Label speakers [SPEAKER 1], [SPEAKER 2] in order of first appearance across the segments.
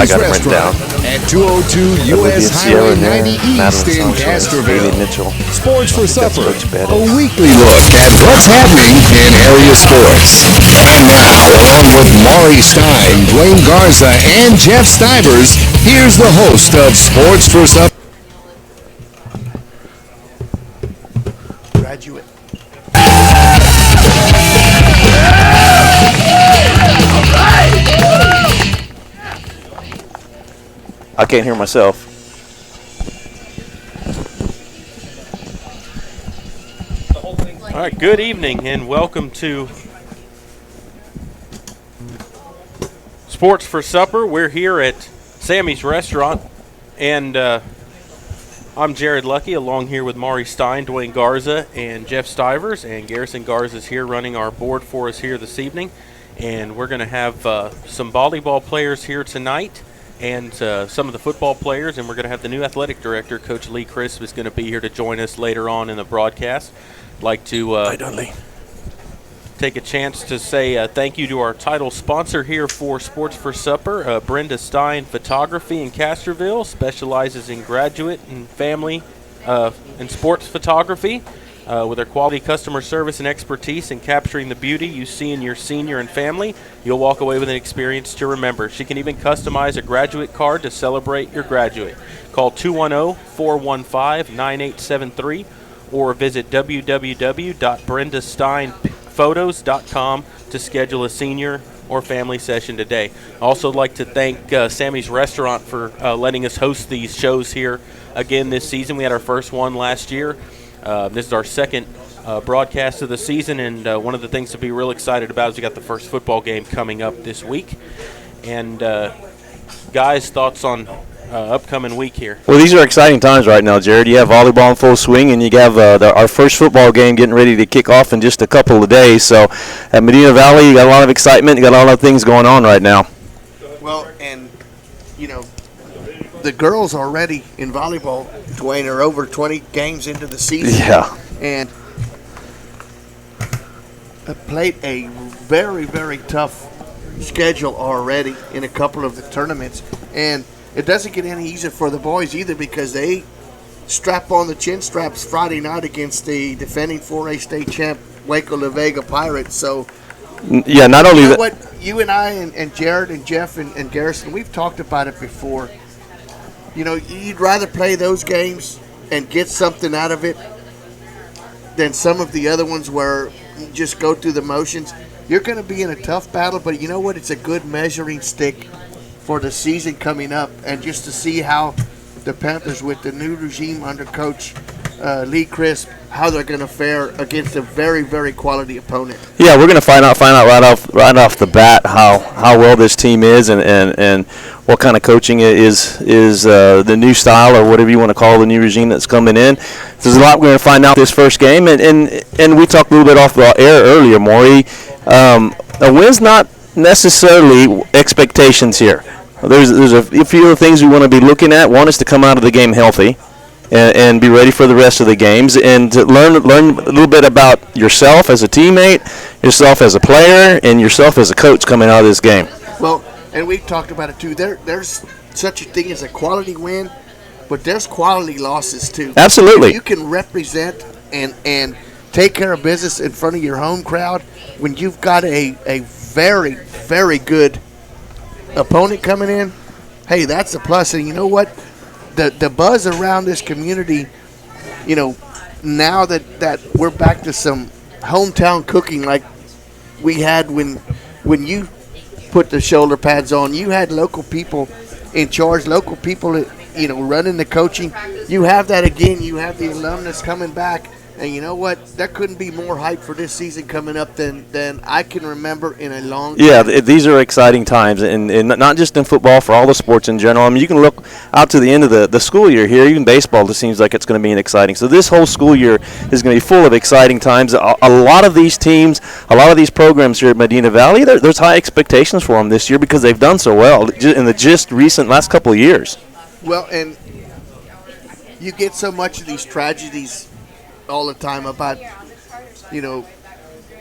[SPEAKER 1] Sammy's Restaurant at 202 U.S. Highway 90 East in Castroville. Sports for Supper, a weekly look at what's happening in area sports. And now, along with Maury Stein, Dwayne Garza, and Jeff Stivers, here's the host of Sports for Supper.
[SPEAKER 2] Graduate.
[SPEAKER 3] I can't hear myself.
[SPEAKER 4] All right, good evening and welcome to Sports for Supper. We're here at Sammy's Restaurant, and I'm Jared Lucky, along here with Maury Stein, Dwayne Garza, and Jeff Stivers, and Garrison Garza is here running our board for us here this evening. And we're going to have some volleyball players here tonight and some of the football players, and we're going to have the new athletic director, Coach Lee Crisp, is going to be here to join us later on in the broadcast. I'd like to take a chance to say thank you to our title sponsor here for Sports for Supper, Brenda Stein Photography in Castroville, specializes in graduate and family and sports photography. With their quality customer service and expertise in capturing the beauty you see in your senior and family, you'll walk away with an experience to remember. She can even customize a graduate card to celebrate your graduate. Call 210-415-9873 or visit www.brendasteinphotos.com to schedule a senior or family session today. I also like to thank Sammy's Restaurant for letting us host these shows here again this season. We had our first one last year. This is our second broadcast of the season, and one of the things to be real excited about is we got the first football game coming up this week. And guys, thoughts on upcoming week here?
[SPEAKER 3] Well, these are exciting times right now, Jared. You have volleyball in full swing, and you have our first football game getting ready to kick off in just a couple of days. So at Medina Valley, you got a lot of excitement. You got a lot of things going on right now.
[SPEAKER 2] Well, and, you know, the girls already in volleyball, Dwayne, are over 20 games into the season.
[SPEAKER 3] Yeah.
[SPEAKER 2] And played a very, very tough schedule already in a couple of the tournaments. And it doesn't get any easier for the boys either because they strap on the chin straps Friday night against the defending 4A state champ Waco La Vega Pirates. So,
[SPEAKER 3] yeah, not only that.
[SPEAKER 2] What you and I and Jared and Jeff and Garrison, we've talked about it before. You know, you'd rather play those games and get something out of it than some of the other ones where you just go through the motions. You're going to be in a tough battle, but you know what? It's a good measuring stick for the season coming up, and just to see how the Panthers, with the new regime under Coach Lee Crisp, how they're going to fare against a very, very quality opponent.
[SPEAKER 3] Yeah, we're going to find out right off the bat how well this team is and what kind of coaching is the new style or whatever you want to call the new regime that's coming in. There's a lot we're going to find out this first game, and we talked a little bit off the air earlier, Maury. A win's not necessarily expectations here. There's a few things we want to be looking at. One is to come out of the game healthy and be ready for the rest of the games, and to learn a little bit about yourself as a teammate, yourself as a player, and yourself as a coach coming out of this game.
[SPEAKER 2] Well, and we've talked about it too. There's such a thing as a quality win, but there's quality losses too.
[SPEAKER 3] Absolutely.
[SPEAKER 2] If you can represent and take care of business in front of your home crowd when you've got a very, very good opponent coming in, hey, that's a plus. And you know what? The buzz around this community, you know, now that we're back to some hometown cooking like we had when you put the shoulder pads on. You had local people in charge, local people, you know, running the coaching. You have that again. You have the alumnus coming back. And you know what? There couldn't be more hype for this season coming up than I can remember in a long time.
[SPEAKER 3] Yeah, these are exciting times, and not just in football, for all the sports in general. I mean, you can look out to the end of the school year here. Even baseball, it seems like it's going to be exciting. So this whole school year is going to be full of exciting times. A lot of these teams, a lot of these programs here at Medina Valley, there's high expectations for them this year because they've done so well in the just recent last couple of years.
[SPEAKER 2] Well, and you get so much of these tragedies all the time about, you know,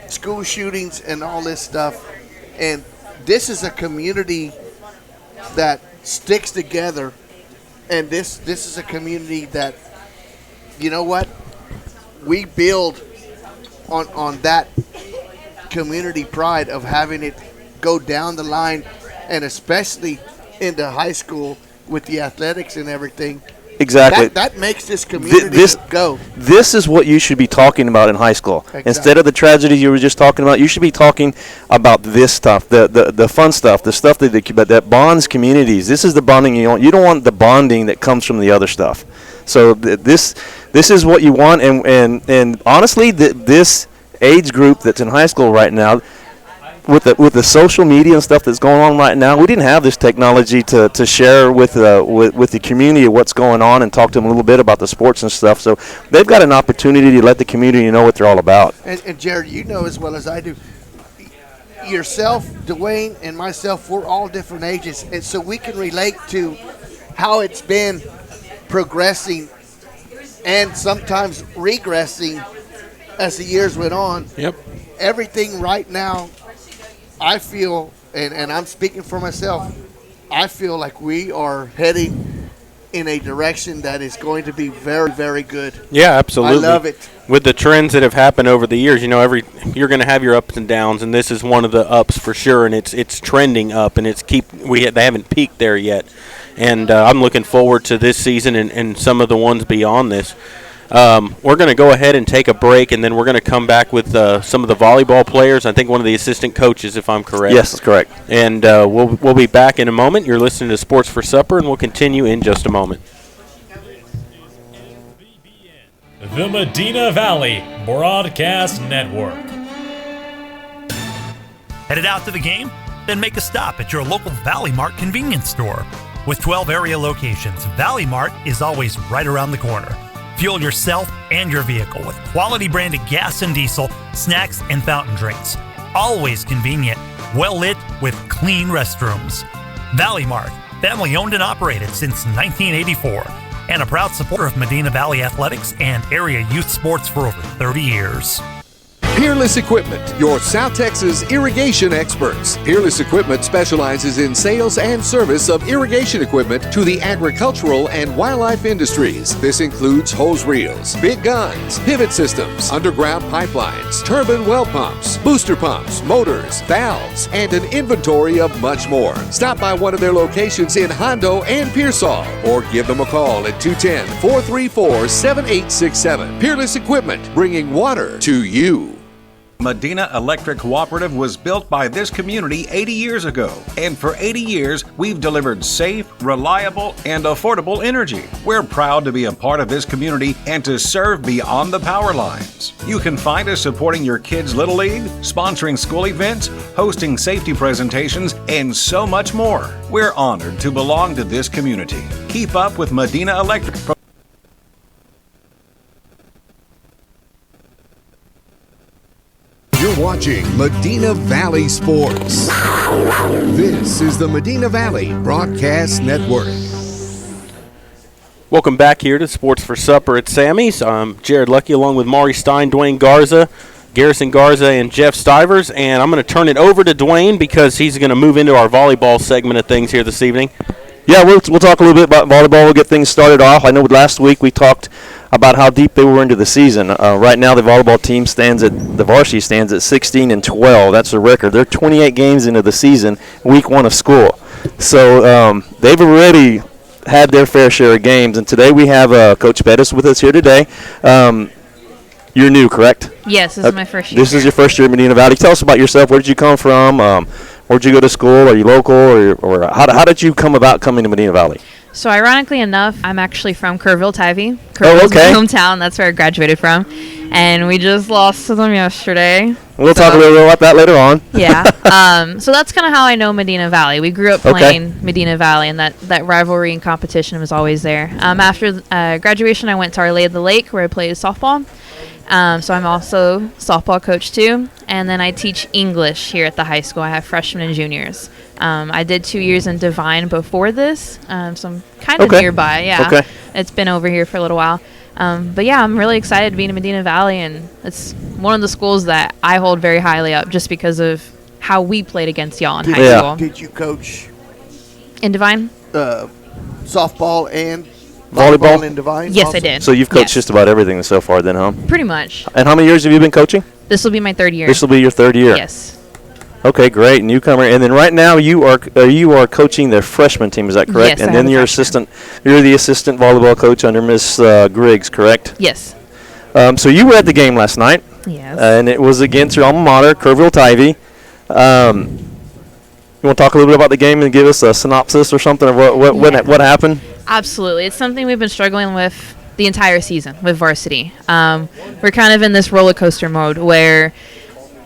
[SPEAKER 2] school shootings and all this stuff. And this is a community that sticks together, and this is a community that, you know what, we build on that community pride of having it go down the line, and especially into high school with the athletics and everything.
[SPEAKER 3] Exactly.
[SPEAKER 2] That makes this community go.
[SPEAKER 3] This is what you should be talking about in high school.
[SPEAKER 2] Exactly.
[SPEAKER 3] Instead of the tragedies you were just talking about, you should be talking about this stuff, the fun stuff, the stuff that bonds communities. This is the bonding you want. You don't want the bonding that comes from the other stuff. So this is what you want, and honestly, this age group that's in high school right now, with the social media and stuff that's going on right now, we didn't have this technology to share with the community what's going on and talk to them a little bit about the sports and stuff. So they've got an opportunity to let the community know what they're all about.
[SPEAKER 2] And Jared, you know as well as I do, yourself, Dwayne, and myself, we're all different ages, and so we can relate to how it's been progressing and sometimes regressing as the years went on.
[SPEAKER 4] Yep.
[SPEAKER 2] Everything right now, I feel, and I'm speaking for myself, I feel like we are heading in a direction that is going to be very, very good.
[SPEAKER 4] Yeah, absolutely.
[SPEAKER 2] I love it.
[SPEAKER 4] With the trends that have happened over the years, you're going to have your ups and downs, and this is one of the ups for sure. And it's trending up, and they haven't peaked there yet. And I'm looking forward to this season and some of the ones beyond this. We're going to go ahead and take a break, and then we're going to come back with some of the volleyball players. I think one of the assistant coaches, if I'm correct.
[SPEAKER 3] Yes, that's correct.
[SPEAKER 4] And we'll be back in a moment. You're listening to Sports for Supper, and we'll continue in just a moment.
[SPEAKER 5] The Medina Valley Broadcast Network.
[SPEAKER 6] Headed out to the game? Then make a stop at your local Valley Mart convenience store. With 12 area locations, Valley Mart is always right around the corner. Fuel yourself and your vehicle with quality branded gas and diesel, snacks, and fountain drinks. Always convenient, well lit with clean restrooms. Valley Mart, family owned and operated since 1984, and a proud supporter of Medina Valley athletics and area youth sports for over 30 years.
[SPEAKER 1] Peerless Equipment, your South Texas irrigation experts. Peerless Equipment specializes in sales and service of irrigation equipment to the agricultural and wildlife industries. This includes hose reels, big guns, pivot systems, underground pipelines, turbine well pumps, booster pumps, motors, valves, and an inventory of much more. Stop by one of their locations in Hondo and Pearsall, or give them a call at 210-434-7867. Peerless Equipment, bringing water to you.
[SPEAKER 7] Medina Electric Cooperative was built by this community 80 years ago, and for 80 years, we've delivered safe, reliable, and affordable energy. We're proud to be a part of this community and to serve beyond the power lines. You can find us supporting your kids' Little League, sponsoring school events, hosting safety presentations, and so much more. We're honored to belong to this community. Keep up with Medina Electric.
[SPEAKER 1] You're watching Medina Valley Sports. This is the Medina Valley Broadcast Network.
[SPEAKER 4] Welcome back here to Sports for Supper at Sammy's. I'm Jared Lucky along with Maury Stein, Dwayne Garza, Garrison Garza, and Jeff Stivers. And I'm going to turn it over to Dwayne because he's going to move into our volleyball segment of things here this evening.
[SPEAKER 3] Yeah, we'll talk a little bit about volleyball. We'll get things started off. I know last week we talked about how deep they were into the season. Right now, the volleyball team the varsity stands at 16-12. That's a record. They're 28 games into the season, week one of school. So they've already had their fair share of games. And today we have Coach Bettis with us here today. You're new, correct?
[SPEAKER 8] Yes, this is my first year.
[SPEAKER 3] This is your first year at Medina Valley. Tell us about yourself. Where did you come from? Where'd you go to school? Are you local? Or how did you come about coming to Medina Valley?
[SPEAKER 8] So ironically enough, I'm actually from Kerrville, Tybee.
[SPEAKER 3] Oh, okay.
[SPEAKER 8] My hometown. That's where I graduated from. And we just lost to them yesterday.
[SPEAKER 3] We'll talk a little bit about that later on.
[SPEAKER 8] Yeah. So that's kind of how I know Medina Valley. We grew up playing Medina Valley, and that rivalry and competition was always there. After graduation, I went to Our Lady of the Lake, where I played softball. So I'm also softball coach too, and then I teach English here at the high school. I have freshmen and juniors. I did 2 years in Divine before this, so I'm kind of nearby. Yeah,
[SPEAKER 3] okay.
[SPEAKER 8] It's been over here for a little while. But yeah, I'm really excited to be in Medina Valley, and it's one of the schools that I hold very highly up just because of how we played against y'all in high school.
[SPEAKER 2] Did you coach
[SPEAKER 8] in Divine?
[SPEAKER 2] softball and
[SPEAKER 3] Volleyball?
[SPEAKER 2] in Divine?
[SPEAKER 8] Yes,
[SPEAKER 2] also?
[SPEAKER 8] I did.
[SPEAKER 3] So you've coached
[SPEAKER 8] Yes.
[SPEAKER 3] just about everything so far then, huh?
[SPEAKER 8] Pretty much.
[SPEAKER 3] And how many years have you been coaching?
[SPEAKER 8] This will be my third year.
[SPEAKER 3] This will be your third year.
[SPEAKER 8] Yes.
[SPEAKER 3] Okay, great. Newcomer. And then right now you are coaching their freshman team, is that correct?
[SPEAKER 8] Yes,
[SPEAKER 3] and
[SPEAKER 8] I
[SPEAKER 3] then
[SPEAKER 8] am a
[SPEAKER 3] you're
[SPEAKER 8] freshman.
[SPEAKER 3] you're the assistant volleyball coach under Miss Griggs, correct?
[SPEAKER 8] Yes.
[SPEAKER 3] So you were at the game last night.
[SPEAKER 8] Yes.
[SPEAKER 3] And it was against your alma mater, Kerrville Tivy. You want to talk a little bit about the game and give us a synopsis or something of what happened?
[SPEAKER 8] Absolutely. It's something we've been struggling with the entire season with varsity. We're kind of in this roller coaster mode where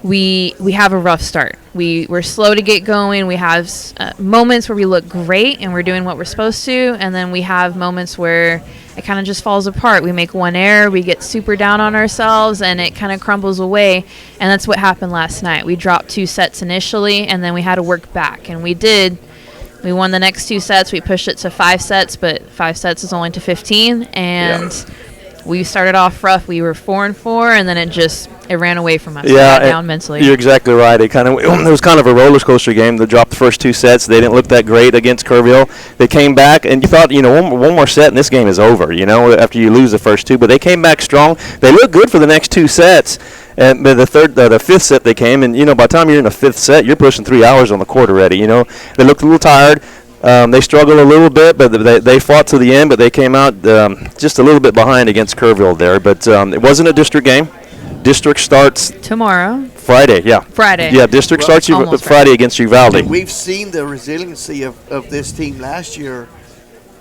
[SPEAKER 8] we have a rough start. We're slow to get going. We have moments where we look great and we're doing what we're supposed to, and then we have moments where it kind of just falls apart. We make one error, we get super down on ourselves, and it kind of crumbles away. And that's what happened last night. We dropped 2 sets initially, and then we had to work back, and we did. We won the next 2 sets. We pushed it to 5 sets, but 5 sets is only to 15, and we started off rough. We were 4-4, and then it ran away from us. We got down mentally.
[SPEAKER 3] You're exactly right. It was kind of a roller coaster game. They dropped the first 2 sets. They didn't look that great against Kerrville. They came back, and you thought, one more set and this game is over. After you lose the first 2, but they came back strong. They looked good for the next 2 sets. And the 5th set they came, and by the time you're in the 5th set, you're pushing 3 hours on the court already. They looked a little tired. They struggled a little bit, but they fought to the end. But they came out just a little bit behind against Kerrville there. But it wasn't a district game. District starts
[SPEAKER 8] tomorrow.
[SPEAKER 3] Friday, yeah.
[SPEAKER 8] Friday.
[SPEAKER 3] Yeah, district starts Friday against Uvalde.
[SPEAKER 2] We've seen the resiliency of this team last year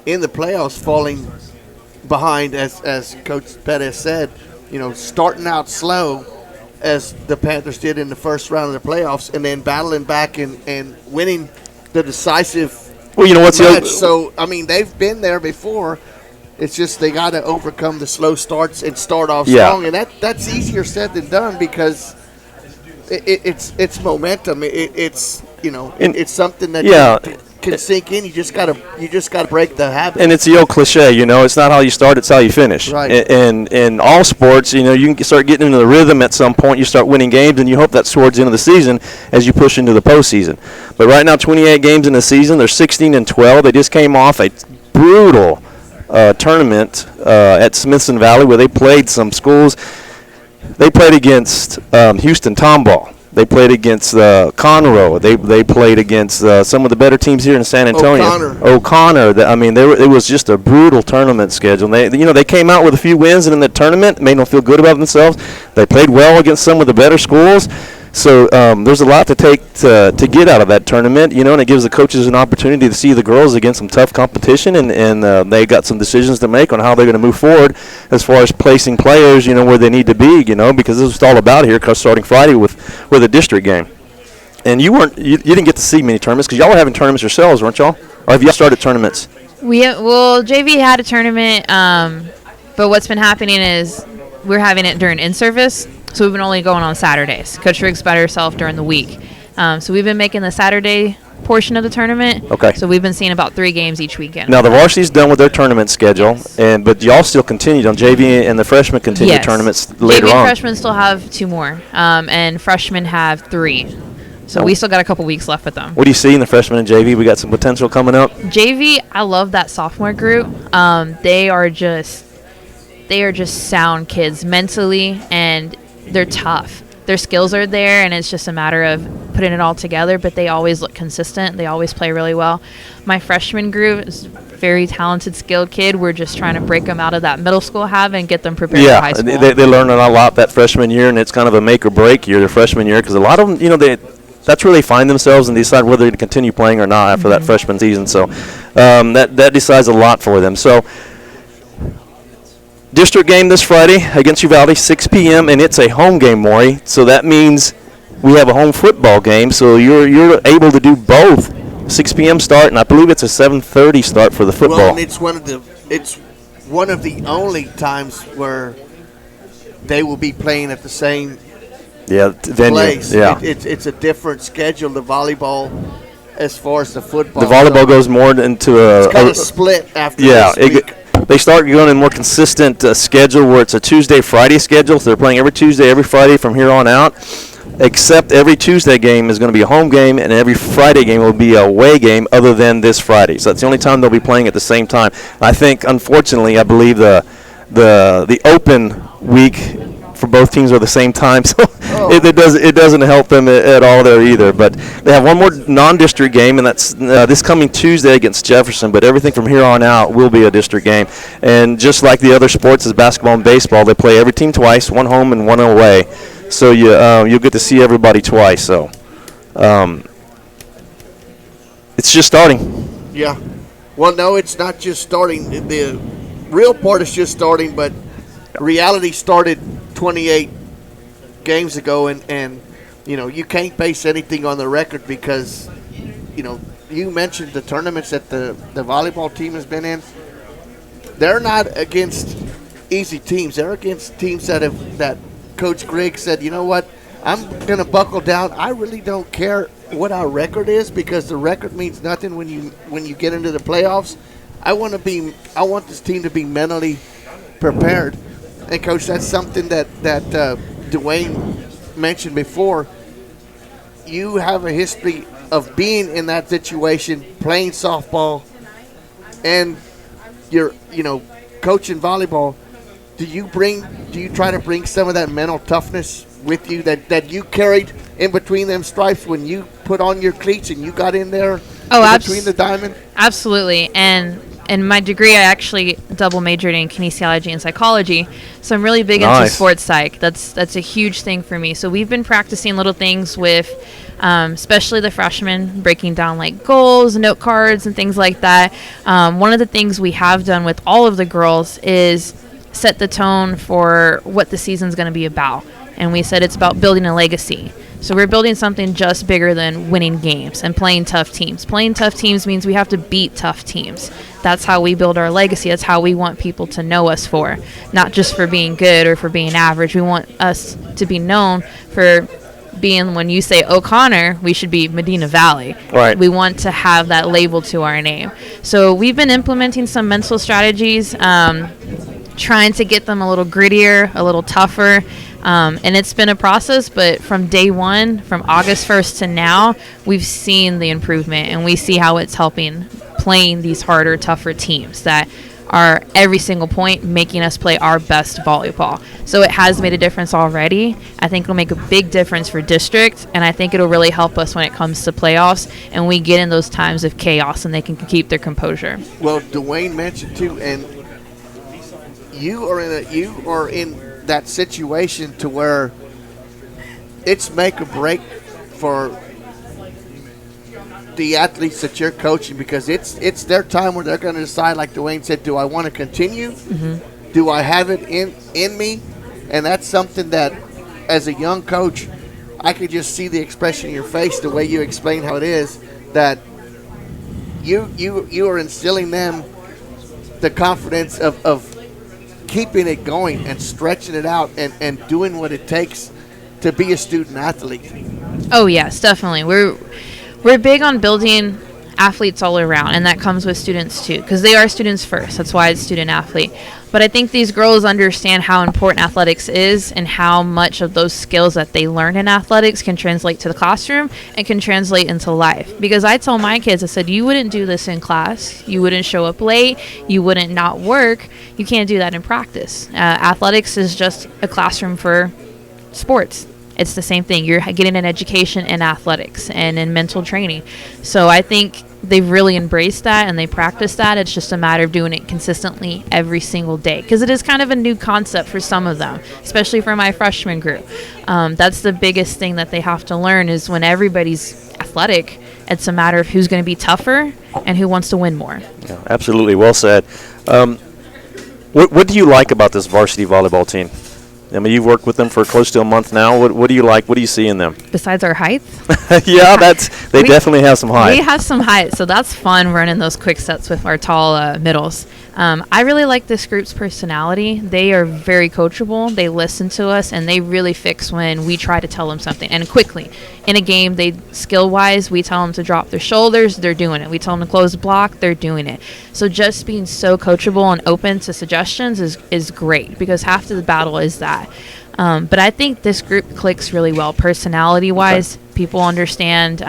[SPEAKER 2] in the playoffs, falling behind, as Coach Pettis said. Starting out slow, as the Panthers did in the first round of the playoffs, and then battling back and winning the decisive match. So, they've been there before. It's just they got to overcome the slow starts and start off strong, and that's easier said than done because it's momentum. It's something that can sink in. You just gotta break the habit.
[SPEAKER 3] And it's the old cliche, it's not how you start, it's how you finish.
[SPEAKER 2] Right.
[SPEAKER 3] And in all sports, you can start getting into the rhythm at some point. You start winning games, and you hope that towards the end of the season as you push into the postseason. But right now, 28 games in the season. They're 16-12. They just came off a brutal tournament at Smithson Valley where they played some schools. They played against Houston Tomball. They played against Conroe. They played against some of the better teams here in San Antonio. O'Connor. It was just a brutal tournament schedule. And they came out with a few wins in the tournament, made them feel good about themselves. They played well against some of the better schools. So there's a lot to take to get out of that tournament, and it gives the coaches an opportunity to see the girls against some tough competition, and they got some decisions to make on how they're going to move forward as far as placing players, where they need to be, because this is what it's all about here, starting Friday with a district game. And you didn't get to see many tournaments because y'all were having tournaments yourselves, weren't y'all? Or have you started tournaments?
[SPEAKER 8] JV had a tournament, but what's been happening is we're having it during in-service. So we've been only going on Saturdays. Coach Riggs by herself during the week. So we've been making the Saturday portion of the tournament.
[SPEAKER 3] Okay.
[SPEAKER 8] So we've been seeing about 3 games each weekend.
[SPEAKER 3] Now the varsity's done with their tournament schedule, but y'all still continued on JV, and the freshmen continue tournaments later
[SPEAKER 8] JV
[SPEAKER 3] on.
[SPEAKER 8] Freshmen still have 2 more, and freshmen have 3. So we still got a couple weeks left with them.
[SPEAKER 3] What do you see in the freshmen and JV? We got some potential coming up.
[SPEAKER 8] JV, I love that sophomore group. They are just sound kids mentally, and they're tough. Their skills are there, and it's just a matter of putting it all together, but they always look consistent. They always play really well. My freshman group is a very talented, skilled kid. We're just trying to break them out of that middle school habit and get them prepared for high school.
[SPEAKER 3] Yeah, they learn a lot that freshman year, and it's kind of a make or break year, their freshman year, because a lot of them, that's where they find themselves and decide whether to continue playing or not after that freshman season. So that decides a lot for them. So district game this Friday against Uvalde, 6 p.m., and it's a home game, Maury. So that means we have a home football game. So you're able to do both. 6 p.m. start, and I believe it's a 7:30 start for the football.
[SPEAKER 2] Well, and it's one of the only times where they will be playing at the same
[SPEAKER 3] venue.
[SPEAKER 2] Place.
[SPEAKER 3] Yeah,
[SPEAKER 2] it's a different schedule. The volleyball, as far as the football.
[SPEAKER 3] The volleyball goes more into a.
[SPEAKER 2] It's kind of split after this week.
[SPEAKER 3] They start going in a more consistent schedule where it's a Tuesday-Friday schedule. So they're playing every Tuesday, every Friday from here on out. except every Tuesday game is going to be a home game, and every Friday game will be a away game other than this Friday. So that's the only time they'll be playing at the same time. I think, unfortunately, I believe the open week for both teams are the same time, so it doesn't help them at all there either. But they have one more non-district game, and that's this coming Tuesday against Jefferson. But everything from here on out will be a district game. And just like the other sports, as basketball and baseball, they play every team twice, one home and one away. So you'll get to see everybody twice. So it's just starting.
[SPEAKER 2] Yeah. Well, no, it's not just starting. The real part is just starting, but reality started 28 games ago, and you can't base anything on the record because you mentioned the tournaments that the volleyball team has been in. They're not against easy teams. They're against teams that Coach Griggs said, you know what, I'm going to buckle down. I really don't care what our record is because the record means nothing when you get into the playoffs. I want this team to be mentally prepared. And, Coach, that's something that Dwayne mentioned before. You have a history of being in that situation, playing softball, and you're, coaching volleyball. Do you try to bring some of that mental toughness with you that you carried in between them stripes when you put on your cleats and you got in there between the diamond?
[SPEAKER 8] Absolutely. And in my degree, I actually double majored in kinesiology and psychology, so I'm really big into sports psych. That's a huge thing for me. So we've been practicing little things with, especially the freshmen, breaking down like goals, note cards, and things like that. One of the things we have done with all of the girls is set the tone for what the season's going to be about, and we said it's about building a legacy. So we're building something just bigger than winning games and playing tough teams. Playing tough teams means we have to beat tough teams. That's how we build our legacy. That's how we want people to know us for, not just for being good or for being average. We want us to be known for being, when you say O'Connor, we should be Medina Valley.
[SPEAKER 3] Right.
[SPEAKER 8] We want to have that label to our name. So we've been implementing some mental strategies, trying to get them a little grittier, a little tougher. And it's been a process, but from day one, from August 1st to now, we've seen the improvement, and we see how it's helping playing these harder, tougher teams that are every single point making us play our best volleyball. So it has made a difference already. I think it'll make a big difference for district, and I think it'll really help us when it comes to playoffs and we get in those times of chaos and they can keep their composure.
[SPEAKER 2] Well, Dwayne mentioned too, and you are in that situation to where it's make or break for the athletes that you're coaching, because it's their time where they're going to decide, like Dwayne said, do I want to continue? Mm-hmm. Do I have it in me? And that's something that, as a young coach, I could just see the expression in your face, the way you explain how it is, that you are instilling them the confidence of keeping it going and stretching it out and doing what it takes to be a student athlete.
[SPEAKER 8] Oh yes, definitely. We're big on building athletes all around, and that comes with students too, because they are students first. That's why it's student athlete. But I think these girls understand how important athletics is and how much of those skills that they learn in athletics can translate to the classroom and can translate into life. Because I tell my kids, I said, you wouldn't do this in class. You wouldn't show up late. You wouldn't not work. You can't do that in practice. Athletics is just a classroom for sports. It's the same thing. You're getting an education in athletics and in mental training. So I think they've really embraced that and they practice that. It's just a matter of doing it consistently every single day, because it is kind of a new concept for some of them, especially for my freshman group. That's the biggest thing that they have to learn, is when everybody's athletic, it's a matter of who's going to be tougher and who wants to win more.
[SPEAKER 3] Yeah, absolutely. Well said. What do you like about this varsity volleyball team? I mean, you've worked with them for close to a month now. What do you like? What do you see in them?
[SPEAKER 8] Besides our height?
[SPEAKER 3] Yeah, they definitely have some height.
[SPEAKER 8] We have some height, so that's fun running those quick sets with our tall middles. I really like this group's personality. They are very coachable. They listen to us, and they really fix when we try to tell them something. And quickly, in a game, skill-wise, we tell them to drop their shoulders, they're doing it. We tell them to close the block, they're doing it. So just being so coachable and open to suggestions is great, because half of the battle is that. But I think this group clicks really well personality-wise. Okay. People understand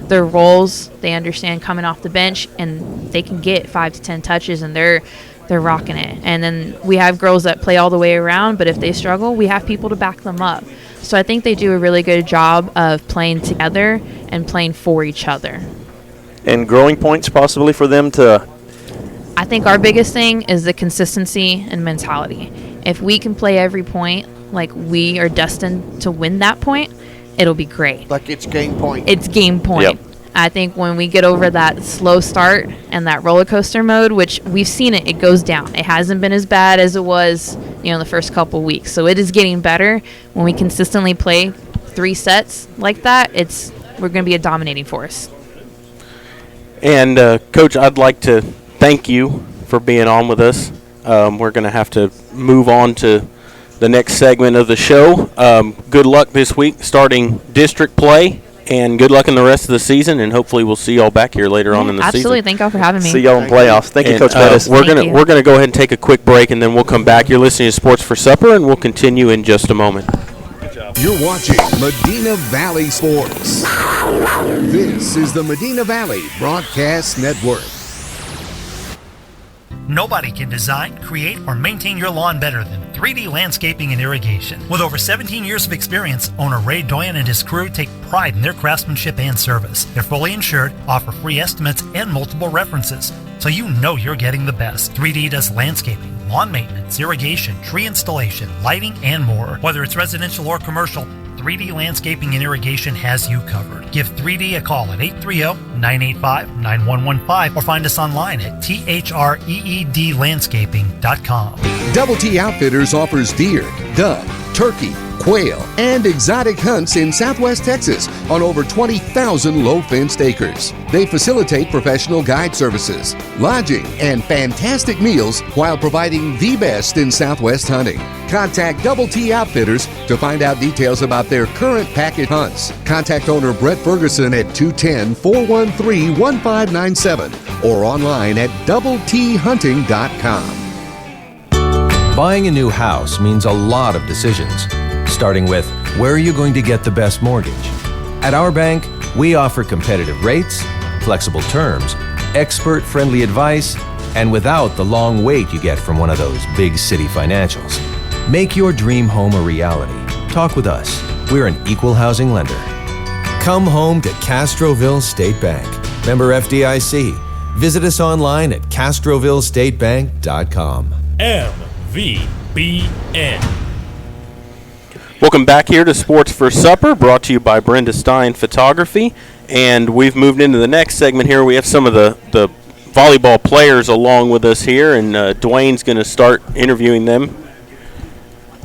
[SPEAKER 8] their roles. They understand coming off the bench, and they can get 5 to 10 touches, and they're rocking it. And then we have girls that play all the way around, but if they struggle, we have people to back them up. So I think they do a really good job of playing together and playing for each other.
[SPEAKER 3] And growing points possibly for them to...
[SPEAKER 8] I think our biggest thing is the consistency and mentality. If we can play every point like we are destined to win that point, it'll be great.
[SPEAKER 2] Like it's game point.
[SPEAKER 8] It's game point.
[SPEAKER 3] Yep.
[SPEAKER 8] I think when we get over that slow start and that roller coaster mode, which we've seen it goes down. It hasn't been as bad as it was, the first couple weeks. So it is getting better. When we consistently play 3 sets like that, we're going to be a dominating force.
[SPEAKER 4] And Coach, I'd like to thank you for being on with us. We're going to have to move on to the next segment of the show. Good luck this week starting district play, and good luck in the rest of the season, and hopefully we'll see y'all back here later on in the
[SPEAKER 8] absolutely.
[SPEAKER 4] season.
[SPEAKER 8] Absolutely. Thank y'all for having me.
[SPEAKER 3] See y'all in playoffs. Thank you, Coach Pettis.
[SPEAKER 4] We're going to go ahead and take a quick break, and then we'll come back. You're listening to Sports for Supper, and we'll continue in just a moment.
[SPEAKER 1] You're watching Medina Valley Sports. This is the Medina Valley Broadcast Network.
[SPEAKER 6] Nobody can design, create, or maintain your lawn better than 3D Landscaping and Irrigation. With over 17 years of experience, owner Ray Doyen and his crew take pride in their craftsmanship and service. They're fully insured, offer free estimates, and multiple references, so you know you're getting the best. 3D does landscaping, lawn maintenance, irrigation, tree installation, lighting, and more. Whether it's residential or commercial, 3D Landscaping and Irrigation has you covered. Give 3D a call at 830-985-9115 or find us online at threedlandscaping.com.
[SPEAKER 1] Double T Outfitters offers deer, dove, turkey, quail, and exotic hunts in Southwest Texas on over 20,000 low-fenced acres. They facilitate professional guide services, lodging, and fantastic meals while providing the best in Southwest hunting. Contact Double T Outfitters to find out details about their current package hunts. Contact owner Brett Ferguson at 210-413-1597 or online at doubleThunting.com.
[SPEAKER 9] Buying a new house means a lot of decisions, starting with where are you going to get the best mortgage? At our bank, we offer competitive rates, flexible terms, expert-friendly advice, and without the long wait you get from one of those big city financials. Make your dream home a reality. Talk with us. We're an equal housing lender. Come home to Castroville State Bank. Member FDIC. Visit us online at castrovillestatebank.com.
[SPEAKER 5] MVBN.
[SPEAKER 4] Welcome back here to Sports for Supper, brought to you by Brenda Stein Photography. And we've moved into the next segment here. We have some of the volleyball players along with us here, and Dwayne's going to start interviewing them.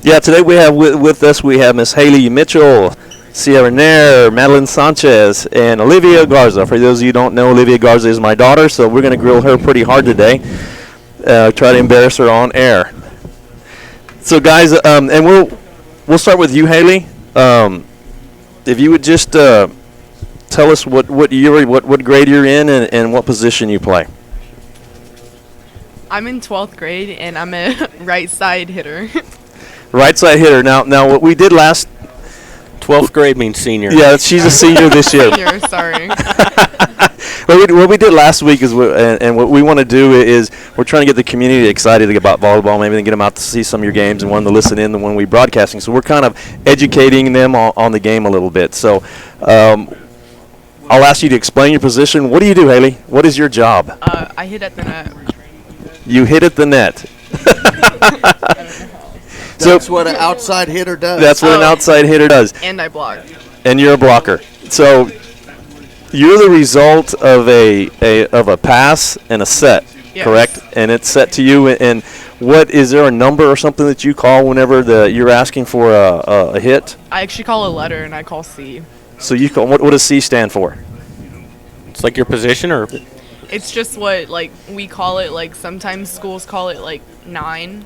[SPEAKER 3] Yeah, today we have with us, we have Miss Haley Mitchell, Sierra Nair, Madeline Sanchez, and Olivia Garza. For those of you who don't know, Olivia Garza is my daughter, so we're going to grill her pretty hard today. Try to embarrass her on air. So, guys, and we'll start with you, Haley. If you would just tell us what grade you're in and what position you play.
[SPEAKER 10] I'm in 12th grade, and I'm a right side hitter.
[SPEAKER 3] Right side hitter. Now, what we did last
[SPEAKER 4] 12th grade means senior.
[SPEAKER 3] Yeah, she's a senior this year.
[SPEAKER 10] Senior, sorry.
[SPEAKER 3] What we did last week is, and what we want to do is, we're trying to get the community excited about volleyball, maybe get them out to see some of your games and want to listen in when we're broadcasting. So we're kind of educating them on the game a little bit. So I'll ask you to explain your position. What do you do, Haley? What is your job?
[SPEAKER 10] I hit at the net.
[SPEAKER 3] You hit at the net.
[SPEAKER 2] That's what an outside hitter does.
[SPEAKER 3] That's what an outside hitter does.
[SPEAKER 10] And I block.
[SPEAKER 3] And you're a blocker. So you're the result of a pass and a set, yes. Correct? And it's set to you. And is there a number or something that you call whenever you're asking for a hit?
[SPEAKER 10] I actually call a letter, and I call C.
[SPEAKER 3] So you call what does C stand for?
[SPEAKER 4] It's like your position, or
[SPEAKER 10] it's just what we call it. Sometimes schools call it 9.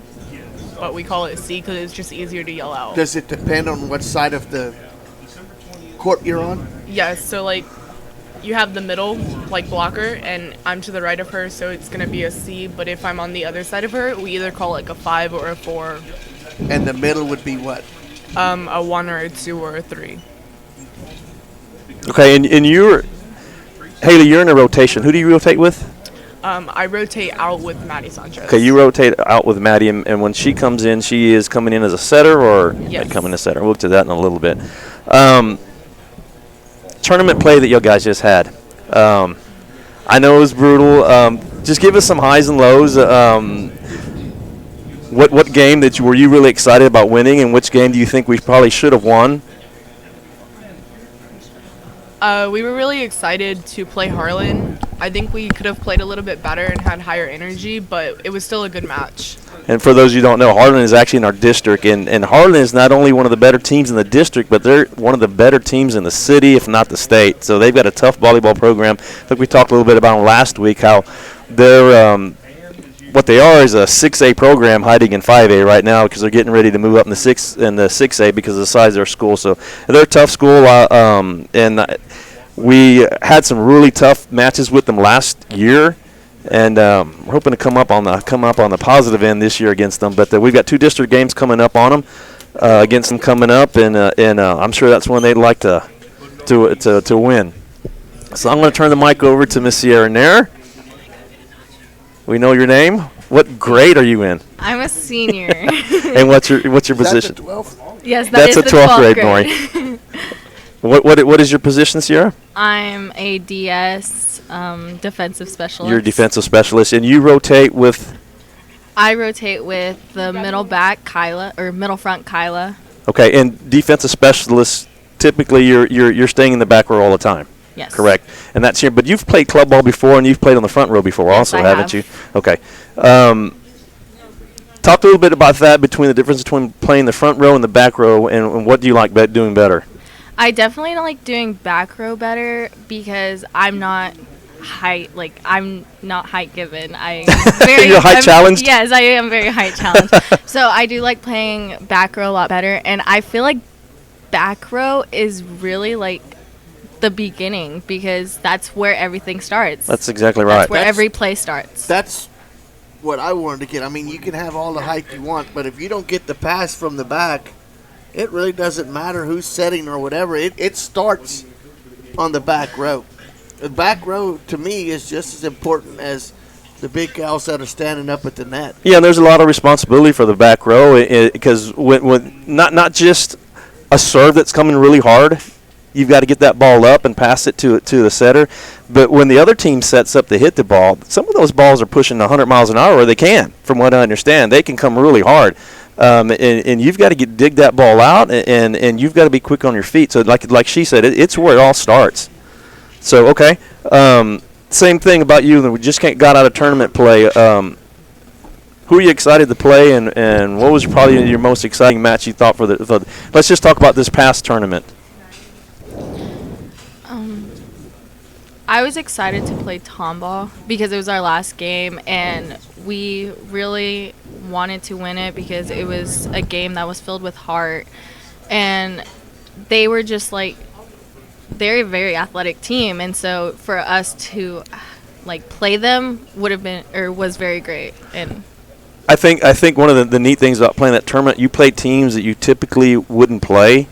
[SPEAKER 10] But we call it C because it's just easier to yell out.
[SPEAKER 2] Does it depend on what side of the court you're on?
[SPEAKER 10] Yes, so you have the middle blocker, and I'm to the right of her, so it's gonna be a C. But if I'm on the other side of her, we either call a 5 or a 4.
[SPEAKER 2] And the middle would be what?
[SPEAKER 10] A 1 or a 2 or a 3.
[SPEAKER 3] Okay, and Haley, you're in a rotation. Who do you rotate with?
[SPEAKER 10] I rotate out with Maddie Sanchez.
[SPEAKER 3] Okay, you rotate out with Maddie, and when she comes in, she is coming in as a setter or
[SPEAKER 10] Yes.
[SPEAKER 3] coming as a setter? We'll look to that in a little bit. Tournament play that you guys just had. I know it was brutal. Just give us some highs and lows. What game were you really excited about winning, and which game do you think we probably should have won?
[SPEAKER 10] We were really excited to play Harlan. I think we could have played a little bit better and had higher energy, but it was still a good match.
[SPEAKER 3] And for those who don't know, Harlan is actually in our district, and Harlan is not only one of the better teams in the district, but they're one of the better teams in the city, if not the state. So they've got a tough volleyball program. I think we talked a little bit about them last week, how they're what they are is a 6A program hiding in 5A right now because they're getting ready to move up in the 6A because of the size of their school. So they're a tough school, and we had some really tough matches with them last year. And we're hoping to come up on the positive end this year against them. But we've got 2 district games coming up on them, against them coming up, and I'm sure that's one they'd like to win. So I'm going to turn the mic over to Miss Sierra Nair. We know your name. What grade are you in?
[SPEAKER 11] I'm a senior.
[SPEAKER 3] And what's your position?
[SPEAKER 2] That's the 12th?
[SPEAKER 11] Yes,
[SPEAKER 3] that's
[SPEAKER 11] is
[SPEAKER 3] a
[SPEAKER 11] the
[SPEAKER 3] 12th
[SPEAKER 11] 12th
[SPEAKER 3] grade, Maury. What is your position, Sierra?
[SPEAKER 11] I'm a DS defensive specialist.
[SPEAKER 3] You're a defensive specialist, and you rotate with?
[SPEAKER 11] I rotate with the middle back, Kyla, or middle front, Kyla.
[SPEAKER 3] Okay, and defensive specialists, typically you're staying in the back row all the time.
[SPEAKER 11] Yes.
[SPEAKER 3] Correct. And that's here. But you've played club ball before, and you've played on the front row before also, haven't you? Okay. Talk a little bit about that, between the difference between playing the front row and the back row, and what do you like doing better?
[SPEAKER 11] I definitely like doing back row better because I'm not height given.
[SPEAKER 3] You're height challenged?
[SPEAKER 11] Yes, I am very height challenged. So I do like playing back row a lot better, and I feel like back row is really like the beginning because that's where everything starts.
[SPEAKER 3] That's exactly right.
[SPEAKER 11] That's where every play starts.
[SPEAKER 2] That's what I wanted to get. I mean, you can have all the height you want, but if you don't get the pass from the back, it really doesn't matter who's setting or whatever. It starts on the back row. The back row, to me, is just as important as the big gals that are standing up at the net.
[SPEAKER 3] Yeah, and there's a lot of responsibility for the back row because when not just a serve that's coming really hard, you've got to get that ball up and pass it to the setter. But when the other team sets up to hit the ball, some of those balls are pushing 100 miles an hour, or they can, from what I understand. They can come really hard. And you've got to dig that ball out, and you've got to be quick on your feet. So like she said, it's where it all starts. So, okay. Same thing about you. We just got out of tournament play. Who are you excited to play, and what was probably your most exciting match you thought for the let's just talk about this past tournament.
[SPEAKER 11] I was excited to play Tomball because it was our last game, and we really wanted to win it because it was a game that was filled with heart, and they were just like they're a very athletic team, and so for us to play them was very great. And
[SPEAKER 3] I think one of the neat things about playing that tournament, you play teams that you typically wouldn't play.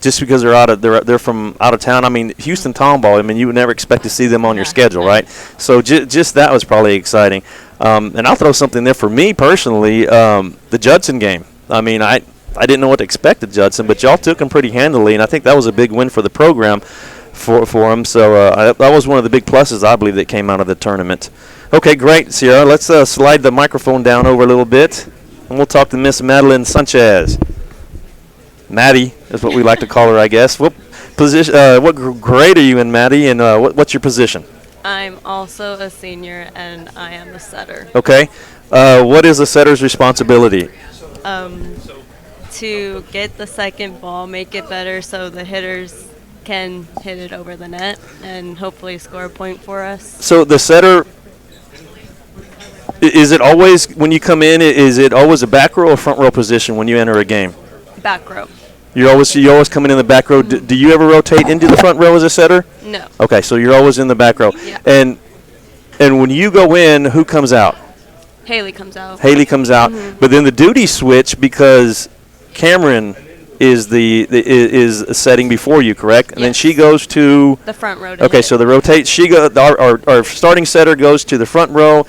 [SPEAKER 3] Just because they're from out of town. I mean, Houston Tomball, I mean, you would never expect to see them on your schedule, right? So just that was probably exciting. And I'll throw something there for me personally, the Judson game. I mean, I didn't know what to expect of Judson, but y'all took them pretty handily, and I think that was a big win for the program for them. So that was one of the big pluses, I believe, that came out of the tournament. Okay, great, Sierra. Let's slide the microphone down over a little bit, and we'll talk to Miss Madeline Sanchez. Maddie is what we like to call her, I guess. What position? What grade are you in, Maddie? And what's your position?
[SPEAKER 12] I'm also a senior, and I am a setter.
[SPEAKER 3] Okay. What is a setter's responsibility?
[SPEAKER 12] To get the second ball, make it better so the hitters can hit it over the net and hopefully score a point for us.
[SPEAKER 3] So the setter, is it always, when you come in, is it always a back row or front row position when you enter a game?
[SPEAKER 12] Back row.
[SPEAKER 3] You're always coming in the back row. Do you ever rotate into the front row as a setter?
[SPEAKER 12] No.
[SPEAKER 3] Okay, so you're always in the back row.
[SPEAKER 12] Yeah.
[SPEAKER 3] And when you go in, who comes out?
[SPEAKER 12] Haley comes out.
[SPEAKER 3] Haley comes out. But then the duties switch because Cameron is is setting before you, correct? And then she goes to
[SPEAKER 12] the front row. To
[SPEAKER 3] okay,
[SPEAKER 12] hit.
[SPEAKER 3] so the rotate. Our starting setter goes to the front row.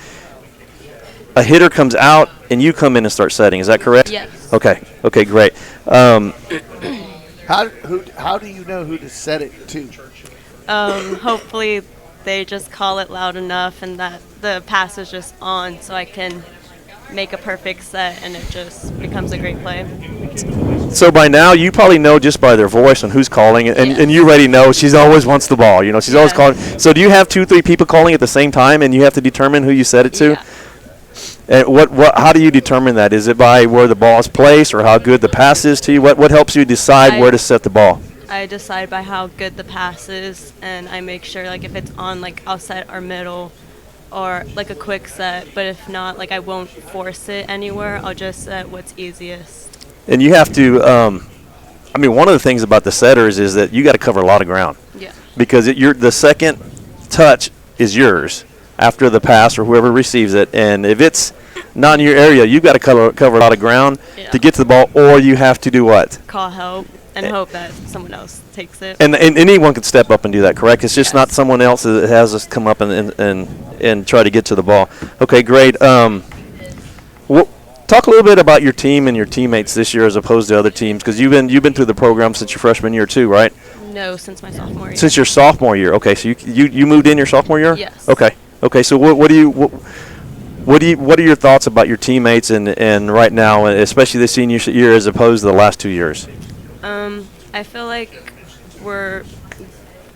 [SPEAKER 3] A hitter comes out, and you come in and start setting. Is that correct?
[SPEAKER 12] Yes.
[SPEAKER 3] Okay. Okay. Great.
[SPEAKER 2] How do you know who to set it to?
[SPEAKER 12] Hopefully they just call it loud enough and that the pass is just on, so I can make a perfect set and it just becomes a great play.
[SPEAKER 3] So by now you probably know just by their voice and who's calling it, and you already know she always wants the ball. You know, she's always calling. So do you have 2-3 people calling at the same time, and you have to determine who you set it to?
[SPEAKER 12] Yeah.
[SPEAKER 3] And how do you determine that? Is it by where the ball is placed, or how good the pass is to you? What helps you decide where to set the ball?
[SPEAKER 12] I decide by how good the pass is, and I make sure, like, if it's on, like, I'll set our middle or, like, a quick set. But if not, like, I won't force it anywhere. I'll just set what's easiest.
[SPEAKER 3] And you have to, I mean, one of the things about the setters is that you got to cover a lot of ground.
[SPEAKER 12] Yeah.
[SPEAKER 3] Because the second touch is yours after the pass or whoever receives it. And if it's not in your area, you've got to cover a lot of ground to get to the ball, or you have to do what?
[SPEAKER 12] Call help and hope that someone else takes it.
[SPEAKER 3] And anyone can step up and do that, correct? It's just not someone else that has us come up and try to get to the ball. Okay, great. Talk a little bit about your team and your teammates this year as opposed to other teams, because you've been through the program since your freshman year too, right?
[SPEAKER 12] No, since my sophomore year.
[SPEAKER 3] Since your sophomore year. Okay, so you moved in your sophomore year?
[SPEAKER 12] Yes.
[SPEAKER 3] Okay. Okay, so what are your thoughts about your teammates and right now, especially this senior year as opposed to the last 2 years?
[SPEAKER 12] I feel like we're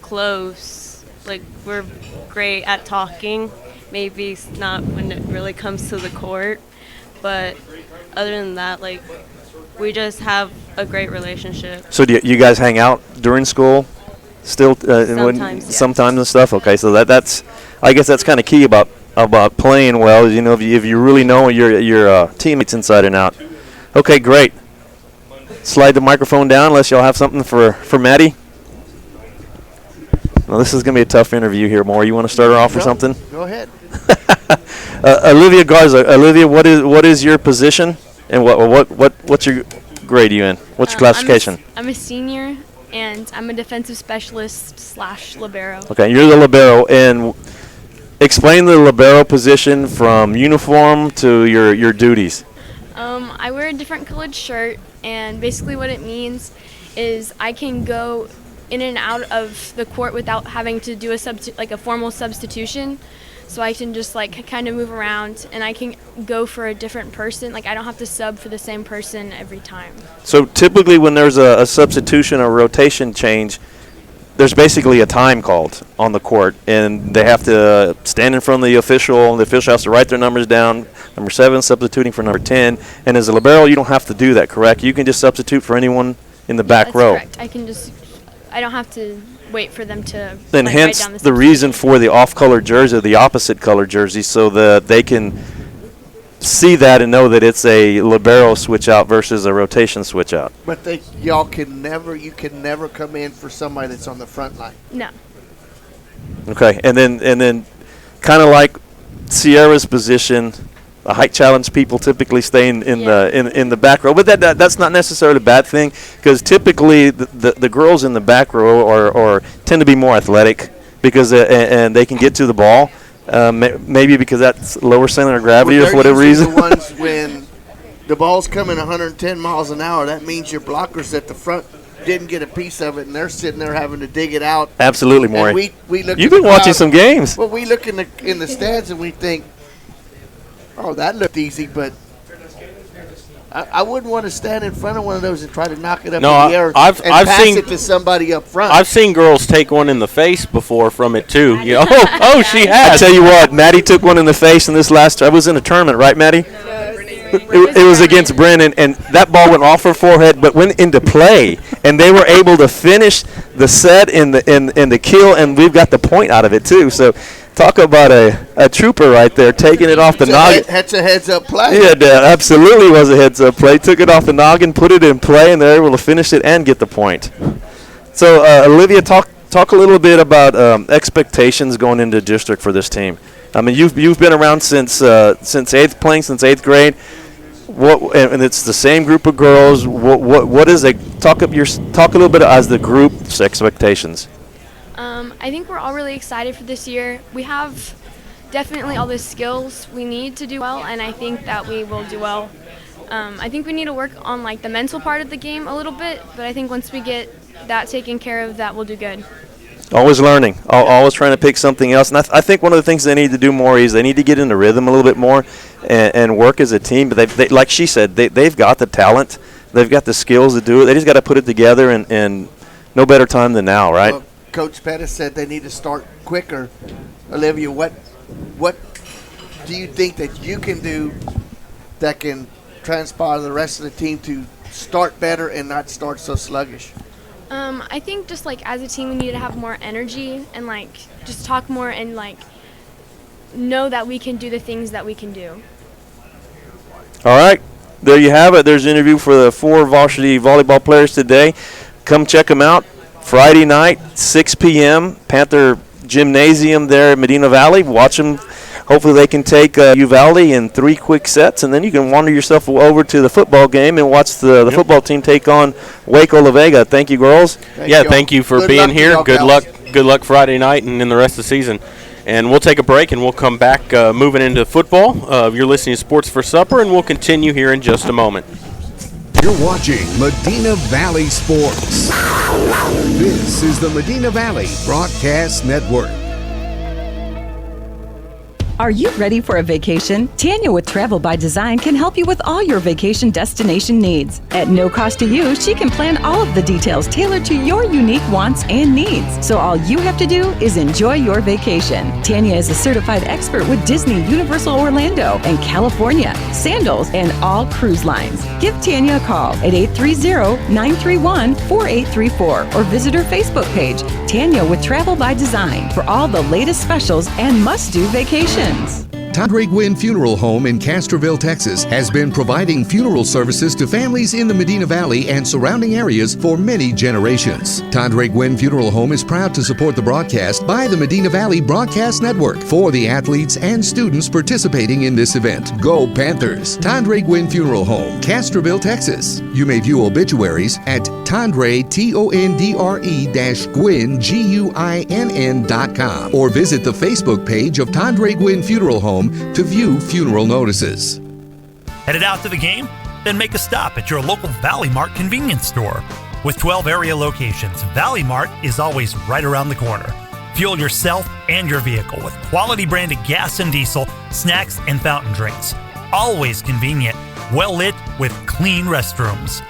[SPEAKER 12] close. Like, we're great at talking. Maybe not when it really comes to the court, but other than that, like, we just have a great relationship.
[SPEAKER 3] So do you guys hang out during school still?
[SPEAKER 12] Sometimes, yes.
[SPEAKER 3] Sometimes and stuff? Okay, so that's I guess that's kind of key about playing well, is, you know, if you really know your teammates inside and out. Okay, great. Slide the microphone down unless y'all have something for Maddie. Well, this is going to be a tough interview here, Maury. You want to start her off or something?
[SPEAKER 2] Go ahead.
[SPEAKER 3] Olivia Garza. Olivia, what is your position, and what's your grade you in? What's your classification?
[SPEAKER 13] I'm a senior, and I'm a defensive specialist / libero.
[SPEAKER 3] Okay, you're the libero, and explain the libero position from uniform to your duties.
[SPEAKER 13] I wear a different colored shirt, and basically what it means is I can go in and out of the court without having to do a formal substitution. So I can just kind of move around, and I can go for a different person. Like, I don't have to sub for the same person every time.
[SPEAKER 3] So typically when there's a substitution or rotation change, there's basically a time called on the court, and they have to stand in front of the official. The official has to write their numbers down. Number 7 substituting for number 10. And as a libero, you don't have to do that, correct? You can just substitute for anyone in the back row.
[SPEAKER 13] That's correct. I don't have to wait for them to
[SPEAKER 3] and hence
[SPEAKER 13] write down
[SPEAKER 3] the reason for the off-color jersey, the opposite color jersey, so that they can see that and know that it's a libero switch out versus a rotation switch out.
[SPEAKER 2] But you can never come in for somebody that's on the front line.
[SPEAKER 13] No.
[SPEAKER 3] Okay, and then kind of like Sierra's position, the height challenge people typically stay in the back row, but that's not necessarily a bad thing, because typically the girls in the back row are tend to be more athletic because and they can get to the ball. Maybe because that's lower center of gravity or for whatever reason.
[SPEAKER 2] The ones when the ball's coming 110 miles an hour, that means your blockers at the front didn't get a piece of it, and they're sitting there having to dig it out.
[SPEAKER 3] Absolutely, Maury.
[SPEAKER 2] You've
[SPEAKER 3] been watching some games.
[SPEAKER 2] Well, we look in the stands and we think, oh, that looked easy, but I wouldn't want to stand in front of one of those and try to knock it up in the air
[SPEAKER 4] I've
[SPEAKER 2] pass
[SPEAKER 4] seen
[SPEAKER 2] it to somebody up front.
[SPEAKER 4] I've seen girls take one in the face before from it too. You know, she has.
[SPEAKER 3] I tell you what, Maddie took one in the face in this last. I was in a tournament, right, Maddie? It was against Brennan, and that ball went off her forehead, but went into play, and they were able to finish the set in the kill, and we've got the point out of it too. So, talk about a trooper right there, taking it off the noggin.
[SPEAKER 2] That's a heads-up play.
[SPEAKER 3] Yeah, that absolutely was a heads-up play. Took it off the noggin, put it in play, and they're able to finish it and get the point. So, Olivia, talk a little bit about expectations going into district for this team. I mean, you've been around since eighth grade. And it's the same group of girls. What is a talk a little bit as the group's expectations.
[SPEAKER 13] I think we're all really excited for this year. We have definitely all the skills we need to do well, and I think that we will do well. I think we need to work on like the mental part of the game a little bit, but I think once we get that taken care of, that we'll do good.
[SPEAKER 3] Always learning, always trying to pick something else. And I think one of the things they need to do more is they need to get in the rhythm a little bit more and work as a team. But they like she said, they've got the talent, they've got the skills to do it. They just got to put it together, and no better time than now, right?
[SPEAKER 2] Well, Coach Pettis said they need to start quicker. Olivia, what do you think that you can do that can transpire the rest of the team to start better and not start so sluggish?
[SPEAKER 13] I think just like as a team we need to have more energy and like just talk more and like know that we can do the things that we can do.
[SPEAKER 3] All right, there you have it. There's an interview for the 4 varsity volleyball players today. Come check them out. Friday night, 6 p.m., Panther Gymnasium there at Medina Valley. Watch them. Hopefully they can take Uvalde in 3 quick sets, and then you can wander yourself over to the football game and watch the football team take on Waco La Vega. Thank you, girls.
[SPEAKER 4] Thank you for being here. Good luck Friday night and in the rest of the season. And we'll take a break, and we'll come back moving into football. You're listening to Sports for Supper, and we'll continue here in just a moment.
[SPEAKER 1] You're watching Medina Valley Sports. This is the Medina Valley Broadcast Network.
[SPEAKER 14] Are you ready for a vacation? Tanya with Travel by Design can help you with all your vacation destination needs. At no cost to you, she can plan all of the details tailored to your unique wants and needs. So all you have to do is enjoy your vacation. Tanya is a certified expert with Disney, Universal Orlando, and California, Sandals, and all cruise lines. Give Tanya a call at 830-931-4834 or visit her Facebook page, Tanya with Travel by Design, for all the latest specials and must-do vacations.
[SPEAKER 1] Tondre Gwynn Funeral Home in Castroville, Texas, has been providing funeral services to families in the Medina Valley and surrounding areas for many generations. Tondre Gwynn Funeral Home is proud to support the broadcast by the Medina Valley Broadcast Network for the athletes and students participating in this event. Go Panthers! Tondre Gwynn Funeral Home, Castroville, Texas. You may view obituaries at Tondre, Tondre-Gwynn, Guinn.com, or visit the Facebook page of Tondre Gwynn Funeral Home to view funeral notices.
[SPEAKER 6] Headed out to the game? Then make a stop at your local Valley Mart convenience store. With 12 area locations, Valley Mart is always right around the corner. Fuel yourself and your vehicle with quality branded gas and diesel, snacks, and fountain drinks. Always convenient, well lit with clean restrooms.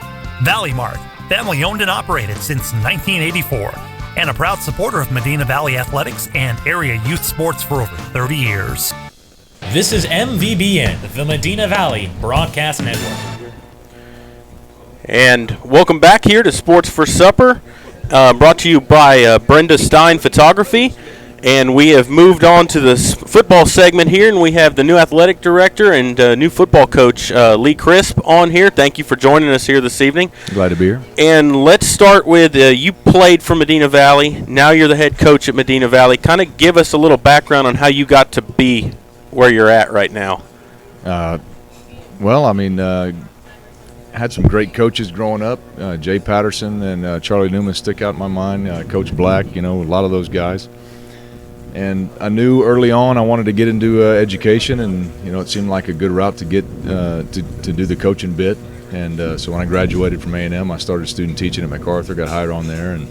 [SPEAKER 6] Valley Mart, family owned and operated since 1984, and a proud supporter of Medina Valley athletics and area youth sports for over 30 years.
[SPEAKER 5] This is MVBN, the Medina Valley Broadcast Network.
[SPEAKER 4] And welcome back here to Sports for Supper, brought to you by Brenda Stein Photography. And we have moved on to the football segment here, and we have the new athletic director and new football coach, Lee Crisp, on here. Thank you for joining us here this evening.
[SPEAKER 15] Glad to be here.
[SPEAKER 4] And let's start with you played for Medina Valley. Now you're the head coach at Medina Valley. Kind of give us a little background on how you got to be where you're at right now.
[SPEAKER 15] Well, I mean, had some great coaches growing up. Jay Patterson and Charlie Newman stick out in my mind. Coach Black, a lot of those guys. And I knew early on I wanted to get into education, and it seemed like a good route to get to do the coaching bit. And so when I graduated from A&M, I started student teaching at MacArthur, got hired on there, and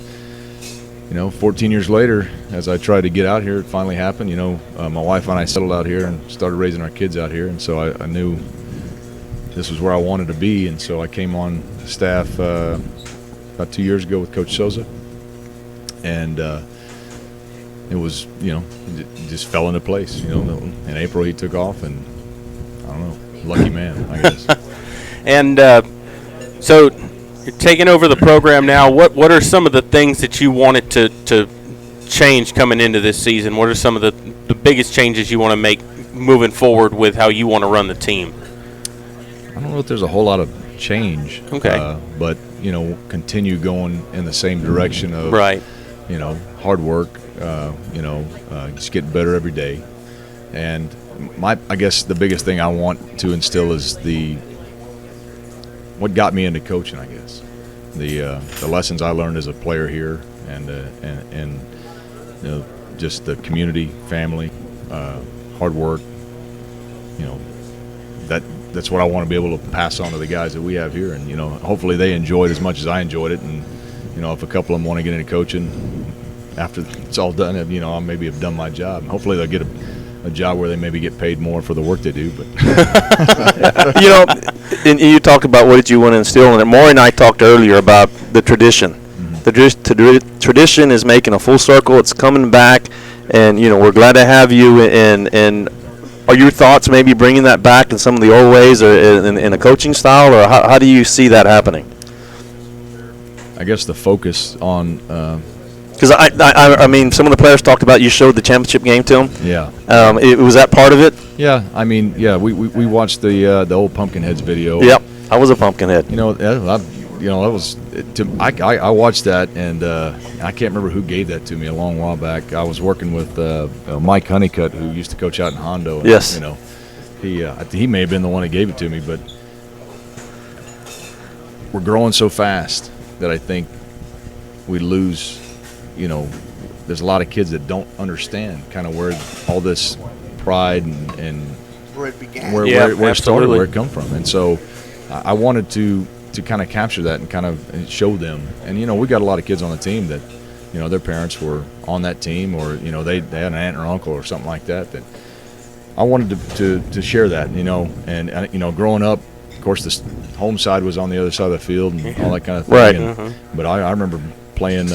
[SPEAKER 15] 14 years later, as I tried to get out here, it finally happened. My wife and I settled out here and started raising our kids out here, and so I knew this was where I wanted to be, and so I came on staff about 2 years ago with Coach Souza, and it was, it just fell into place. In April he took off, and I don't know, lucky man, I guess.
[SPEAKER 4] And so you're taking over the program now. What are some of the things that you wanted to change coming into this season? What are some of the biggest changes you want to make moving forward with how you want to run the team?
[SPEAKER 15] I don't know if there's a whole lot of change.
[SPEAKER 4] Okay.
[SPEAKER 15] But, continue going in the same direction of,
[SPEAKER 4] right.
[SPEAKER 15] Hard work, just getting better every day. And I guess the biggest thing I want to instill is what got me into coaching, I guess. the lessons I learned as a player here, and you know, just the community, family, hard work. You know, that's what I want to be able to pass on to the guys that we have here, and you know, hopefully they enjoy it as much as I enjoyed it. And you know, if a couple of them want to get into coaching after it's all done, you know, I maybe have done my job. Hopefully they'll get a job where they maybe get paid more for the work they do. But
[SPEAKER 3] you know, and you talked about what did you want to instill in it. Maury and I talked earlier about the tradition. The tradition is making a full circle. It's coming back, and you know, we're glad to have you. And are your thoughts maybe bringing that back in some of the old ways, or in a coaching style, or how do you see that happening?
[SPEAKER 15] I guess the focus on.
[SPEAKER 3] Because I mean, some of the players talked about you showed the championship game to them.
[SPEAKER 15] Yeah.
[SPEAKER 3] Was that part of it?
[SPEAKER 15] Yeah. I mean, yeah. We watched the old Pumpkinheads video.
[SPEAKER 3] Yep. I was a Pumpkinhead.
[SPEAKER 15] You know, that was. I watched that, and I can't remember who gave that to me a long while back. I was working with Mike Honeycutt, who used to coach out in Hondo. And,
[SPEAKER 3] yes.
[SPEAKER 15] You know, he may have been the one that gave it to me, but we're growing so fast that I think we lose. You know, there's a lot of kids that don't understand kind of where all this pride and
[SPEAKER 2] where it began,
[SPEAKER 15] where it started, where it come from. And so I wanted to kind of capture that and kind of show them. And, you know, we got a lot of kids on the team that, you know, their parents were on that team, or, you know, they had an aunt or uncle or something like that I wanted to share that, you know. And, you know, growing up, of course, the home side was on the other side of the field and all that kind of thing.
[SPEAKER 3] Right.
[SPEAKER 15] And, but I remember playing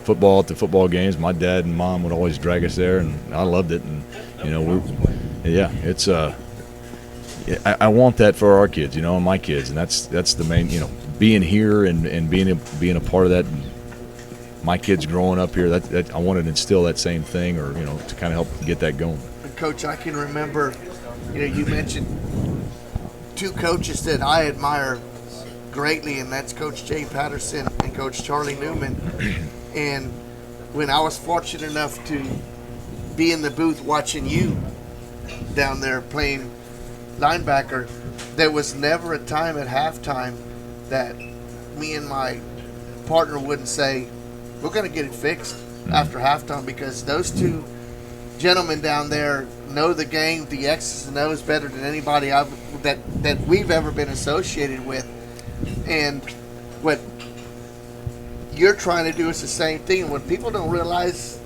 [SPEAKER 15] football at the football games. My dad and mom would always drag us there, and I loved it. And you know, it's I want that for our kids, you know, and my kids, and that's the main, you know, being here and being a part of that. My kids growing up here, that I wanted to instill that same thing, or you know, to kind of help get that going.
[SPEAKER 2] And Coach, I can remember, you know, you mentioned two coaches that I admire greatly, and that's Coach Jay Patterson and Coach Charlie Newman. And when I was fortunate enough to be in the booth watching you down there playing linebacker, there was never a time at halftime that me and my partner wouldn't say, we're going to get it fixed after halftime, because those two gentlemen down there know the game, the X's and O's better than anybody that we've ever been associated with. And what you're trying to do is the same thing. And what people don't realize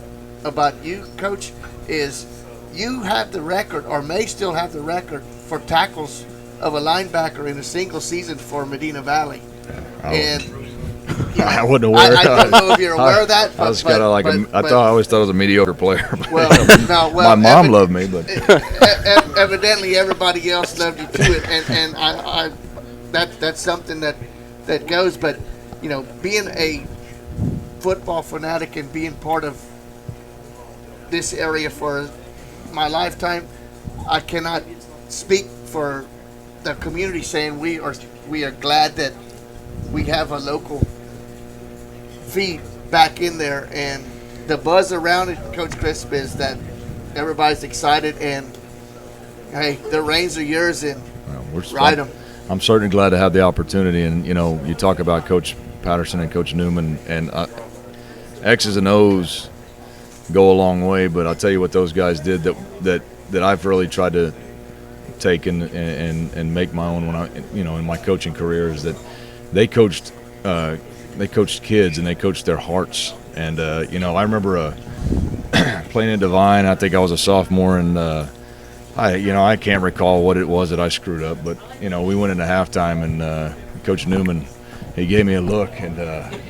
[SPEAKER 2] about you, Coach, is you have the record, or may still have the record, for tackles of a linebacker in a single season for Medina Valley. And you know,
[SPEAKER 15] I wasn't aware.
[SPEAKER 2] I don't know if you're aware of that.
[SPEAKER 15] I was kind of like I always thought I was a mediocre player.
[SPEAKER 2] Well,
[SPEAKER 15] my mom loved me, but
[SPEAKER 2] evidently everybody else loved you too. And I that's something that goes. But you know, being a football fanatic and being part of this area for my lifetime, I cannot speak for the community saying we are glad that we have a local feed back in there, and the buzz around it, Coach Crisp, is that everybody's excited, and hey, the reins are yours, and ride them.
[SPEAKER 15] I'm certainly glad to have the opportunity. And you know, you talk about Coach Patterson and Coach Newman, and X's and O's go a long way, but I'll tell you what those guys did that I've really tried to take and make my own when I, you know, in my coaching career, is that they coached kids and they coached their hearts. And you know, I remember playing in Divine. I think I was a sophomore, and I can't recall what it was that I screwed up, but you know, we went into halftime, and Coach Newman, he gave me a look, and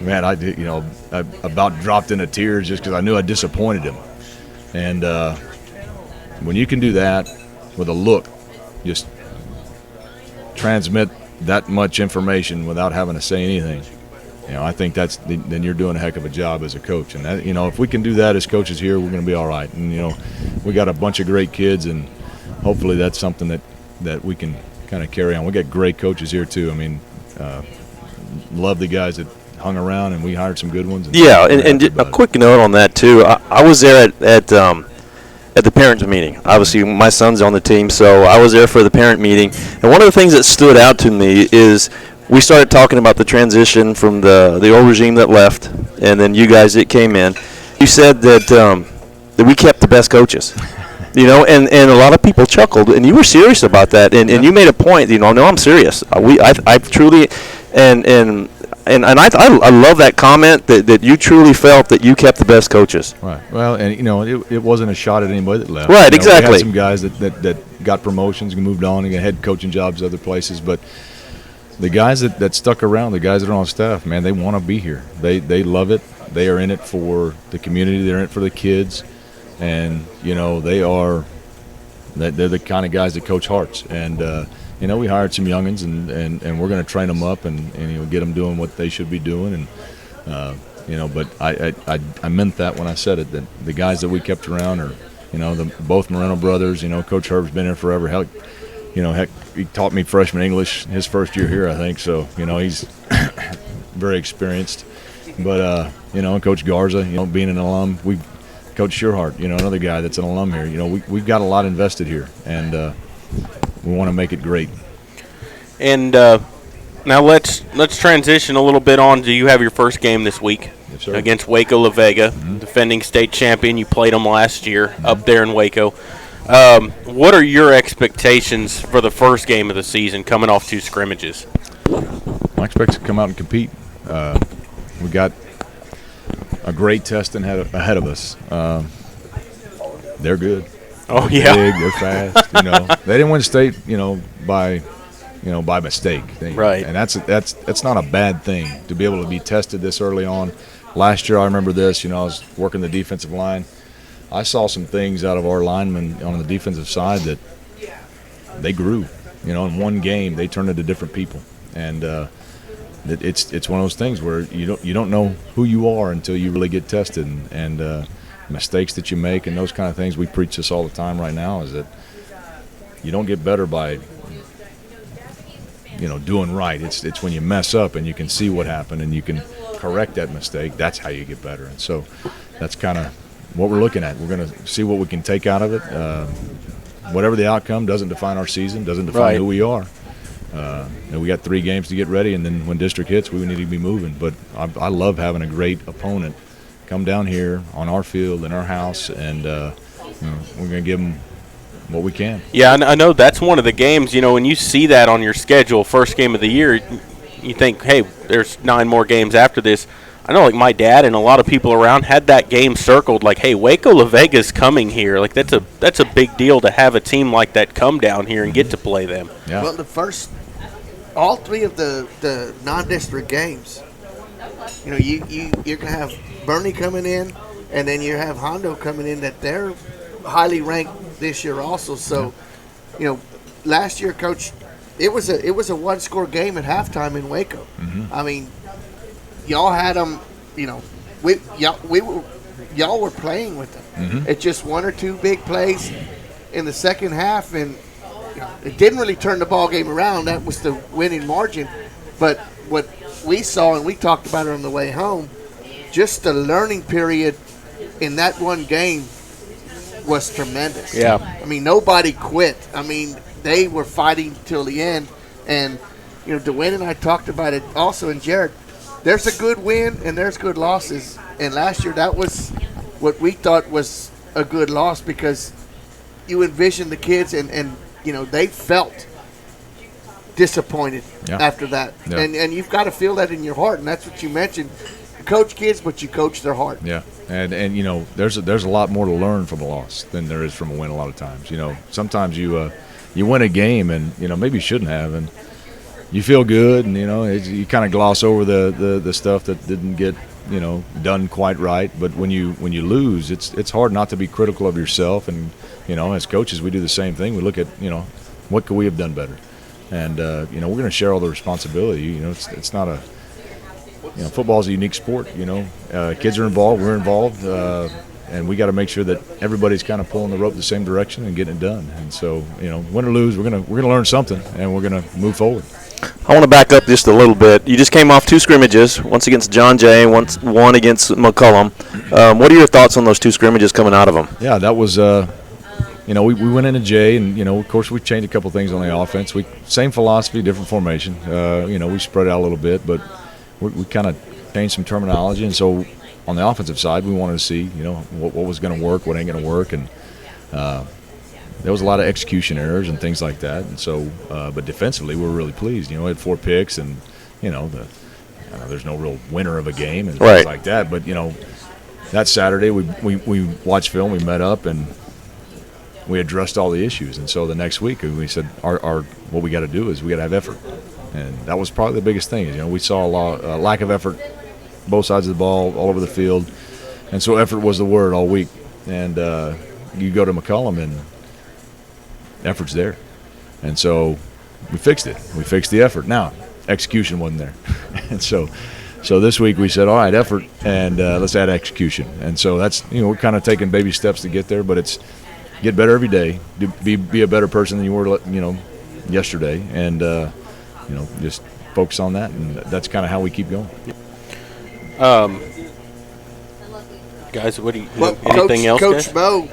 [SPEAKER 15] man, I did, you know, I about dropped into tears just because I knew I disappointed him. And when you can do that with a look, just transmit that much information without having to say anything, you know, I think then you're doing a heck of a job as a coach. And that, you know, if we can do that as coaches here, we're going to be all right. And you know, we got a bunch of great kids, and hopefully that's something that we can kind of carry on. We got great coaches here too. I mean, love the guys that hung around, and we hired some good ones.
[SPEAKER 3] Yeah, and a quick note on that too. I was there at the parents meeting. Obviously, my son's on the team, so I was there for the parent meeting. And one of the things that stood out to me is we started talking about the transition from the old regime that left, and then you guys that came in. You said that we kept the best coaches. And a lot of people chuckled, and you were serious about that, and you made a point. No, I'm serious. I truly, and I love that comment that you truly felt that you kept the best coaches.
[SPEAKER 15] Right. Well, and it wasn't a shot at anybody that left.
[SPEAKER 3] Right. Exactly.
[SPEAKER 15] We had some guys that got promotions and moved on and got head coaching jobs other places, but the guys that stuck around, the guys that are on staff, man, they want to be here. They love it. They are in it for the community. They're in it for the kids. And they're the kind of guys that coach hearts, and we hired some youngins, and we're going to train them up and get them doing what they should be doing, and but I meant that when I said it, that the guys that we kept around are both Moreno brothers. Coach Herb's been here forever. Heck, he taught me freshman English his first year here, I think. So he's very experienced. But Coach Garza, being an alum, Coach Shearhart, another guy that's an alum here. We've got a lot invested here, and we want to make it great.
[SPEAKER 4] And now let's transition a little bit on to you have your first game this week against Waco La Vega, defending state champion. You played them last year up there in Waco. What are your expectations for the first game of the season coming off 2 scrimmages?
[SPEAKER 15] I expect to come out and compete. We got a great test ahead of us. They're good.
[SPEAKER 4] Oh,
[SPEAKER 15] they're
[SPEAKER 4] yeah.
[SPEAKER 15] Big, they're fast. They didn't win state, by mistake.
[SPEAKER 4] Right.
[SPEAKER 15] And that's not a bad thing to be able to be tested this early on. Last year, I remember this. I was working the defensive line. I saw some things out of our linemen on the defensive side that they grew. In one game, they turned into different people, and. It's one of those things where you don't know who you are until you really get tested, and mistakes that you make and those kind of things. We preach this all the time right now, is that you don't get better by doing right. It's when you mess up and you can see what happened and you can correct that mistake. That's how you get better. And so that's kind of what we're looking at. We're going to see what we can take out of it. Whatever the outcome doesn't define our season, doesn't define who we are. We got 3 games to get ready, and then when district hits, we need to be moving. But I love having a great opponent come down here on our field in our house, and we're going to give them what we can.
[SPEAKER 4] Yeah, I know that's one of the games. When you see that on your schedule, first game of the year, you think, hey, there's 9 more games after this. I know, like, my dad and a lot of people around had that game circled, like, hey, Waco La Vega's coming here. Like, that's a big deal to have a team like that come down here and get to play them.
[SPEAKER 15] Yeah.
[SPEAKER 2] Well, all 3 of the non-district games, you're going to have Bernie coming in, and then you have Hondo coming in, that they're highly ranked this year also. So, last year, Coach, it was a 1-score game at halftime in Waco.
[SPEAKER 15] Mm-hmm.
[SPEAKER 2] I mean, y'all had them, y'all were playing with them.
[SPEAKER 15] Mm-hmm.
[SPEAKER 2] It's just 1 or 2 big plays in the second half, and it didn't really turn the ball game around. That was the winning margin. But what we saw, and we talked about it on the way home, just the learning period in that one game was tremendous.
[SPEAKER 4] Yeah.
[SPEAKER 2] I mean, nobody quit. I mean, they were fighting till the end. And, Dwayne and I talked about it also, and Jared, there's a good win and there's good losses. And last year, that was what we thought was a good loss, because you envision the kids and they felt disappointed after that.
[SPEAKER 15] Yeah.
[SPEAKER 2] And you've got to feel that in your heart, and that's what you mentioned. You coach kids, but you coach their heart.
[SPEAKER 15] Yeah, and there's a lot more to learn from a loss than there is from a win a lot of times. Sometimes you win a game and, maybe you shouldn't have, and you feel good, and, you kind of gloss over the stuff that didn't get, done quite right. But when you lose, it's hard not to be critical of yourself. And, as coaches, we do the same thing. We look at, what could we have done better? And, we're going to share all the responsibility. It's not a, football is a unique sport. Kids are involved, we're involved, and we got to make sure that everybody's kind of pulling the rope the same direction and getting it done. And so, win or lose, we're gonna learn something, and we're gonna move forward.
[SPEAKER 3] I want to back up just a little bit. You just came off 2 scrimmages, once against John Jay, one against McCullum. What are your thoughts on those 2 scrimmages coming out of them?
[SPEAKER 15] Yeah, that was you know, we went into Jay, and, you know, of course, we changed a couple things on the offense. Same philosophy, different formation. You know, we spread out a little bit, but we kind of changed some terminology. And so on the offensive side, we wanted to see, you know, what was going to work, what ain't going to work. And there was a lot of execution errors and things like that. And so, but defensively, we were really pleased. You know, we had 4 picks, and, you know, there's no real winner of a game and things like that. But, you know, that Saturday, we watched film, we met up, and we addressed all the issues. And so the next week we said what we got to do is we got to have effort. And that was probably the biggest thing. You know, we saw a lack of effort both sides of the ball, all over the field. And so effort was the word all week. And you go to McCollum, and effort's there. And so we fixed it. We fixed the effort. Now, execution wasn't there. And so this week we said, all right, effort, and let's add execution. And so that's, you know, we're kind of taking baby steps to get there, but it's get better every day, be a better person than you were, you know, yesterday, and, you know, just focus on that, and that's kind of how we keep going.
[SPEAKER 4] Guys, what do you anything else?
[SPEAKER 2] Coach Bo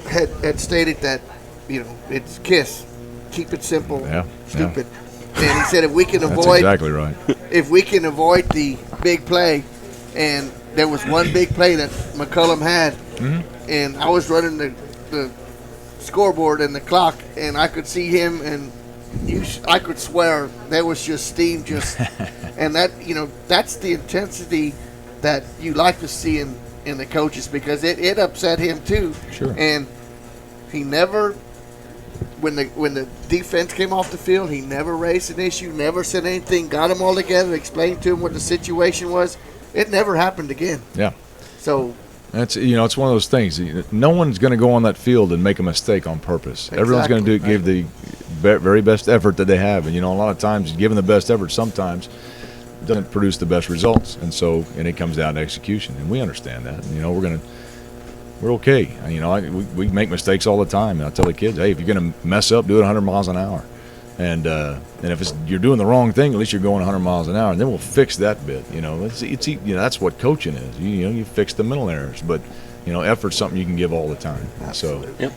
[SPEAKER 2] had stated that, you know, it's KISS, keep it simple, stupid. Yeah. And he said if we can avoid,
[SPEAKER 15] that's exactly right.
[SPEAKER 2] If we can avoid the big play, and there was one big play that McCollum had, and I was running the scoreboard and the clock, and I could see him, and I could swear there was just steam, and that, you know, that's the intensity that you like to see in the coaches, because it upset him too.
[SPEAKER 15] Sure.
[SPEAKER 2] And he never. When the defense came off the field, he never raised an issue, never said anything, got them all together, explained to them what the situation was. It never happened again.
[SPEAKER 15] Yeah.
[SPEAKER 2] So
[SPEAKER 15] that's, you know, it's one of those things. No one's going to go on that field and make a mistake on purpose. Exactly. Everyone's going to give the very best effort that they have. And, you know, a lot of times giving the best effort sometimes doesn't produce the best results. And it comes down to execution. And we understand that. And, you know, we're okay. You know, we make mistakes all the time. And I tell the kids, hey, if you're going to mess up, do it 100 miles an hour. And if you're doing the wrong thing, at least you're going 100 miles an hour, and then we'll fix that bit. You know, it's you know, that's what coaching is. You know, you fix the mental errors, but, you know, effort's something you can give all the time. So,
[SPEAKER 4] yeah.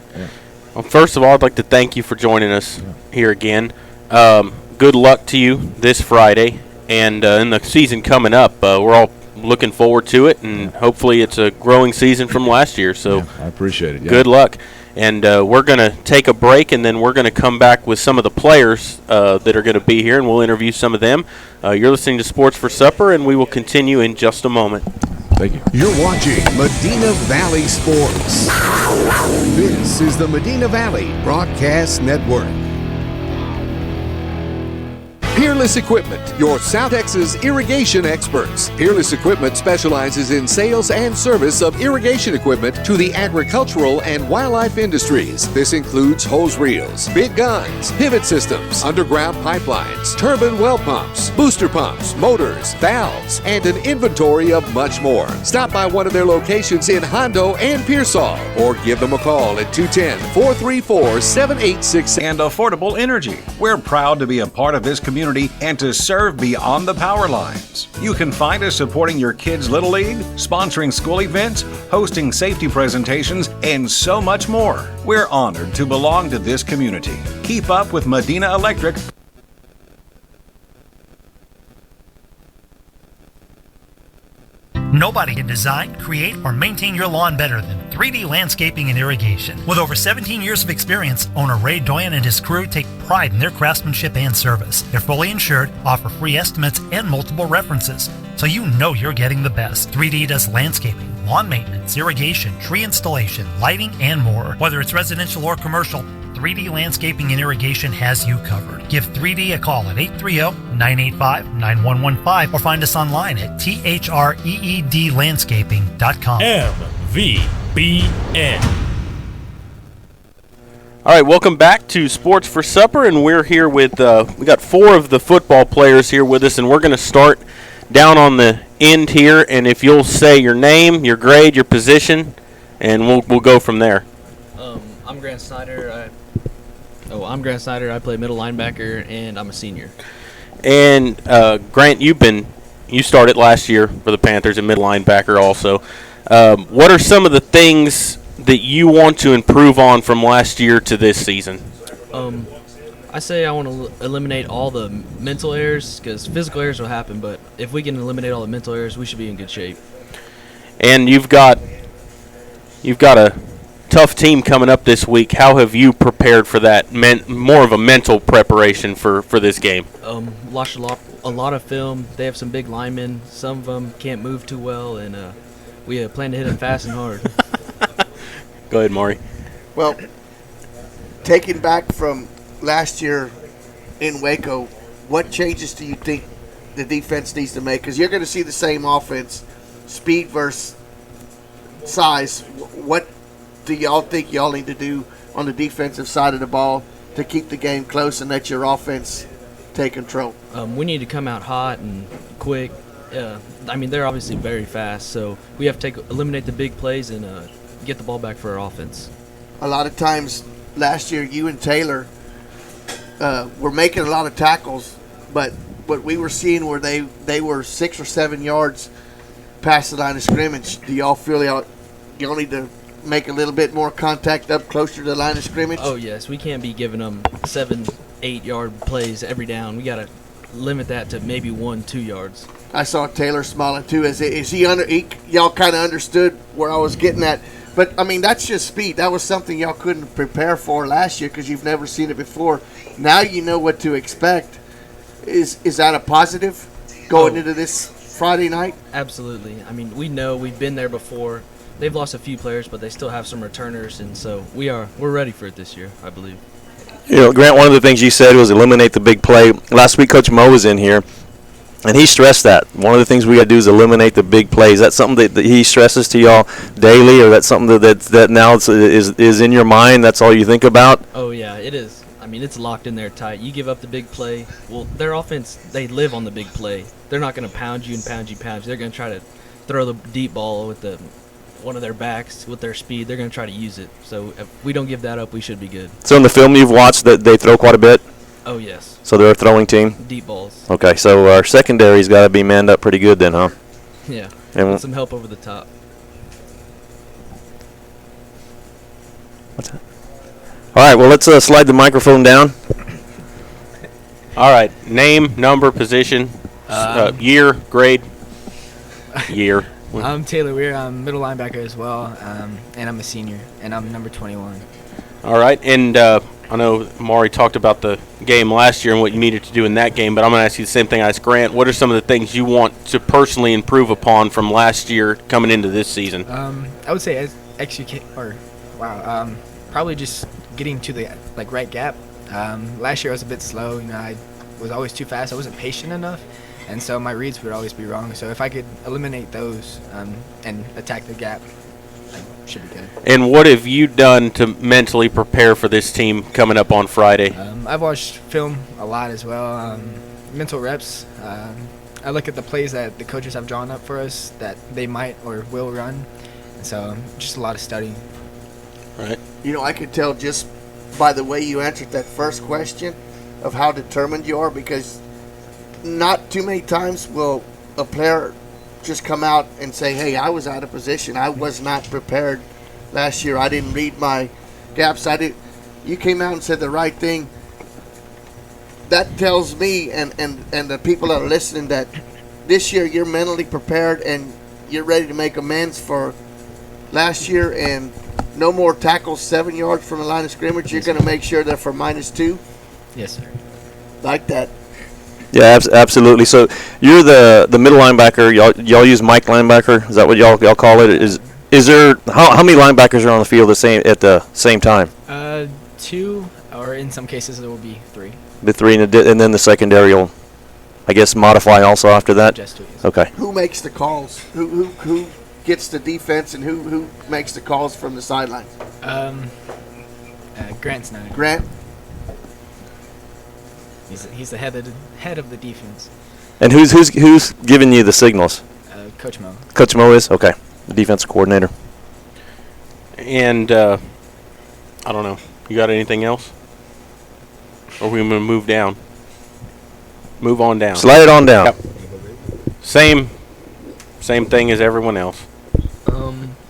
[SPEAKER 4] Well, first of all, I'd like to thank you for joining us here again. Good luck to you this Friday, and in the season coming up. We're all looking forward to it, and hopefully it's a growing season from last year. So
[SPEAKER 15] I appreciate it. Yeah.
[SPEAKER 4] Good luck. And we're going to take a break, and then we're going to come back with some of the players that are going to be here, and we'll interview some of them. You're listening to Sports for Supper, and we will continue in just a moment.
[SPEAKER 15] Thank you.
[SPEAKER 1] You're watching Medina Valley Sports. This is the Medina Valley Broadcast Network. Peerless Equipment, your South Texas irrigation experts. Peerless Equipment specializes in sales and service of irrigation equipment to the agricultural and wildlife industries. This includes hose reels, big guns, pivot systems, underground pipelines, turbine well pumps, booster pumps, motors, valves, and an inventory of much more. Stop by one of their locations in Hondo and Pearsall, or give them a call at 210-434-7867.
[SPEAKER 7] And affordable energy. We're proud to be a part of this community and to serve beyond the power lines. You can find us supporting your kids' Little League, sponsoring school events, hosting safety presentations, and so much more. We're honored to belong to this community. Keep up with Medina Electric.
[SPEAKER 6] Nobody can design, create, or maintain your lawn better than 3D Landscaping and Irrigation. With over 17 years of experience, owner Ray Doyen and his crew take pride in their craftsmanship and service. They're fully insured, offer free estimates, and multiple references, so you know you're getting the best. 3D does landscaping, lawn maintenance, irrigation, tree installation, lighting, and more. Whether it's residential or commercial, 3D Landscaping and Irrigation has you covered. Give 3D a call at 830-985-9115 or find us online at threedlandscaping.com.
[SPEAKER 5] MVBN.
[SPEAKER 4] All right, welcome back to Sports for Supper, and we're here with we got 4 of the football players here with us, and we're going to start down on the end here. And if you'll say your name, your grade, your position, and we'll go from there.
[SPEAKER 16] I'm Grant Snyder. I'm Grant Snyder. I play middle linebacker, and I'm a senior.
[SPEAKER 4] And Grant, you started last year for the Panthers at middle linebacker also. What are some of the things that you want to improve on from last year to this season?
[SPEAKER 16] I say I want to eliminate all the mental errors, because physical errors will happen, but if we can eliminate all the mental errors, we should be in good shape.
[SPEAKER 4] And you've got a tough team coming up this week. How have you prepared for that? More of a mental preparation for this game.
[SPEAKER 16] Watched a lot of film. They have some big linemen. Some of them can't move too well, and we plan to hit them fast and hard.
[SPEAKER 4] Go ahead, Maury.
[SPEAKER 2] Well, taking back from last year in Waco, what changes do you think the defense needs to make? Because you're going to see the same offense, speed versus size. What do y'all think y'all need to do on the defensive side of the ball to keep the game close and let your offense take control?
[SPEAKER 16] We need to come out hot and quick. I mean, they're obviously very fast, so we have to eliminate the big plays and get the ball back for our offense.
[SPEAKER 2] A lot of times last year, you and Taylor were making a lot of tackles, but what we were seeing where they were 6 or 7 yards past the line of scrimmage. Do y'all feel y'all need to make a little bit more contact up closer to the line of scrimmage?
[SPEAKER 16] Oh, yes. We can't be giving them 7-8 yard plays every down. We got to limit that to maybe 1-2 yards.
[SPEAKER 2] I saw Taylor smiling too. Y'all kind of understood where I was getting at. But, I mean, that's just speed. That was something y'all couldn't prepare for last year because you've never seen it before. Now you know what to expect. Is that a positive going into this Friday night?
[SPEAKER 16] Absolutely. I mean, we know we've been there before. They've lost a few players, but they still have some returners, and so we're ready for it this year, I believe.
[SPEAKER 3] You know, Grant, one of the things you said was eliminate the big play. Last week, Coach Mo was in here, and he stressed that. One of the things we got to do is eliminate the big plays. Is that something that he stresses to y'all daily, or that's something that now is in your mind? That's all you think about?
[SPEAKER 16] Oh, yeah, it is. I mean, it's locked in there tight. You give up the big play. Well, their offense, they live on the big play. They're not going to pound you and pound you. They're going to try to throw the deep ball with one of their backs with their speed. They're going to try to use it. So if we don't give that up, we should be good.
[SPEAKER 3] So in the film you've watched, that they throw quite a bit?
[SPEAKER 16] Oh, yes.
[SPEAKER 3] So they're a throwing team?
[SPEAKER 16] Deep balls.
[SPEAKER 3] Okay, so our secondary's got to be manned up pretty good then, huh?
[SPEAKER 16] Yeah,
[SPEAKER 3] And
[SPEAKER 16] with some help over the top.
[SPEAKER 3] What's that? All right, well, let's slide the microphone down.
[SPEAKER 4] All right, name, number, position, year, grade, year.
[SPEAKER 17] I'm Taylor Weir. I'm middle linebacker as well, and I'm a senior, and I'm number 21.
[SPEAKER 4] All right, and I know Maury talked about the game last year and what you needed to do in that game, but I'm going to ask you the same thing I asked Grant. What are some of the things you want to personally improve upon from last year coming into this season?
[SPEAKER 17] I would say probably just getting to the right gap. Last year I was a bit slow. I was always too fast. I wasn't patient enough, and so my reads would always be wrong. So if I could eliminate those and attack the gap, I should be good.
[SPEAKER 4] And what have you done to mentally prepare for this team coming up on Friday?
[SPEAKER 17] I've watched film a lot as well. Mental reps. I look at the plays that the coaches have drawn up for us that they might or will run. And so just a lot of studying.
[SPEAKER 4] Right.
[SPEAKER 2] I could tell just by the way you answered that first question of how determined you are, because not too many times will a player just come out and say, hey, I was out of position. I was not prepared last year. I didn't read my gaps. You came out and said the right thing. That tells me and the people that are listening that this year you're mentally prepared and you're ready to make amends for last year, and no more tackles 7 yards from the line of scrimmage. You're going to make sure they're for -2?
[SPEAKER 17] Yes, sir.
[SPEAKER 2] Like that.
[SPEAKER 3] Yeah, absolutely. So you're the middle linebacker. Y'all use Mike linebacker. Is that what y'all call it? Is there how many linebackers are on the field at the same time?
[SPEAKER 17] 2, or in some cases there will be 3.
[SPEAKER 3] The 3, and then the secondary will, I guess, modify also after that.
[SPEAKER 17] Just 2. Yes.
[SPEAKER 3] Okay.
[SPEAKER 2] Who makes the calls? Who gets the defense, and who makes the calls from the sidelines?
[SPEAKER 17] Grant Snyder.
[SPEAKER 2] Grant.
[SPEAKER 17] He's the head of the defense.
[SPEAKER 3] And who's giving you the signals?
[SPEAKER 17] Coach Mo.
[SPEAKER 3] Coach Mo is? Okay. The defensive coordinator.
[SPEAKER 4] And I don't know. You got anything else? Or are we going to move down? Move on down.
[SPEAKER 3] Slide it on down.
[SPEAKER 4] Yep. Same thing as everyone else.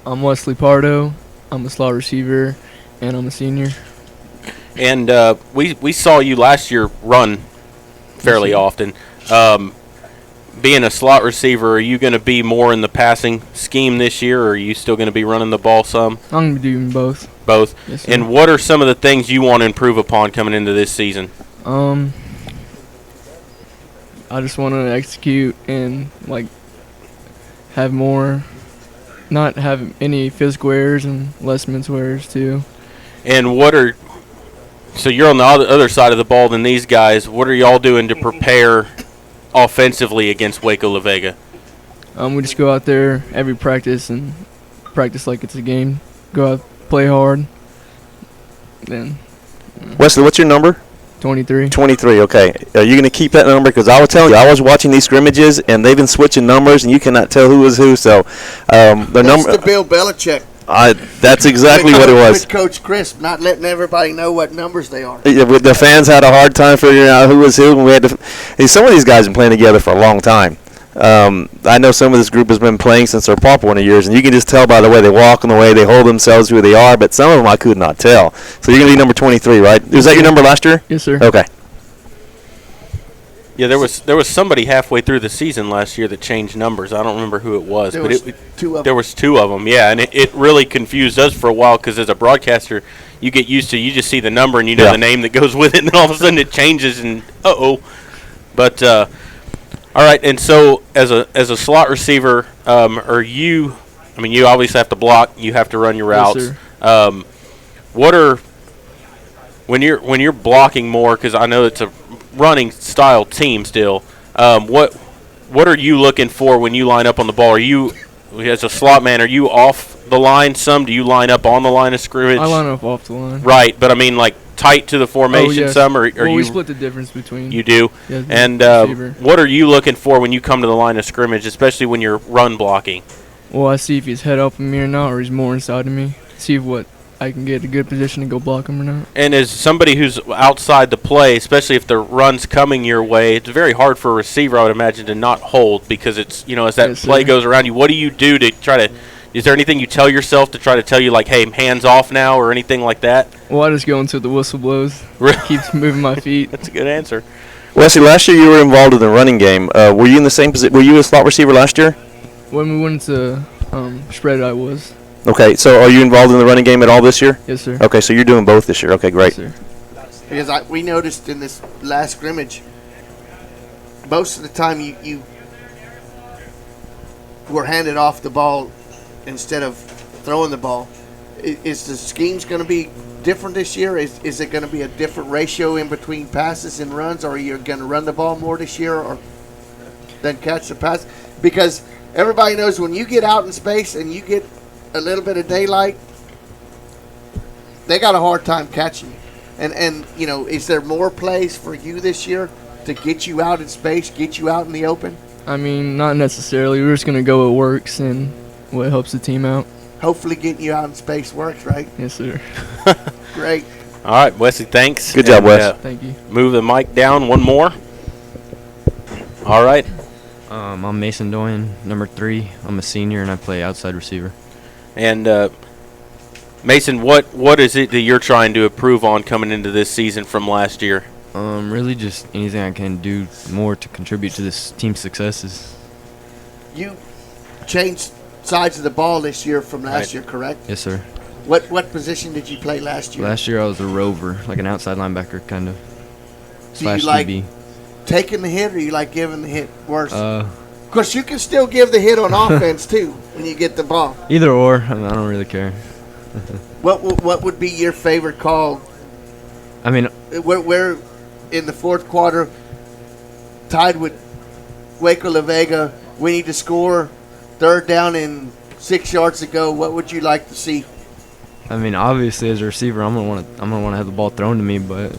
[SPEAKER 18] I'm Wesley Pardo. I'm a slot receiver, and I'm a senior.
[SPEAKER 4] And we saw you last year run fairly often. Being a slot receiver, are you going to be more in the passing scheme this year, or are you still going to be running the ball some?
[SPEAKER 18] I'm going to be doing both.
[SPEAKER 4] Both?
[SPEAKER 18] Yes, sir.
[SPEAKER 4] And what are some of the things you want to improve upon coming into this season?
[SPEAKER 18] I just want to execute and, have more, not have any physical errors and less mental errors, too.
[SPEAKER 4] And so you're on the other side of the ball than these guys. What are y'all doing to prepare offensively against Waco La Vega?
[SPEAKER 18] We just go out there every practice and practice like it's a game. Go out, play hard. Then.
[SPEAKER 3] Wesley, what's your number?
[SPEAKER 18] 23.
[SPEAKER 3] 23, okay. Are you going to keep that number? Because I was telling you, I was watching these scrimmages, and they've been switching numbers, and you cannot tell who is who. So the number.
[SPEAKER 2] That's the Bill Belichick.
[SPEAKER 3] That's exactly what it was.
[SPEAKER 2] With Coach Crisp, not letting everybody know what numbers they are.
[SPEAKER 3] The fans had a hard time figuring out who was who. And we had to. Some of these guys have been playing together for a long time. I know some of this group has been playing since their Pop Warner years, and you can just tell by the way they walk and the way they hold themselves who they are, but some of them I could not tell. So you're going to be number 23, right? Was that your number last year?
[SPEAKER 18] Yes, sir.
[SPEAKER 3] Okay.
[SPEAKER 4] Yeah, there was somebody halfway through the season last year that changed numbers. I don't remember who it was,
[SPEAKER 2] There
[SPEAKER 4] but
[SPEAKER 2] was two of them.
[SPEAKER 4] there was two of them. Yeah, and it really confused us for a while because as a broadcaster, you get used to you just see the number and you know the name that goes with it, and then all of a sudden it changes and But all right, and so as a slot receiver, are you? I mean, you obviously have to block. You have to run your routes.
[SPEAKER 18] Yes,
[SPEAKER 4] What are when you're blocking more? Because I know it's a running style team still. What are you looking for when you line up on the ball? Are you, as a slot man, are you off the line some? Do you line up on the line of scrimmage?
[SPEAKER 18] I line up off the line.
[SPEAKER 4] Right, but I mean like tight to the formation
[SPEAKER 18] yes.
[SPEAKER 4] some, or
[SPEAKER 18] well,
[SPEAKER 4] you?
[SPEAKER 18] We split the difference between.
[SPEAKER 4] You do.
[SPEAKER 18] Yeah,
[SPEAKER 4] and
[SPEAKER 18] receiver.
[SPEAKER 4] what are you looking for when you come to the line of scrimmage, especially when you're run blocking?
[SPEAKER 18] Well, I see if he's head up on me or not, or he's more inside of me. See what I can get a good position to go block him or not.
[SPEAKER 4] And as somebody who's outside the play, especially if the run's coming your way, it's very hard for a receiver, I would imagine, to not hold because it's, as that play goes around you. What do you do to try to – is there anything you tell yourself to try to tell you, like, hey, hands off now or anything like that?
[SPEAKER 18] Well, I just go until the whistle blows. Keeps moving my feet.
[SPEAKER 4] That's a good answer.
[SPEAKER 3] Wesley, last year you were involved in the running game. Were you in the same position? Were you a slot receiver last year?
[SPEAKER 18] When we went to spread, I was.
[SPEAKER 3] Okay, so are you involved in the running game at all this year?
[SPEAKER 18] Yes, sir.
[SPEAKER 3] Okay, so you're doing both this year. Okay, great.
[SPEAKER 18] Yes, sir.
[SPEAKER 2] Because we noticed in this last scrimmage, most of the time you were handed off the ball instead of throwing the ball. Is the schemes going to be different this year? Is it going to be a different ratio in between passes and runs, or are you going to run the ball more this year or than catch the pass? Because everybody knows when you get out in space and you get a little bit of daylight, they got a hard time catching you. And is there more plays for you this year to get you out in space, get you out in the open?
[SPEAKER 18] I mean, not necessarily. We're just going to go what works and what helps the team out.
[SPEAKER 2] Hopefully getting you out in space works, right?
[SPEAKER 18] Yes, sir.
[SPEAKER 2] Great.
[SPEAKER 4] All right, Wesley, thanks.
[SPEAKER 3] Good job, Wes.
[SPEAKER 18] Thank you.
[SPEAKER 4] Move the mic down one more. All right.
[SPEAKER 19] I'm Mason Doyen, number 3. I'm a senior, and I play outside receiver.
[SPEAKER 4] And Mason, what is it that you're trying to improve on coming into this season from last year?
[SPEAKER 19] Really just anything I can do more to contribute to this team's successes.
[SPEAKER 2] You changed sides of the ball this year from last year, correct?
[SPEAKER 19] Yes, sir.
[SPEAKER 2] What position did you play last year?
[SPEAKER 19] Last year I was a rover, like an outside linebacker kind of.
[SPEAKER 2] Do you like taking the hit or you like giving the hit worse? Of course, you can still give the hit on offense, too, when you get the ball.
[SPEAKER 19] Either or. I don't really care.
[SPEAKER 2] What would be your favorite call?
[SPEAKER 19] I mean,
[SPEAKER 2] we're in the fourth quarter, tied with Waco La Vega. We need to score. Third down and 6 yards to go. What would you like to see?
[SPEAKER 19] I mean, obviously, as a receiver, I'm gonna want to have the ball thrown to me, but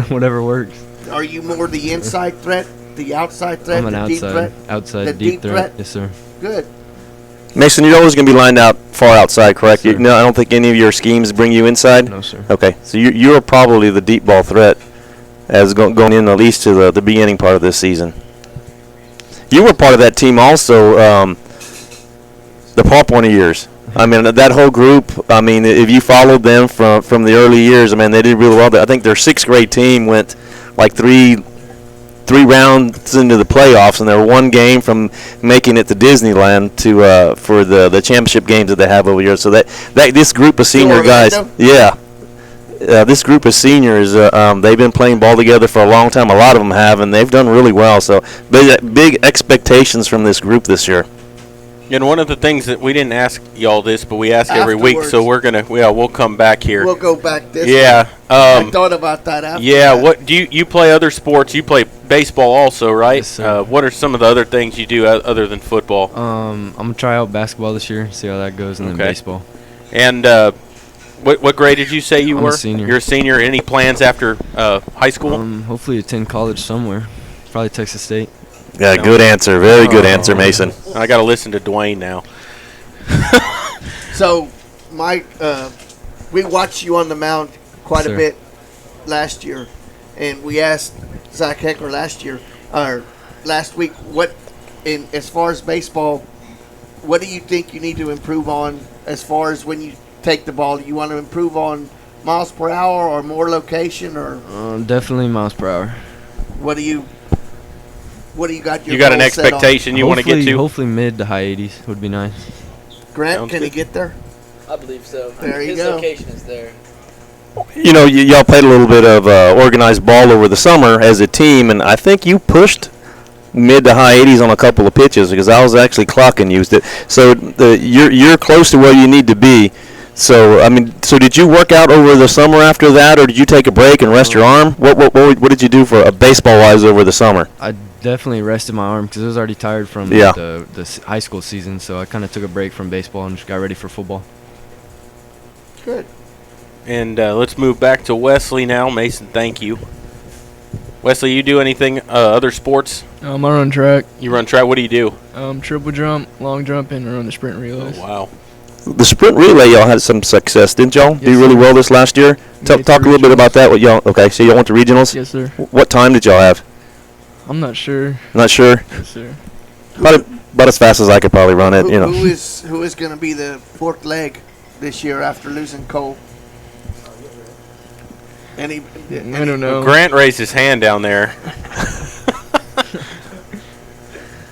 [SPEAKER 19] whatever works.
[SPEAKER 2] Are you more the inside threat, the outside threat,
[SPEAKER 19] I'm an
[SPEAKER 2] the deep threat?
[SPEAKER 19] outside deep threat. Yes, sir.
[SPEAKER 2] Good.
[SPEAKER 3] Mason, you're always going to be lined out far outside, correct?
[SPEAKER 19] Yes,
[SPEAKER 3] No, I don't think any of your schemes bring you inside?
[SPEAKER 19] No, sir.
[SPEAKER 3] Okay, so you're probably the deep ball threat as going in at least to the beginning part of this season. You were part of that team also the Pop Warner years. I mean, that whole group, I mean, if you followed them from the early years, I mean, they did really well. I think their sixth grade team went like three rounds into the playoffs, and they were one game from making it to Disneyland for the championship games that they have over here. So that this group of senior guys, this group of seniors, they've been playing ball together for a long time. A lot of them have, and they've done really well. So big expectations from this group this year.
[SPEAKER 4] And one of the things that we didn't ask y'all this, but we ask every week, so we'll come back here.
[SPEAKER 2] We'll go back this
[SPEAKER 4] way.
[SPEAKER 2] I thought about that after.
[SPEAKER 4] Yeah, what do you play other sports? You play baseball also, right?
[SPEAKER 19] Yes, sir.
[SPEAKER 4] What are some of the other things you do other than football?
[SPEAKER 19] I'm gonna try out basketball this year, see how that goes, and then baseball.
[SPEAKER 4] And what grade did you say you were?
[SPEAKER 19] I'm a senior.
[SPEAKER 4] You're a senior. Any plans after high school?
[SPEAKER 19] Hopefully attend college somewhere, probably Texas State.
[SPEAKER 3] Yeah, good answer. Very good answer, Mason.
[SPEAKER 4] I got to listen to Dwayne now.
[SPEAKER 2] So, Mike, we watched you on the mound quite a bit last year, and we asked Zach Heckler last week, as far as baseball, what do you think you need to improve on as far as when you take the ball? Do you want to improve on miles per hour or more location, or
[SPEAKER 19] definitely miles per hour.
[SPEAKER 2] what do you got your
[SPEAKER 4] You got an
[SPEAKER 2] goal set on?
[SPEAKER 4] expectation you want to get to?
[SPEAKER 19] Hopefully mid to high 80s would be nice.
[SPEAKER 2] Grant,
[SPEAKER 4] Sounds
[SPEAKER 2] can
[SPEAKER 4] good.
[SPEAKER 2] he get there?
[SPEAKER 16] I believe so.
[SPEAKER 2] There you
[SPEAKER 16] His
[SPEAKER 2] go.
[SPEAKER 16] location is there.
[SPEAKER 3] You know, y'all played a little bit of organized ball over the summer as a team, and I think you pushed mid to high 80s on a couple of pitches because I was actually clocking you. So you're close to where you need to be. So I mean, did you work out over the summer after that, or did you take a break and rest your arm? What did you do for baseball wise over the summer?
[SPEAKER 19] I definitely rested my arm because I was already tired from the high school season, so I kind of took a break from baseball and just got ready for football.
[SPEAKER 2] Good.
[SPEAKER 4] And let's move back to Wesley now. Mason, thank you. Wesley, you do anything other sports?
[SPEAKER 18] I run track.
[SPEAKER 4] You run track. What do you do?
[SPEAKER 18] Triple jump, long jump, and run the sprint relays.
[SPEAKER 4] Oh, wow.
[SPEAKER 3] The sprint relay, y'all had some success, didn't y'all? Do really well this last year? Talk a little bit about that. Okay, so y'all went to regionals?
[SPEAKER 18] Yes, sir.
[SPEAKER 3] What time did y'all have?
[SPEAKER 18] I'm not sure.
[SPEAKER 3] Not sure?
[SPEAKER 18] Yes, sir.
[SPEAKER 3] About as fast as I could probably run it,
[SPEAKER 2] Who is going to be the fourth leg this year after losing Cole?
[SPEAKER 18] I don't know.
[SPEAKER 4] Grant raised his hand down there.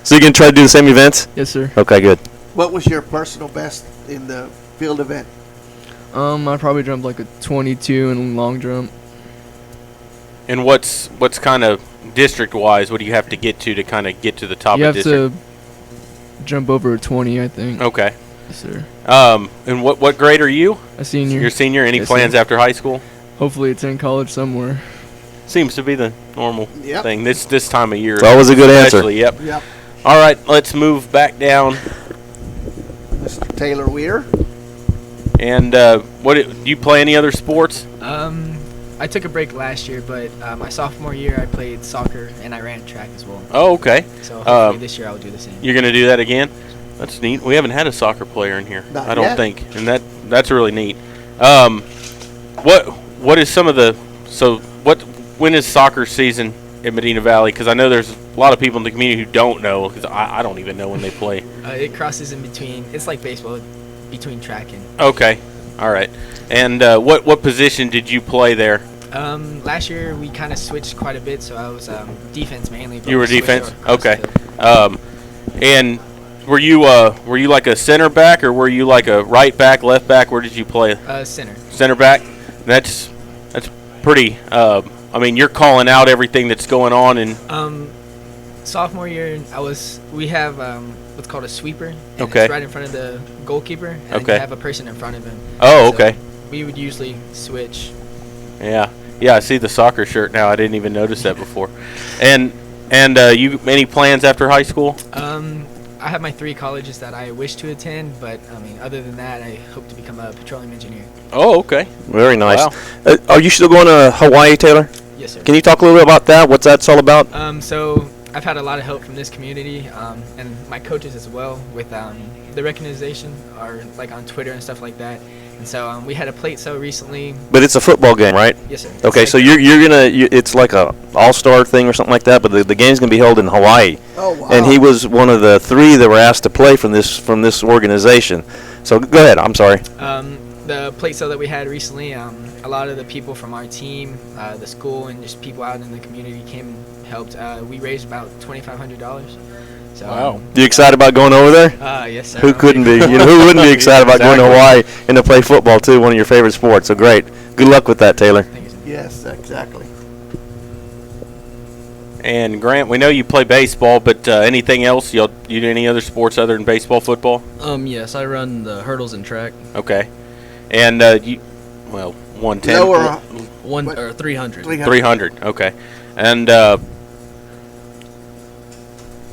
[SPEAKER 3] So you going to try to do the same events?
[SPEAKER 18] Yes, sir.
[SPEAKER 3] Okay, good.
[SPEAKER 2] What was your personal best in the field event?
[SPEAKER 18] I probably jumped like a 22 in long jump.
[SPEAKER 4] And what's kind of district-wise, what do you have to get to kind of get to the top
[SPEAKER 18] You
[SPEAKER 4] of
[SPEAKER 18] have
[SPEAKER 4] district?
[SPEAKER 18] to jump over a 20, I think.
[SPEAKER 4] Okay.
[SPEAKER 18] Yes, sir.
[SPEAKER 4] And what grade are you?
[SPEAKER 18] A senior.
[SPEAKER 4] You're a senior. Any
[SPEAKER 18] Yes,
[SPEAKER 4] plans
[SPEAKER 18] sir.
[SPEAKER 4] after high school?
[SPEAKER 18] Hopefully it's in college somewhere.
[SPEAKER 4] Seems to be the normal thing this time of year.
[SPEAKER 3] It's always a good answer.
[SPEAKER 4] Especially, yep.
[SPEAKER 2] Yep.
[SPEAKER 4] All right, let's move back down.
[SPEAKER 2] Mr. Taylor Weir.
[SPEAKER 4] And do you play any other sports?
[SPEAKER 17] I took a break last year, but my sophomore year I played soccer and I ran track as well.
[SPEAKER 4] Oh, okay.
[SPEAKER 17] So hopefully this year I'll do the same.
[SPEAKER 4] You're going to do that again? That's neat. We haven't had a soccer player in here.
[SPEAKER 2] Not
[SPEAKER 4] I don't
[SPEAKER 2] yet.
[SPEAKER 4] think. And that's really neat. What is some of the when is soccer season in Medina Valley? Because I know there's a lot of people in the community who don't know, because I don't even know when they play.
[SPEAKER 17] It crosses in between. It's like baseball, between track and.
[SPEAKER 4] Okay. All right. And what position did you play there?
[SPEAKER 17] Last year we kind of switched quite a bit, so I was defense mainly. But
[SPEAKER 4] You were
[SPEAKER 17] we switched
[SPEAKER 4] defense?
[SPEAKER 17] across
[SPEAKER 4] Okay.
[SPEAKER 17] the field.
[SPEAKER 4] And were you like a center back, or were you like a right back, left back? Where did you play?
[SPEAKER 17] Center.
[SPEAKER 4] Center back. That's pretty. I mean, you're calling out everything that's going on, and
[SPEAKER 17] Sophomore year, we have what's called a sweeper. And
[SPEAKER 4] Okay.
[SPEAKER 17] It's right in front of the goalkeeper, and
[SPEAKER 4] Okay.
[SPEAKER 17] you have a person in front of him.
[SPEAKER 4] Oh,
[SPEAKER 17] So
[SPEAKER 4] okay.
[SPEAKER 17] we would usually switch.
[SPEAKER 4] yeah. I see the soccer shirt now. I didn't even notice that before. And you any plans after high school?
[SPEAKER 17] I have my 3 colleges that I wish to attend, but I mean, other than that, I hope to become a petroleum engineer.
[SPEAKER 4] Oh, okay.
[SPEAKER 3] Very nice.
[SPEAKER 4] Wow.
[SPEAKER 3] Are you still going to Hawaii, Taylor?
[SPEAKER 17] Yes, sir.
[SPEAKER 3] Can you talk a little bit about that? What's that's all about?
[SPEAKER 17] So I've had a lot of help from this community and my coaches as well with the recognition or like on Twitter and stuff like that. And so we had a plate sale recently.
[SPEAKER 3] But it's a football game, right?
[SPEAKER 17] Yes, sir.
[SPEAKER 3] Okay, so you're it's like a all-star thing or something like that, but the game's gonna be held in Hawaii.
[SPEAKER 2] Oh, wow.
[SPEAKER 3] And he was one of the 3 that were asked to play from this organization. So go ahead. I'm sorry.
[SPEAKER 17] The plate sale that we had recently, a lot of the people from our team, the school, and just people out in the community came and helped. We raised about $2,500. So,
[SPEAKER 3] wow. You excited about going over there?
[SPEAKER 17] Yes, sir.
[SPEAKER 3] Who couldn't be? Who wouldn't be excited about going to Hawaii and to play football, too, one of your favorite sports? So great. Good luck with that, Taylor.
[SPEAKER 2] Yes, exactly.
[SPEAKER 4] And Grant, we know you play baseball, but anything else? You do any other sports other than baseball, football?
[SPEAKER 16] Yes, I run the hurdles and track.
[SPEAKER 4] Okay. And 110.
[SPEAKER 2] Lower,
[SPEAKER 16] 300.
[SPEAKER 4] 300. Okay. And I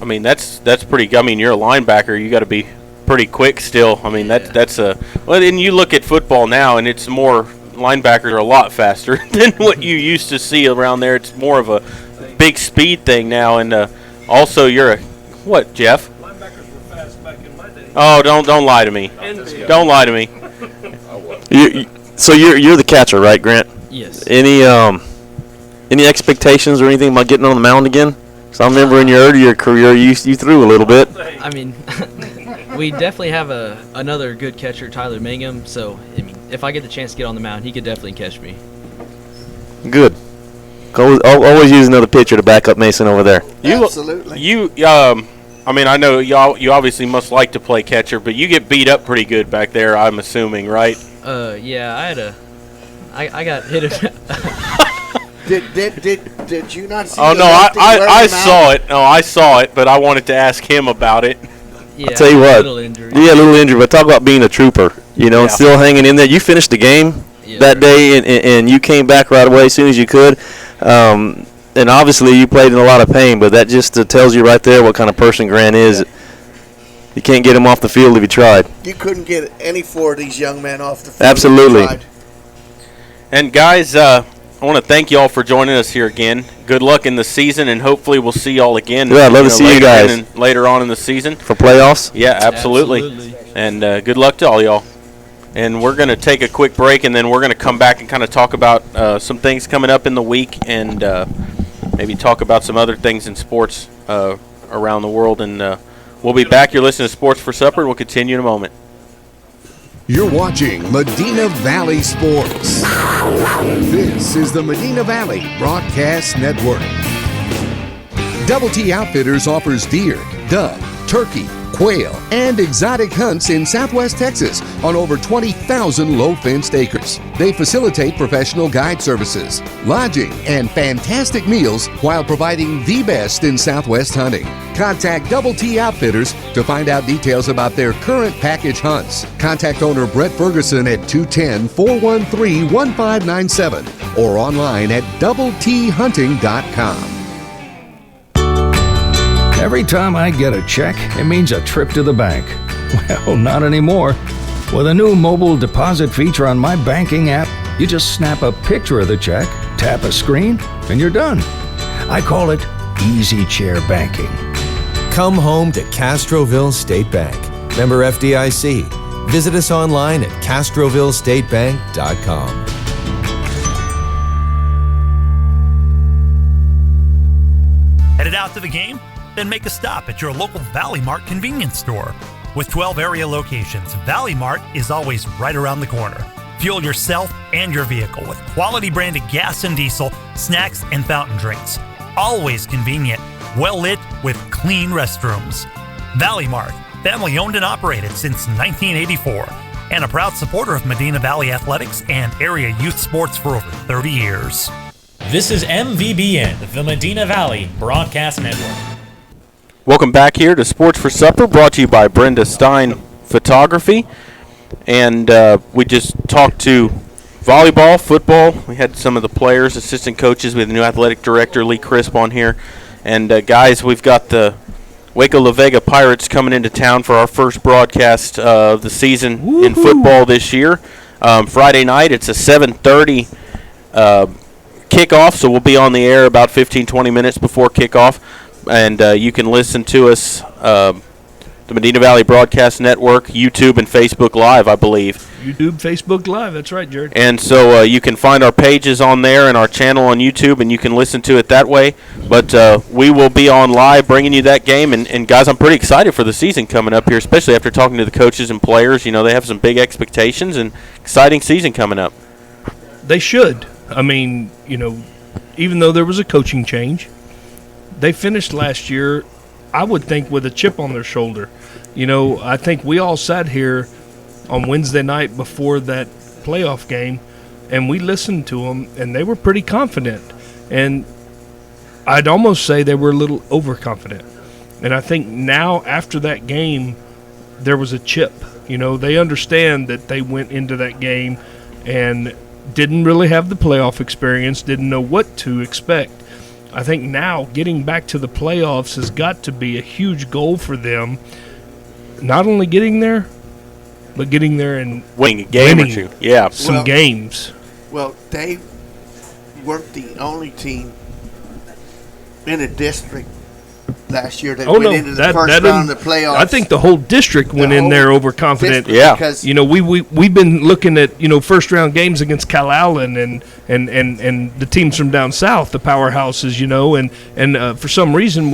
[SPEAKER 4] mean that's pretty. I mean, you're a linebacker. You got to be pretty quick still. I mean that's a. Well, and you look at football now, and it's more linebackers are a lot faster than what you used to see around there. It's more of a big speed thing now, and also you're a what, Jeff?
[SPEAKER 20] Linebackers were fast back in my day.
[SPEAKER 4] Oh, don't lie to me. Don't lie to me.
[SPEAKER 3] So you're the catcher, right, Grant?
[SPEAKER 16] Yes.
[SPEAKER 3] Any expectations or anything about getting on the mound again? So I remember in your earlier career you threw a little bit.
[SPEAKER 16] I mean, we definitely have another good catcher, Tyler Mangum. So I mean, if I get the chance to get on the mound, he could definitely catch me.
[SPEAKER 3] Good. Always use another pitcher to back up Mason over there.
[SPEAKER 2] Absolutely.
[SPEAKER 4] I mean, I know you obviously must like to play catcher, but you get beat up pretty good back there, I'm assuming, right?
[SPEAKER 16] Yeah, I got hit.
[SPEAKER 2] Did you not see?
[SPEAKER 4] Oh no, I saw it. No, I saw it, but I wanted to ask him about it.
[SPEAKER 16] Yeah,
[SPEAKER 3] I'll tell you what.
[SPEAKER 16] Little injury.
[SPEAKER 3] Yeah, a little injury, but talk about being a trooper. And still hanging in there. You finished the game that day, and you came back right away as soon as you could. And obviously you played in a lot of pain, but that just tells you right there what kind of person Grant is. You can't get him off the field if you tried.
[SPEAKER 2] You couldn't get any four of these young men off the field.
[SPEAKER 3] Absolutely.
[SPEAKER 4] And guys, I want to thank you all for joining us here again. Good luck in the season, and hopefully we'll see y'all again.
[SPEAKER 3] Yeah, I'd love to see you guys
[SPEAKER 4] later on in the season
[SPEAKER 3] for playoffs.
[SPEAKER 4] Yeah, absolutely. And good luck to all y'all. And we're going to take a quick break, and then we're going to come back and kind of talk about some things coming up in the week, and maybe talk about some other things in sports around the world. And we'll be back. You're listening to Sports for Supper, and we'll continue in a moment.
[SPEAKER 1] You're watching Medina Valley Sports. This is the Medina Valley Broadcast Network. Double T Outfitters offers deer, dove, turkey, quail, and exotic hunts in Southwest Texas on over 20,000 low-fenced acres. They facilitate professional guide services, lodging, and fantastic meals while providing the best in Southwest hunting. Contact Double T Outfitters to find out details about their current package hunts. Contact owner Brett Ferguson at 210-413-1597 or online at DoubleTHunting.com.
[SPEAKER 21] Every time I get a check, it means a trip to the bank. Well, not anymore. With a new mobile deposit feature on my banking app, you just snap a picture of the check, tap a screen, and you're done. I call it Easy Chair Banking.
[SPEAKER 9] Come home to Castroville State Bank. Member FDIC. Visit us online at CastrovilleStateBank.com.
[SPEAKER 6] Headed out to the game? Then make a stop at your local Valley Mart convenience store. With 12 area locations, Valley Mart is always right around the corner. Fuel yourself and your vehicle with quality branded gas and diesel, snacks, and fountain drinks. Always convenient, well lit with clean restrooms. Valley Mart, family owned and operated since 1984, and a proud supporter of Medina Valley athletics and area youth sports for over 30 years.
[SPEAKER 5] This is MVBN, the Medina Valley Broadcast Network.
[SPEAKER 4] Welcome back here to Sports for Supper, brought to you by Brenda Stein Photography. And we just talked to volleyball, football. We had some of the players, assistant coaches. We had the new athletic director, Lee Crisp, on here. And, guys, we've got the Waco La Vega Pirates coming into town for our first broadcast of the season in football this year. Friday night, it's a 7:30 kickoff, so we'll be on the air about 15, 20 minutes before kickoff. And you can listen to us the Medina Valley Broadcast Network, YouTube, and Facebook Live, I believe.
[SPEAKER 8] YouTube, Facebook Live. That's right, Jared.
[SPEAKER 4] And so you can find our pages on there and our channel on YouTube, and you can listen to it that way. But we will be on live bringing you that game. And, guys, I'm pretty excited for the season coming up here, especially after talking to the coaches and players. You know, they have some big expectations and exciting season coming up.
[SPEAKER 8] They should. I mean, you know, even though there was a coaching change, they finished last year, I would think, with a chip on their shoulder. You know, I think we all sat here on Wednesday night before that playoff game, and we listened to them, and they were pretty confident. And I'd almost say they were a little overconfident. And I think now, after that game, there was a chip. You know, they understand that they went into that game and didn't really have the playoff experience, didn't know what to expect. I think now getting back to the playoffs has got to be a huge goal for them. Not only getting there, but getting there and
[SPEAKER 4] winning a game or two. Yeah.
[SPEAKER 8] Some games.
[SPEAKER 2] Well, they weren't the only team in a district last year that went into the first round of the playoffs.
[SPEAKER 8] I think the whole district went in there overconfident.
[SPEAKER 4] Yeah.
[SPEAKER 2] Because
[SPEAKER 8] you know, we've been looking at, you know, first round games against Cal Allen and the teams from down south, the powerhouses, you know, and for some reason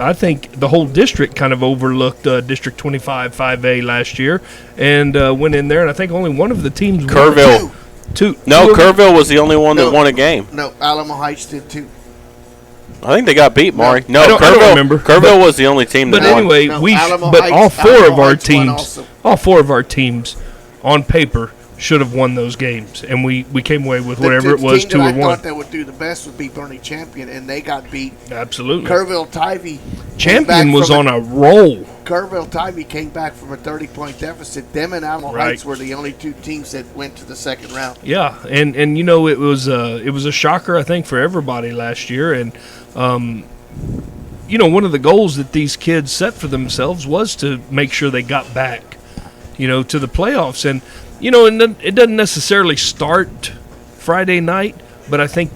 [SPEAKER 8] I think the whole district kind of overlooked District 25 5A last year and went in there, and I think only one of the teams
[SPEAKER 4] Kerrville. Kerrville was the only one that won a game.
[SPEAKER 2] No, Alamo Heights did too.
[SPEAKER 4] I think they got beat, Maury. No,
[SPEAKER 8] I don't remember.
[SPEAKER 4] Kerrville was the only team that
[SPEAKER 8] won. But anyway, all four of our teams on paper should have won those games, and we came away with whatever it was, 2-1.
[SPEAKER 2] I thought that would do the best would be Bernie Champion, and they got beat.
[SPEAKER 8] Absolutely.
[SPEAKER 2] Kerrville-Tivy.
[SPEAKER 8] Champion was on a roll.
[SPEAKER 2] Kerrville-Tivy came back from a 30-point deficit. Them and Alamo Heights were the only two teams that went to the second round.
[SPEAKER 8] Yeah, and you know, it was a shocker, I think, for everybody last year, and you know, one of the goals that these kids set for themselves was to make sure they got back, you know, to the playoffs. And, you know, it doesn't necessarily start Friday night, but I think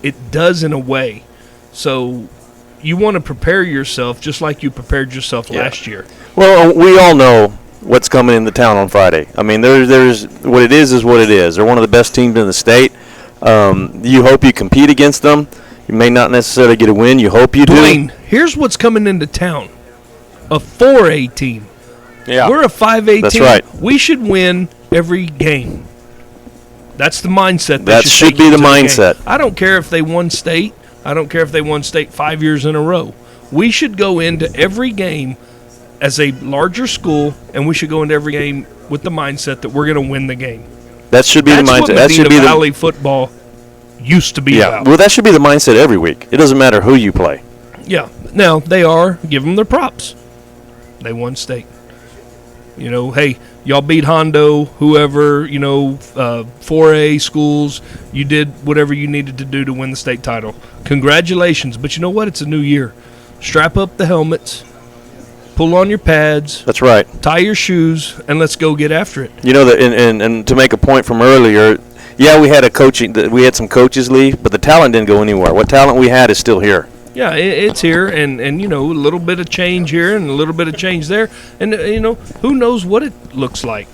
[SPEAKER 8] it does in a way. So you want to prepare yourself just like you prepared yourself last year.
[SPEAKER 3] Well, we all know what's coming into town on Friday. I mean, there's what it is what it is. They're one of the best teams in the state. You hope you compete against them. You may not necessarily get a win. You hope you do.
[SPEAKER 8] Dwayne, here's what's coming into town. A 4A team.
[SPEAKER 4] Yeah.
[SPEAKER 8] We're a 5A team.
[SPEAKER 3] That's right.
[SPEAKER 8] We should win every game. That's the mindset.
[SPEAKER 3] That should be the mindset.
[SPEAKER 8] I don't care if they won state. I don't care if they won state 5 years in a row. We should go into every game as a larger school, and we should go into every game with the mindset that we're going to win the game.
[SPEAKER 3] That should be the mindset.
[SPEAKER 8] That's what Medina Valley football used to be about.
[SPEAKER 3] Well, that should be the mindset every week. It doesn't matter who you play.
[SPEAKER 8] Yeah. Now, they are. Give them their props. They won state. You know, hey, y'all beat Hondo, whoever, you know, 4A schools. You did whatever you needed to do to win the state title. Congratulations. But you know what? It's a new year. Strap up the helmets. Pull on your pads.
[SPEAKER 3] That's right.
[SPEAKER 8] Tie your shoes, and let's go get after it.
[SPEAKER 3] You know, and to make a point from earlier, yeah, we had some coaches leave, but the talent didn't go anywhere. What talent we had is still here.
[SPEAKER 8] Yeah, it's here, and you know, a little bit of change here and a little bit of change there, and you know, who knows what it looks like.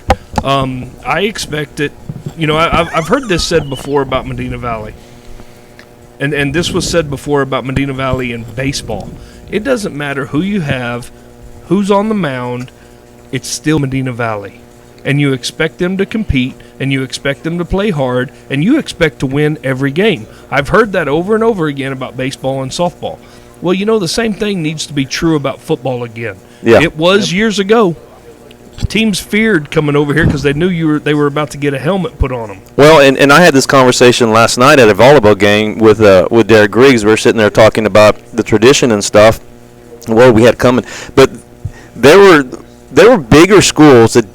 [SPEAKER 8] I expect it. You know, I've heard this said before about Medina Valley, and this was said before about Medina Valley in baseball. It doesn't matter who you have, who's on the mound, it's still Medina Valley. And you expect them to compete, and you expect them to play hard, and you expect to win every game. I've heard that over and over again about baseball and softball. Well, you know, the same thing needs to be true about football again.
[SPEAKER 3] Yeah.
[SPEAKER 8] It was years ago. Teams feared coming over here because they knew they were about to get a helmet put on them.
[SPEAKER 3] Well, and I had this conversation last night at a volleyball game with Derek Griggs. We were sitting there talking about the tradition and stuff, what we had coming. But there were bigger schools that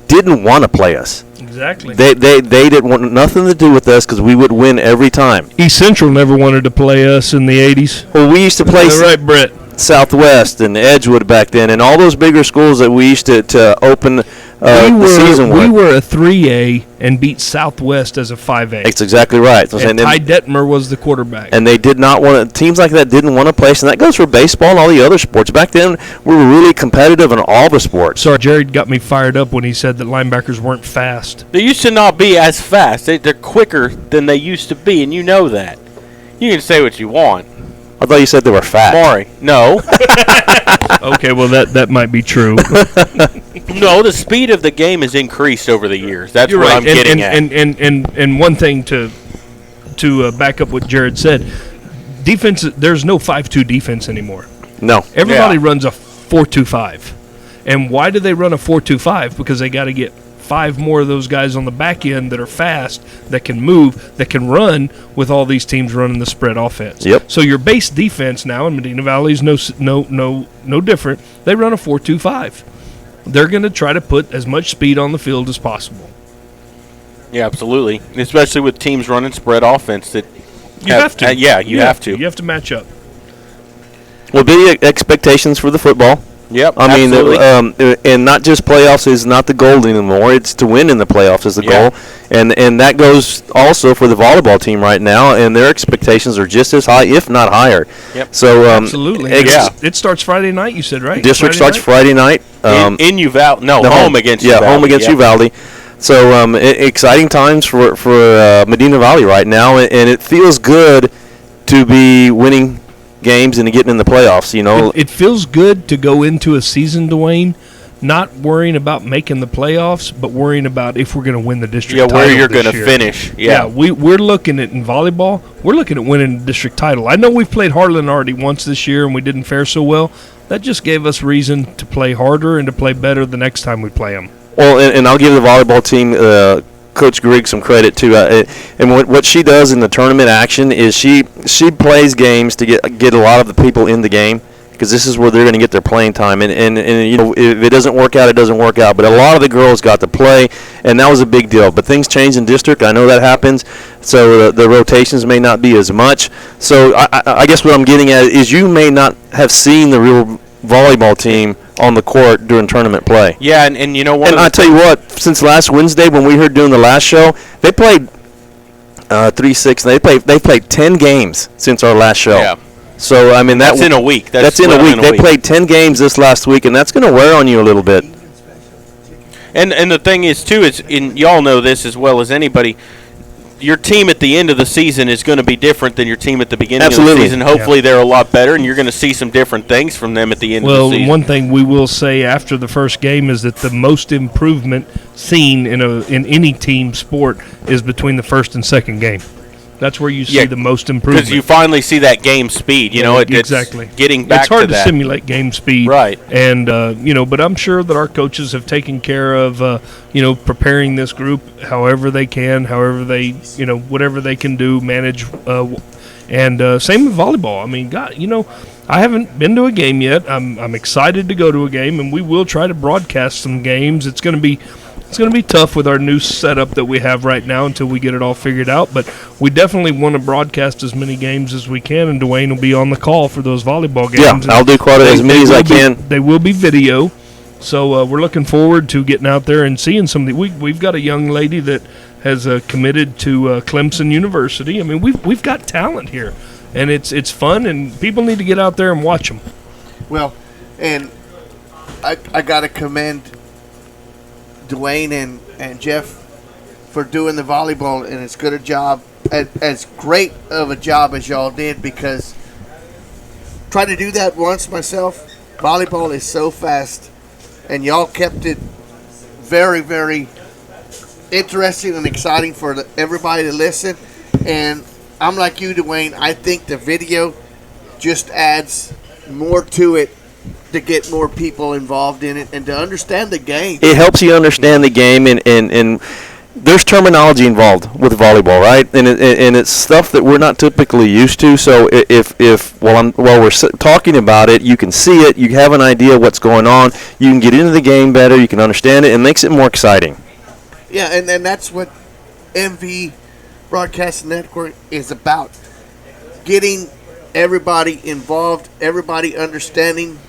[SPEAKER 3] didn't want to play us.
[SPEAKER 8] Exactly.
[SPEAKER 3] They didn't want nothing to do with us because we would win every time.
[SPEAKER 8] East Central never wanted to play us in the 80s.
[SPEAKER 3] Well, we used to play
[SPEAKER 8] right, Brett.
[SPEAKER 3] Southwest and Edgewood back then, and all those bigger schools that we used to open the season
[SPEAKER 8] we
[SPEAKER 3] went.
[SPEAKER 8] were a 3A and beat Southwest as a 5A.
[SPEAKER 3] That's exactly right.
[SPEAKER 8] And Ty Detmer was the quarterback.
[SPEAKER 3] And they did not want to, teams like that didn't want to play. And that goes for baseball and all the other sports. Back then, we were really competitive in all the sports.
[SPEAKER 8] Sorry, Jared got me fired up when he said that linebackers weren't fast.
[SPEAKER 4] They used to not be as fast. They're quicker than they used to be, and you know that. You can say what you want.
[SPEAKER 3] I thought you said they were fat.
[SPEAKER 4] Maury, no.
[SPEAKER 8] Okay, well, that might be true.
[SPEAKER 4] No, the speed of the game has increased over the years. That's
[SPEAKER 8] You're
[SPEAKER 4] what
[SPEAKER 8] right.
[SPEAKER 4] I'm getting at.
[SPEAKER 8] And one thing to back up what Jared said, defense. There's no 5-2 defense anymore.
[SPEAKER 3] No.
[SPEAKER 8] Everybody runs a 4-2-5. And why do they run a 4-2-5? Because they got to get 5 more of those guys on the back end that are fast, that can move, that can run, with all these teams running the spread offense.
[SPEAKER 3] Yep.
[SPEAKER 8] So your base defense now in Medina Valley is no different. They run a 4-2-5. They're going to try to put as much speed on the field as possible.
[SPEAKER 4] Yeah, absolutely. Especially with teams running spread offense that
[SPEAKER 8] you have to.
[SPEAKER 4] You have to.
[SPEAKER 8] You have to match up.
[SPEAKER 3] Well, big expectations for the football.
[SPEAKER 4] Yep,
[SPEAKER 3] I mean,
[SPEAKER 4] absolutely.
[SPEAKER 3] and not just playoffs is not the goal anymore. It's to win in the playoffs is the goal, and that goes also for the volleyball team right now. And their expectations are just as high, if not higher.
[SPEAKER 4] Yep.
[SPEAKER 3] So
[SPEAKER 8] absolutely. It starts Friday night. You said right.
[SPEAKER 3] District starts Friday night.
[SPEAKER 4] In Uvalde. No, home against
[SPEAKER 3] Uvalde.
[SPEAKER 4] Uvalde.
[SPEAKER 3] Home against Uvalde. So exciting times for Medina Valley right now, and it feels good to be winning games and getting in the playoffs. You know,
[SPEAKER 8] it feels good to go into a season, Dwayne, not worrying about making the playoffs, but worrying about if we're going to win the district title.
[SPEAKER 4] Yeah, where you're
[SPEAKER 8] going to
[SPEAKER 4] finish.
[SPEAKER 8] We're looking at, in volleyball, we're looking at winning the district title. I know we've played Harlan already once this year and we didn't fare so well. That just gave us reason to play harder and to play better the next time we play them.
[SPEAKER 3] Well, and I'll give the volleyball team, Coach Grigg, some credit too. And what she does in the tournament action is she plays games to get a lot of the people in the game, because this is where they're going to get their playing time. And you know, if it doesn't work out, it doesn't work out. But a lot of the girls got to play, and that was a big deal. But things change in district. I know that happens. So the rotations may not be as much. So I guess what I'm getting at is you may not have seen the real volleyball team on the court during tournament play.
[SPEAKER 4] Yeah, and you know what?
[SPEAKER 3] And I tell you what, since last Wednesday when we heard doing the last show, they played 3-6. They played 10 games since our last show.
[SPEAKER 4] Yeah.
[SPEAKER 3] So I mean
[SPEAKER 4] that's in a week.
[SPEAKER 3] That's in a week. They played 10 games this last week, and that's going to wear on you a little bit.
[SPEAKER 4] And the thing is too is, and y'all know this as well as anybody, your team at the end of the season is going to be different than your team at the beginning of the season. Hopefully they're a lot better, and you're going to see some different things from them at the end of the season.
[SPEAKER 8] Well, one thing we will say after the first game is that the most improvement seen in any team sport is between the first and second game. That's where you see the most improvement.
[SPEAKER 4] Because you finally see that game speed. You know,
[SPEAKER 8] exactly.
[SPEAKER 4] It's getting back
[SPEAKER 8] it's hard
[SPEAKER 4] to that.
[SPEAKER 8] simulate game speed.
[SPEAKER 4] Right.
[SPEAKER 8] And, but I'm sure that our coaches have taken care of, preparing this group however they can, however they, whatever they can do, manage. And same with volleyball. I mean, God, I haven't been to a game yet. I'm excited to go to a game, and we will try to broadcast some games. It's going to be tough with our new setup that we have right now until we get it all figured out. But we definitely want to broadcast as many games as we can, and Dwayne will be on the call for those volleyball games.
[SPEAKER 3] Yeah, I'll do quite as many as I can.
[SPEAKER 8] They will be video, so we're looking forward to getting out there and seeing some of the. We've got a young lady that has committed to Clemson University. I mean, we've got talent here, and it's fun, and people need to get out there and watch them.
[SPEAKER 2] Well, and I got to commend Dwayne and Jeff for doing the volleyball, and as good a job, as great of a job as y'all did, because try to do that once myself. Volleyball is so fast, and y'all kept it very, very interesting and exciting for everybody to listen. And I'm like you, Dwayne. I think the video just adds more to it to get more people involved in it and to understand the game.
[SPEAKER 3] It helps you understand the game, and there's terminology involved with volleyball, right? And it's stuff that we're not typically used to. So while we're talking about it, you can see it, you have an idea what's going on, you can get into the game better, you can understand it, and it makes it more exciting.
[SPEAKER 2] Yeah, and that's what MV Broadcasting Network is about. Getting everybody involved, everybody understanding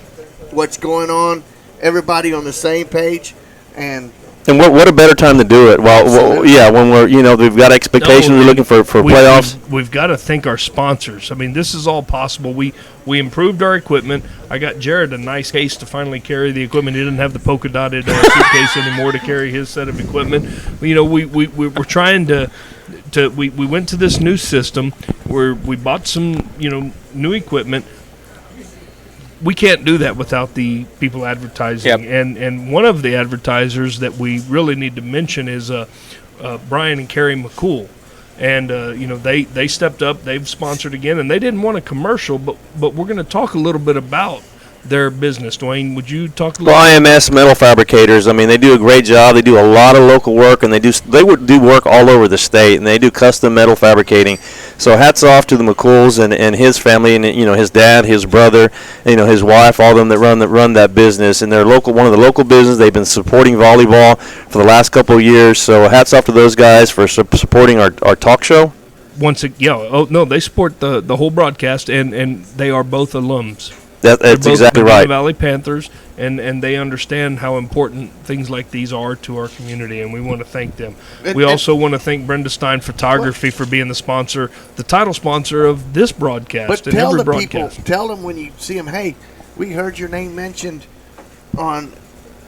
[SPEAKER 2] what's going on, everybody on the same page, and
[SPEAKER 3] And what a better time to do it? Well, yeah, when we're we've got expectations, we're looking for playoffs.
[SPEAKER 8] We've got to thank our sponsors. I mean, this is all possible. We improved our equipment. I got Jared a nice case to finally carry the equipment. He didn't have the polka dotted suitcase anymore to carry his set of equipment. We're trying to we went to this new system where we bought some new equipment. We can't do that without the people advertising. Yep. And one of the advertisers that we really need to mention is Brian and Carrie McCool. And, they stepped up. They've sponsored again. And they didn't want a commercial, but we're going to talk a little bit about their business. Dwayne, would you talk a little bit?
[SPEAKER 3] IMS Metal Fabricators, I mean, they do a great job. They do a lot of local work, and they would do work all over the state, and they do custom metal fabricating. So hats off to the McCools and his family, and his dad, his brother, his wife, all of them that run that business. And they're one of the local business. They've been supporting volleyball for the last couple of years. So hats off to those guys for supporting our talk show.
[SPEAKER 8] They support the whole broadcast, and they are both alums.
[SPEAKER 3] That's exactly right.
[SPEAKER 8] Valley Panthers, and they understand how important things like these are to our community, and we want to thank them. We also want to thank Brenda Stein Photography for being the title sponsor of this broadcast.
[SPEAKER 2] But tell the people, tell them when you see them, hey, we heard your name mentioned on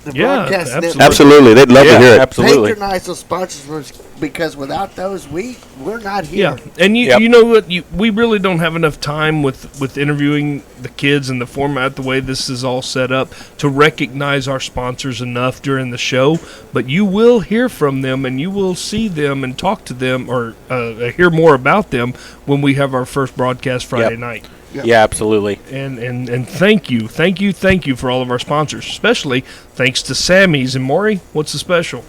[SPEAKER 2] the broadcast.
[SPEAKER 3] Absolutely. They'd love to hear it.
[SPEAKER 2] Absolutely. Patronize those sponsors because without those, we're not here.
[SPEAKER 8] Yeah, and you know what? We really don't have enough time with interviewing the kids and the format, the way this is all set up, to recognize our sponsors enough during the show. But you will hear from them, and you will see them and talk to them or hear more about them when we have our first broadcast Friday night.
[SPEAKER 4] Yep. Yeah, absolutely.
[SPEAKER 8] And thank you for all of our sponsors, especially thanks to Sammy's. And Maury, what's the special?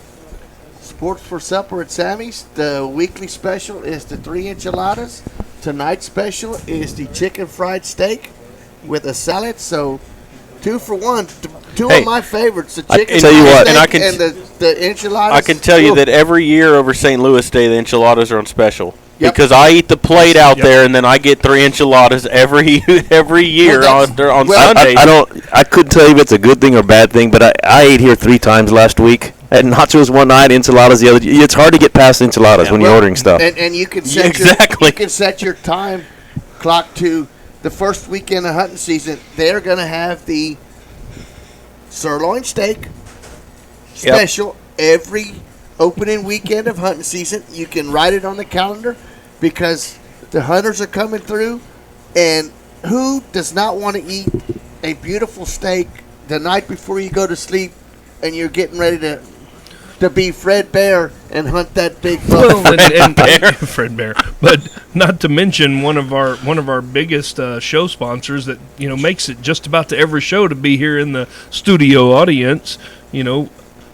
[SPEAKER 2] Sports for Supper at Sammy's. The weekly special is the 3 enchiladas. Tonight's special is the chicken fried steak with a salad. So 2 for 1. Two of my favorites: the chicken fried steak and the enchiladas.
[SPEAKER 4] I can tell you that every year over St. Louis Day, the enchiladas are on special. Yep. Because I eat the plate out there, and then I get 3 enchiladas every year on Sunday.
[SPEAKER 3] I couldn't tell you if it's a good thing or bad thing, but I ate here 3 times last week. At nachos one night, enchiladas the other. It's hard to get past enchiladas when you're ordering stuff.
[SPEAKER 2] And you can set you can set your time clock to the first weekend of hunting season. They're going to have the sirloin steak special every opening weekend of hunting season. You can write it on the calendar because the hunters are coming through, and who does not want to eat a beautiful steak the night before you go to sleep and you're getting ready to be Fred Bear and hunt that big buck?
[SPEAKER 8] Fred Bear. But not to mention one of our biggest show sponsors that makes it just about to every show to be here in the studio audience,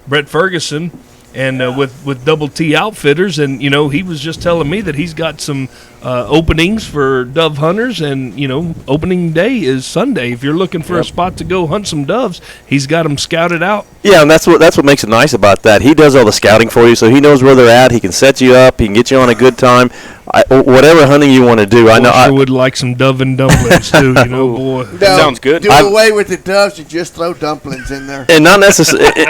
[SPEAKER 8] Brett Ferguson. And with Double T Outfitters, and he was just telling me that he's got some openings for dove hunters, and opening day is Sunday. If you're looking for a spot to go hunt some doves, he's got them scouted out.
[SPEAKER 3] Yeah, and that's what makes it nice about that. He does all the scouting for you, so he knows where they're at. He can set you up. He can get you on a good time. Whatever hunting you want to do.
[SPEAKER 8] I would like some dove and dumplings too. Boy,
[SPEAKER 4] that sounds good.
[SPEAKER 2] Do away with the doves and just throw dumplings in there.
[SPEAKER 3] And not necessarily.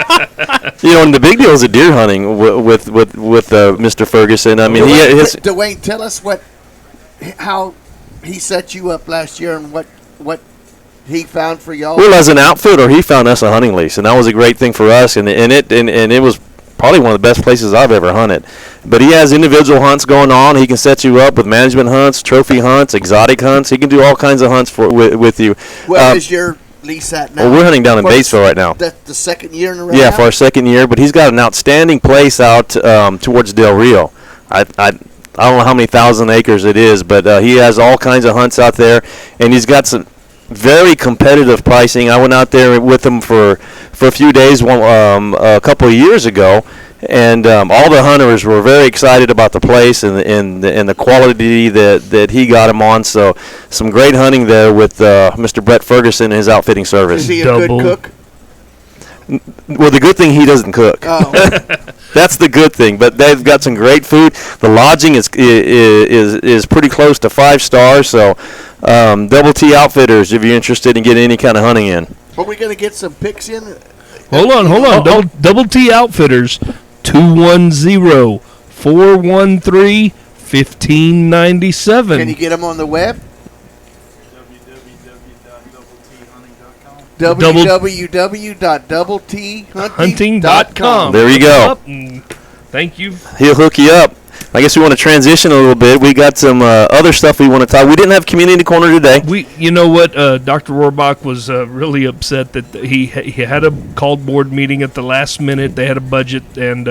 [SPEAKER 3] And the big deal is the deer hunting with Mr. Ferguson. I mean,
[SPEAKER 2] Dwayne, tell us how he set you up last year and what he found for y'all.
[SPEAKER 3] Well, as an outfitter, he found us a hunting lease, and that was a great thing for us. And it was probably one of the best places I've ever hunted. But he has individual hunts going on. He can set you up with management hunts, trophy hunts, exotic hunts. He can do all kinds of hunts with you.
[SPEAKER 2] Where is your lease at now?
[SPEAKER 3] Well, we're hunting down in Batesville right now.
[SPEAKER 2] That's the second year in a row?
[SPEAKER 3] Yeah, for our second year. But he's got an outstanding place out towards Del Rio. I don't know how many thousand acres it is, but he has all kinds of hunts out there, and he's got some very competitive pricing. I went out there with him for a few days a couple of years ago, and all the hunters were very excited about the place and the quality that he got him on. So some great hunting there with Mr. Brett Ferguson and his outfitting service.
[SPEAKER 2] Is he a good cook?
[SPEAKER 3] Well, the good thing, he doesn't cook.
[SPEAKER 2] Oh.
[SPEAKER 3] That's the good thing. But they've got some great food. The lodging is pretty close to 5 stars. So Double T Outfitters, if you're interested in getting any kind of hunting in.
[SPEAKER 2] Are we going to get some pics in?
[SPEAKER 8] Hold on. Double T Outfitters, 210-413-1597.
[SPEAKER 2] Can you get them on the web?
[SPEAKER 8] www.doubletehunting.com.
[SPEAKER 3] There you go.
[SPEAKER 8] Thank you.
[SPEAKER 3] He'll hook you up. I guess we want to transition a little bit. We got some other stuff we want to talk. We didn't have community corner today.
[SPEAKER 8] You know what? Dr. Rohrbach was really upset that he had a called board meeting at the last minute. They had a budget, and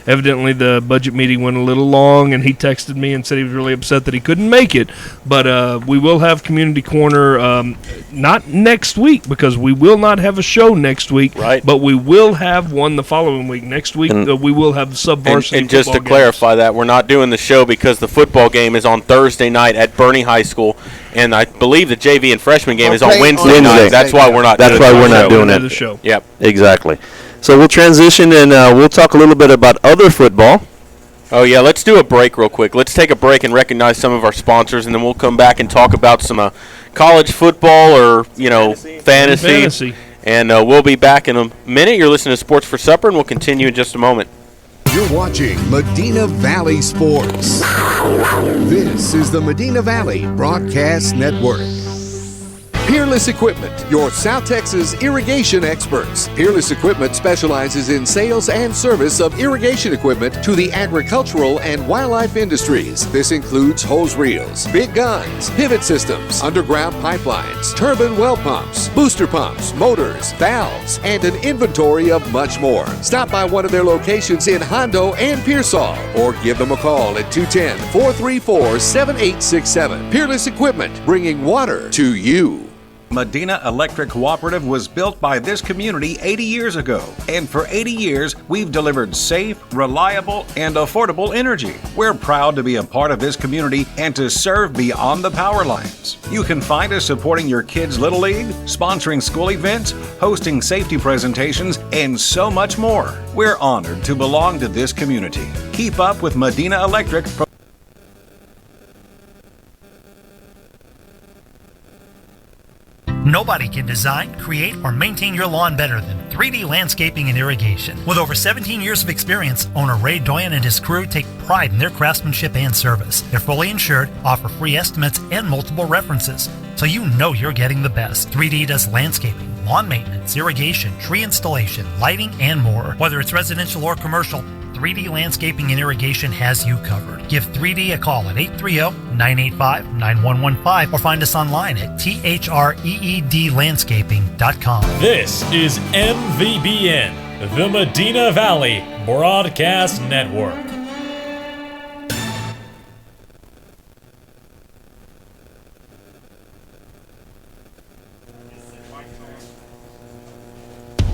[SPEAKER 8] evidently the budget meeting went a little long. And he texted me and said he was really upset that he couldn't make it. But we will have community corner not next week, because we will not have a show next week.
[SPEAKER 4] Right.
[SPEAKER 8] But we will have one the following week. Next week we will have sub-varsity
[SPEAKER 4] and just to
[SPEAKER 8] football
[SPEAKER 4] clarify that, we're not doing the show because the football game is on Thursday night at Bernie High School, and I believe the JV and freshman game is on Wednesday night. That's why we're not.
[SPEAKER 3] That's why we're not doing it.
[SPEAKER 8] The show.
[SPEAKER 4] Yep.
[SPEAKER 3] Exactly. So we'll transition and we'll talk a little bit about other football.
[SPEAKER 4] Oh yeah, let's do a break real quick. Let's take a break and recognize some of our sponsors, and then we'll come back and talk about some college football or fantasy. And we'll be back in a minute. You're listening to Sports for Supper, and we'll continue in just a moment.
[SPEAKER 1] You're watching Medina Valley Sports. This is the Medina Valley Broadcast Network. Peerless Equipment, your South Texas irrigation experts. Peerless Equipment specializes in sales and service of irrigation equipment to the agricultural and wildlife industries. This includes hose reels, big guns, pivot systems, underground pipelines, turbine well pumps, booster pumps, motors, valves, and an inventory of much more. Stop by one of their locations in Hondo and Pearsall, or give them a call at 210-434-7867. Peerless Equipment, bringing water to you.
[SPEAKER 7] Medina Electric Cooperative was built by this community 80 years ago. And for 80 years, we've delivered safe, reliable, and affordable energy. We're proud to be a part of this community and to serve beyond the power lines. You can find us supporting your kids' Little League, sponsoring school events, hosting safety presentations, and so much more. We're honored to belong to this community. Keep up with Medina Electric.
[SPEAKER 6] Nobody can design, create, or maintain your lawn better than 3D Landscaping and Irrigation. With over 17 years of experience, owner Ray Doyen and his crew take pride in their craftsmanship and service. They're fully insured, offer free estimates, and multiple references, so you know you're getting the best. 3D does landscaping, lawn maintenance, irrigation, tree installation, lighting, and more. Whether it's residential or commercial, 3D Landscaping and Irrigation has you covered. Give 3D a call at 830-985-9115 or find us online at threedlandscaping.com.
[SPEAKER 5] This is MVBN, the Medina Valley Broadcast Network.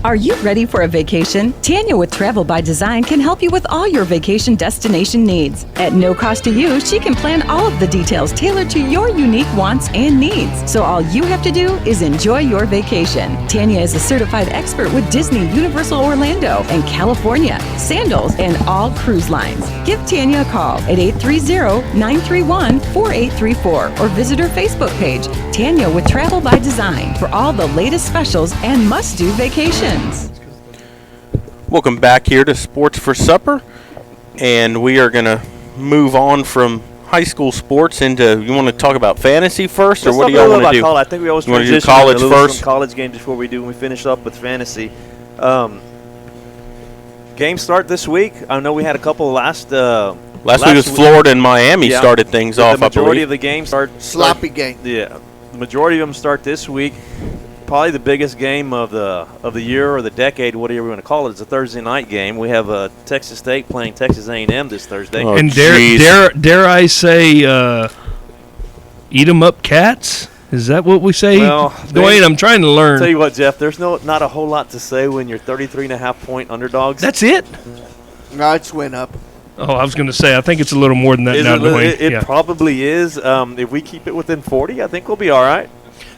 [SPEAKER 14] Are you ready for a vacation? Tanya with Travel by Design can help you with all your vacation destination needs. At no cost to you, she can plan all of the details tailored to your unique wants and needs. So all you have to do is enjoy your vacation. Tanya is a certified expert with Disney, Universal Orlando, and California, Sandals, and all cruise lines. Give Tanya a call at 830-931-4834 or visit her Facebook page, Tanya with Travel by Design, for all the latest specials and must-do vacations.
[SPEAKER 4] Welcome back here to Sports for Supper, and we are going to move on from high school sports into. You want to talk about fantasy first, or what do y'all want to do?
[SPEAKER 3] I think we always
[SPEAKER 4] want to do
[SPEAKER 3] college
[SPEAKER 4] first.
[SPEAKER 3] Some college games before we finish up with fantasy. Games start this week. I know we had a couple last week
[SPEAKER 4] was Florida and Miami started things off.
[SPEAKER 3] The majority of the games start
[SPEAKER 2] sloppy game.
[SPEAKER 3] Yeah, the majority of them start this week. Probably the biggest game of the year or the decade, whatever you want to call it. It's a Thursday night game. We have Texas State playing Texas A&M this Thursday.
[SPEAKER 8] And dare I say, eat 'em up cats? Is that what we say?
[SPEAKER 3] Well,
[SPEAKER 8] Dwayne, I'm trying to learn.
[SPEAKER 3] Tell you what, Jeff, there's not a whole lot to say when you're 33.5-point underdogs.
[SPEAKER 8] That's it?
[SPEAKER 2] No, it's went up.
[SPEAKER 8] Oh, I was going to say, I think it's a little more than that now, Dwayne.
[SPEAKER 3] It probably is. If we keep it within 40, I think we'll be all right.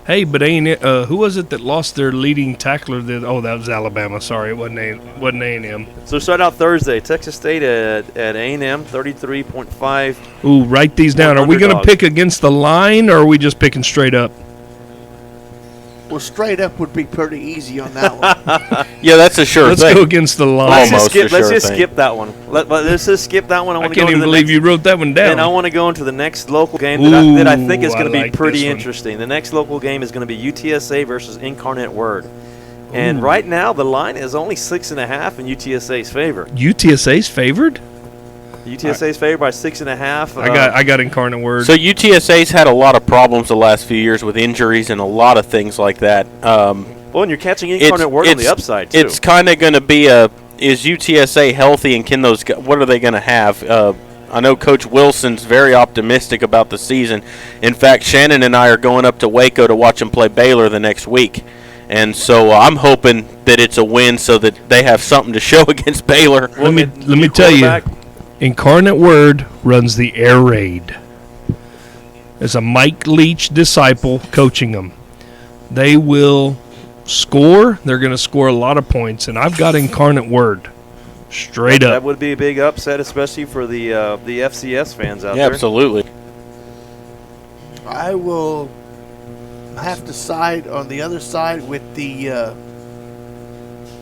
[SPEAKER 8] Hey, but ain't it? Who was it that lost their leading tackler? That was Alabama. Sorry, it wasn't A&M.
[SPEAKER 3] So start out Thursday. Texas State at A&M, 33.5.
[SPEAKER 8] Ooh, write these down. Are we going to pick against the line, or are we just picking straight up?
[SPEAKER 2] Well, straight up would be pretty easy on that one.
[SPEAKER 4] Yeah, that's a sure
[SPEAKER 8] Let's
[SPEAKER 4] thing.
[SPEAKER 8] go against the line.
[SPEAKER 10] Let's just skip that one. Let's just skip that one.
[SPEAKER 8] I can't even believe you wrote that one down.
[SPEAKER 10] And I want to go into the next local game
[SPEAKER 8] Ooh,
[SPEAKER 10] that I think is going to be
[SPEAKER 8] like
[SPEAKER 10] pretty
[SPEAKER 8] this one.
[SPEAKER 10] interesting. The next local game is going to be UTSA versus Incarnate Word. And
[SPEAKER 8] Ooh.
[SPEAKER 10] right now, the line is only 6.5 in UTSA's favor.
[SPEAKER 8] UTSA's favored?
[SPEAKER 10] UTSA's favored by 6.5.
[SPEAKER 8] I got Incarnate Word.
[SPEAKER 4] So UTSA's had a lot of problems the last few years with injuries and a lot of things like that.
[SPEAKER 10] Well, and you're catching Incarnate Word on the upside, too.
[SPEAKER 4] It's kind of going to be is UTSA healthy, and can what are they going to have? I know Coach Wilson's very optimistic about the season. In fact, Shannon and I are going up to Waco to watch them play Baylor the next week. And so I'm hoping that it's a win so that they have something to show against Baylor.
[SPEAKER 8] Let me tell you, Incarnate Word runs the air raid. There's a Mike Leach disciple coaching them. They will score. They're going to score a lot of points, and I've got Incarnate Word. Straight up.
[SPEAKER 10] That would be a big upset, especially for the FCS fans out there.
[SPEAKER 4] Absolutely.
[SPEAKER 2] I will have to side on the other side with the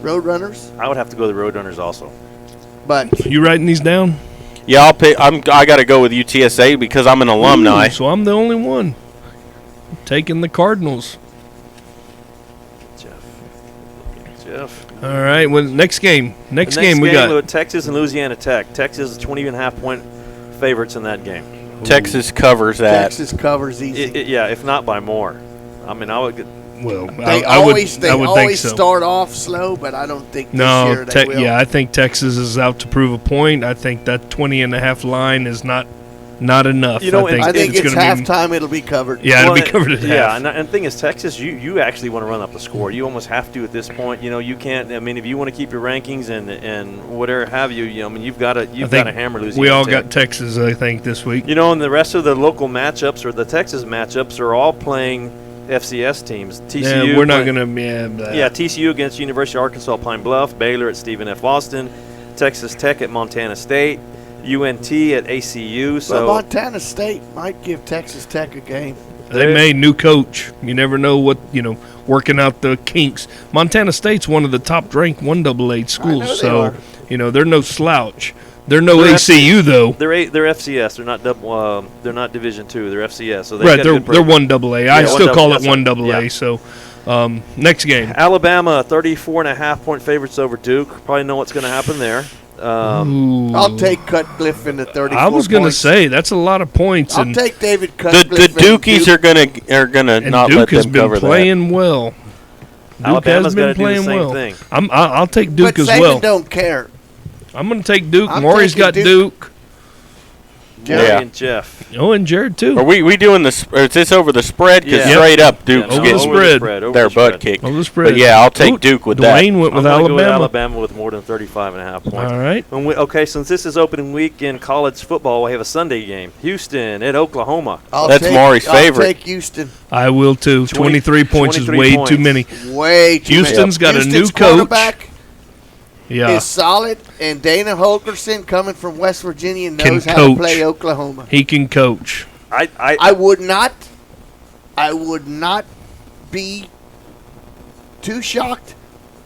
[SPEAKER 2] Roadrunners.
[SPEAKER 10] I would have to go to the Roadrunners also.
[SPEAKER 2] But
[SPEAKER 8] You writing these down?
[SPEAKER 4] Yeah, I'll pick. I got to go with UTSA because I'm an alumni.
[SPEAKER 8] Ooh, so I'm the only one taking the Cardinals.
[SPEAKER 10] Jeff.
[SPEAKER 8] All right. Well, next game. Next game we got.
[SPEAKER 10] With Texas and Louisiana Tech. Texas is 20.5 point favorites in that game.
[SPEAKER 4] Texas covers that.
[SPEAKER 2] Texas covers easy.
[SPEAKER 10] Yeah, if not by more. I mean, I would.
[SPEAKER 8] Well,
[SPEAKER 2] They
[SPEAKER 8] I
[SPEAKER 2] always
[SPEAKER 8] would think so.
[SPEAKER 2] start off slow, but I don't think this
[SPEAKER 8] No,
[SPEAKER 2] year they will.
[SPEAKER 8] yeah, I think Texas is out to prove a point. I think that 20.5 line is not enough.
[SPEAKER 10] You know,
[SPEAKER 2] I think it's
[SPEAKER 8] gonna be,
[SPEAKER 2] halftime. It'll be covered.
[SPEAKER 8] Yeah, it'll be covered at
[SPEAKER 10] Yeah,
[SPEAKER 8] half.
[SPEAKER 10] and the thing is, Texas, you actually want to run up the score. You almost have to at this point. You know, you can't. I mean, if you want to keep your rankings and whatever have you, I mean, you've got to hammer Louisiana.
[SPEAKER 8] We all
[SPEAKER 10] Tech.
[SPEAKER 8] got Texas, I think, this week.
[SPEAKER 10] You know, and the rest of the local matchups or the Texas matchups are all playing FCS teams. TCU.
[SPEAKER 8] Yeah, we're not
[SPEAKER 10] play-
[SPEAKER 8] going to.
[SPEAKER 10] Yeah, TCU against University of Arkansas Pine Bluff, Baylor at Stephen F. Austin, Texas Tech at Montana State, UNT at ACU. So
[SPEAKER 2] But Montana State might give Texas Tech a game.
[SPEAKER 8] They made new coach. You never know what, working out the kinks. Montana State's one of the top-ranked 1AA schools, so, they're no slouch. They're no
[SPEAKER 10] They're
[SPEAKER 8] ACU, though.
[SPEAKER 10] They're FCS. They're not They're not Division II. They're FCS. So
[SPEAKER 8] Right, they're 1AA. I still call it 1AA,
[SPEAKER 10] Yeah.
[SPEAKER 8] so next game.
[SPEAKER 10] Alabama, 34.5 point favorites over Duke. Probably know what's going to happen there.
[SPEAKER 2] I'll take Cutcliffe in the 34
[SPEAKER 8] I was going to
[SPEAKER 2] points.
[SPEAKER 8] say, that's a lot of points.
[SPEAKER 2] I'll
[SPEAKER 8] and
[SPEAKER 2] take David
[SPEAKER 4] The
[SPEAKER 2] Cutcliffe.
[SPEAKER 4] Dukies are gonna
[SPEAKER 8] and
[SPEAKER 4] not
[SPEAKER 8] Duke
[SPEAKER 4] let
[SPEAKER 8] has
[SPEAKER 4] them
[SPEAKER 8] been
[SPEAKER 4] cover
[SPEAKER 8] playing well. Duke
[SPEAKER 10] Alabama's
[SPEAKER 8] has been
[SPEAKER 10] gotta do the
[SPEAKER 8] playing
[SPEAKER 10] same
[SPEAKER 8] well.
[SPEAKER 10] thing.
[SPEAKER 8] I'll take Duke
[SPEAKER 2] But
[SPEAKER 8] as
[SPEAKER 2] Saban
[SPEAKER 8] well.
[SPEAKER 2] don't care.
[SPEAKER 8] I'm going to take Duke.
[SPEAKER 2] I'm
[SPEAKER 8] Maury's
[SPEAKER 2] taking
[SPEAKER 8] got
[SPEAKER 2] Duke.
[SPEAKER 8] Duke.
[SPEAKER 10] Jerry
[SPEAKER 4] Yeah.
[SPEAKER 10] and Jeff.
[SPEAKER 8] Oh, and Jared, too.
[SPEAKER 4] Are we doing this? Or is this over the spread? Because
[SPEAKER 10] Yeah.
[SPEAKER 4] straight up,
[SPEAKER 10] Yeah,
[SPEAKER 4] Duke's
[SPEAKER 10] no,
[SPEAKER 4] getting
[SPEAKER 10] over the spread, over
[SPEAKER 4] their
[SPEAKER 10] the
[SPEAKER 4] butt
[SPEAKER 10] spread.
[SPEAKER 4] kicked.
[SPEAKER 8] Over the spread.
[SPEAKER 4] But yeah, I'll take
[SPEAKER 8] Ooh,
[SPEAKER 4] Duke with
[SPEAKER 8] Dwayne
[SPEAKER 4] that.
[SPEAKER 8] went with
[SPEAKER 10] I'm gonna go
[SPEAKER 8] Alabama.
[SPEAKER 10] Alabama with more than 35.5 points.
[SPEAKER 8] All right.
[SPEAKER 10] Okay, since this is opening week in college football, we have a Sunday game. Houston at Oklahoma.
[SPEAKER 4] That's Maury's favorite.
[SPEAKER 2] I'll take Houston.
[SPEAKER 8] I will, too. 23 points is
[SPEAKER 10] 23
[SPEAKER 8] way too many.
[SPEAKER 2] Way too
[SPEAKER 8] Houston's
[SPEAKER 2] many.
[SPEAKER 8] got a new
[SPEAKER 2] Houston's
[SPEAKER 8] coach.
[SPEAKER 2] quarterback
[SPEAKER 8] Yeah.
[SPEAKER 2] is solid, and Dana Holgerson, coming from West Virginia,
[SPEAKER 8] Can
[SPEAKER 2] knows how
[SPEAKER 8] coach.
[SPEAKER 2] to play Oklahoma.
[SPEAKER 8] He can coach.
[SPEAKER 2] I would not be too shocked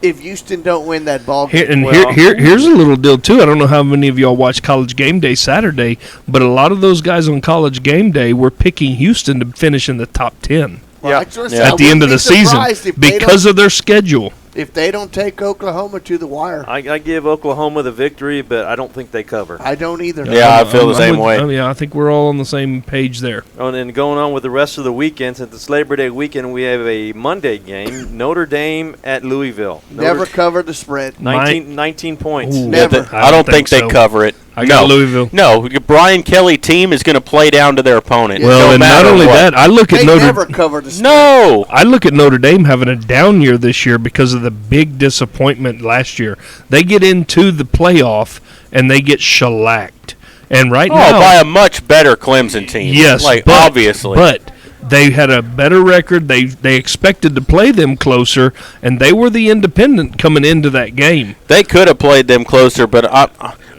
[SPEAKER 2] if Houston don't win that ball game.
[SPEAKER 8] Here's a little deal, too. I don't know how many of y'all watch College Game Day Saturday, but a lot of those guys on College Game Day were picking Houston to finish in the top 10
[SPEAKER 2] Well, that's what I said. I
[SPEAKER 8] at the end of
[SPEAKER 2] wouldn't
[SPEAKER 8] the
[SPEAKER 2] be
[SPEAKER 8] season
[SPEAKER 2] surprised if they
[SPEAKER 8] because
[SPEAKER 2] don't-
[SPEAKER 8] of their schedule.
[SPEAKER 2] If they don't take Oklahoma to the wire,
[SPEAKER 10] I give Oklahoma the victory, but I don't think they cover.
[SPEAKER 2] I don't either.
[SPEAKER 4] Yeah, I feel the same way.
[SPEAKER 8] Yeah, I think we're all on the same page there.
[SPEAKER 10] Oh, and then going on with the rest of the weekend, since it's Labor Day weekend, we have a Monday game, Notre Dame at Louisville.
[SPEAKER 2] Never cover the spread.
[SPEAKER 10] 19 points.
[SPEAKER 8] Ooh.
[SPEAKER 2] Never.
[SPEAKER 4] I don't think they
[SPEAKER 8] so.
[SPEAKER 4] cover it.
[SPEAKER 8] I got Louisville.
[SPEAKER 4] No, Brian Kelly team is going to play down to their opponent.
[SPEAKER 8] Well,
[SPEAKER 4] no
[SPEAKER 8] and not
[SPEAKER 4] matter
[SPEAKER 8] only
[SPEAKER 4] what.
[SPEAKER 8] that, I look at
[SPEAKER 2] They
[SPEAKER 8] Notre
[SPEAKER 2] never cover the spread.
[SPEAKER 4] No.
[SPEAKER 8] I look at Notre Dame having a down year this year because of the big disappointment last year. They get into the playoff and they get shellacked. And right now,
[SPEAKER 4] by a much better Clemson team.
[SPEAKER 8] yes,
[SPEAKER 4] obviously.
[SPEAKER 8] But they had a better record. They expected to play them closer, and they were the independent coming into that game.
[SPEAKER 4] They could have played them closer, but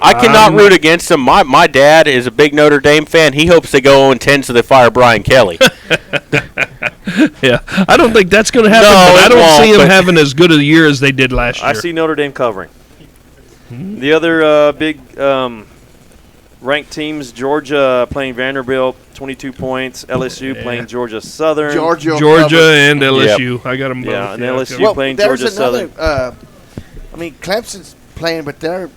[SPEAKER 4] I cannot root against them. My dad is a big Notre Dame fan. He hopes they go 0-10 so they fire Brian Kelly.
[SPEAKER 8] Yeah, I don't think that's going to happen.
[SPEAKER 10] No,
[SPEAKER 8] but I
[SPEAKER 10] it
[SPEAKER 8] don't
[SPEAKER 10] won't,
[SPEAKER 8] see them
[SPEAKER 10] but-
[SPEAKER 8] having as good a year as they did last year.
[SPEAKER 10] I see Notre Dame covering. The other big ranked teams: Georgia playing Vanderbilt, 22 points. LSU playing Georgia Southern.
[SPEAKER 2] Georgia
[SPEAKER 8] and LSU.
[SPEAKER 10] Yep.
[SPEAKER 8] I got them both.
[SPEAKER 10] Yeah, and LSU
[SPEAKER 2] Well,
[SPEAKER 10] playing
[SPEAKER 2] there's
[SPEAKER 10] Georgia
[SPEAKER 2] another,
[SPEAKER 10] Southern.
[SPEAKER 2] I mean, Clemson's playing, but they're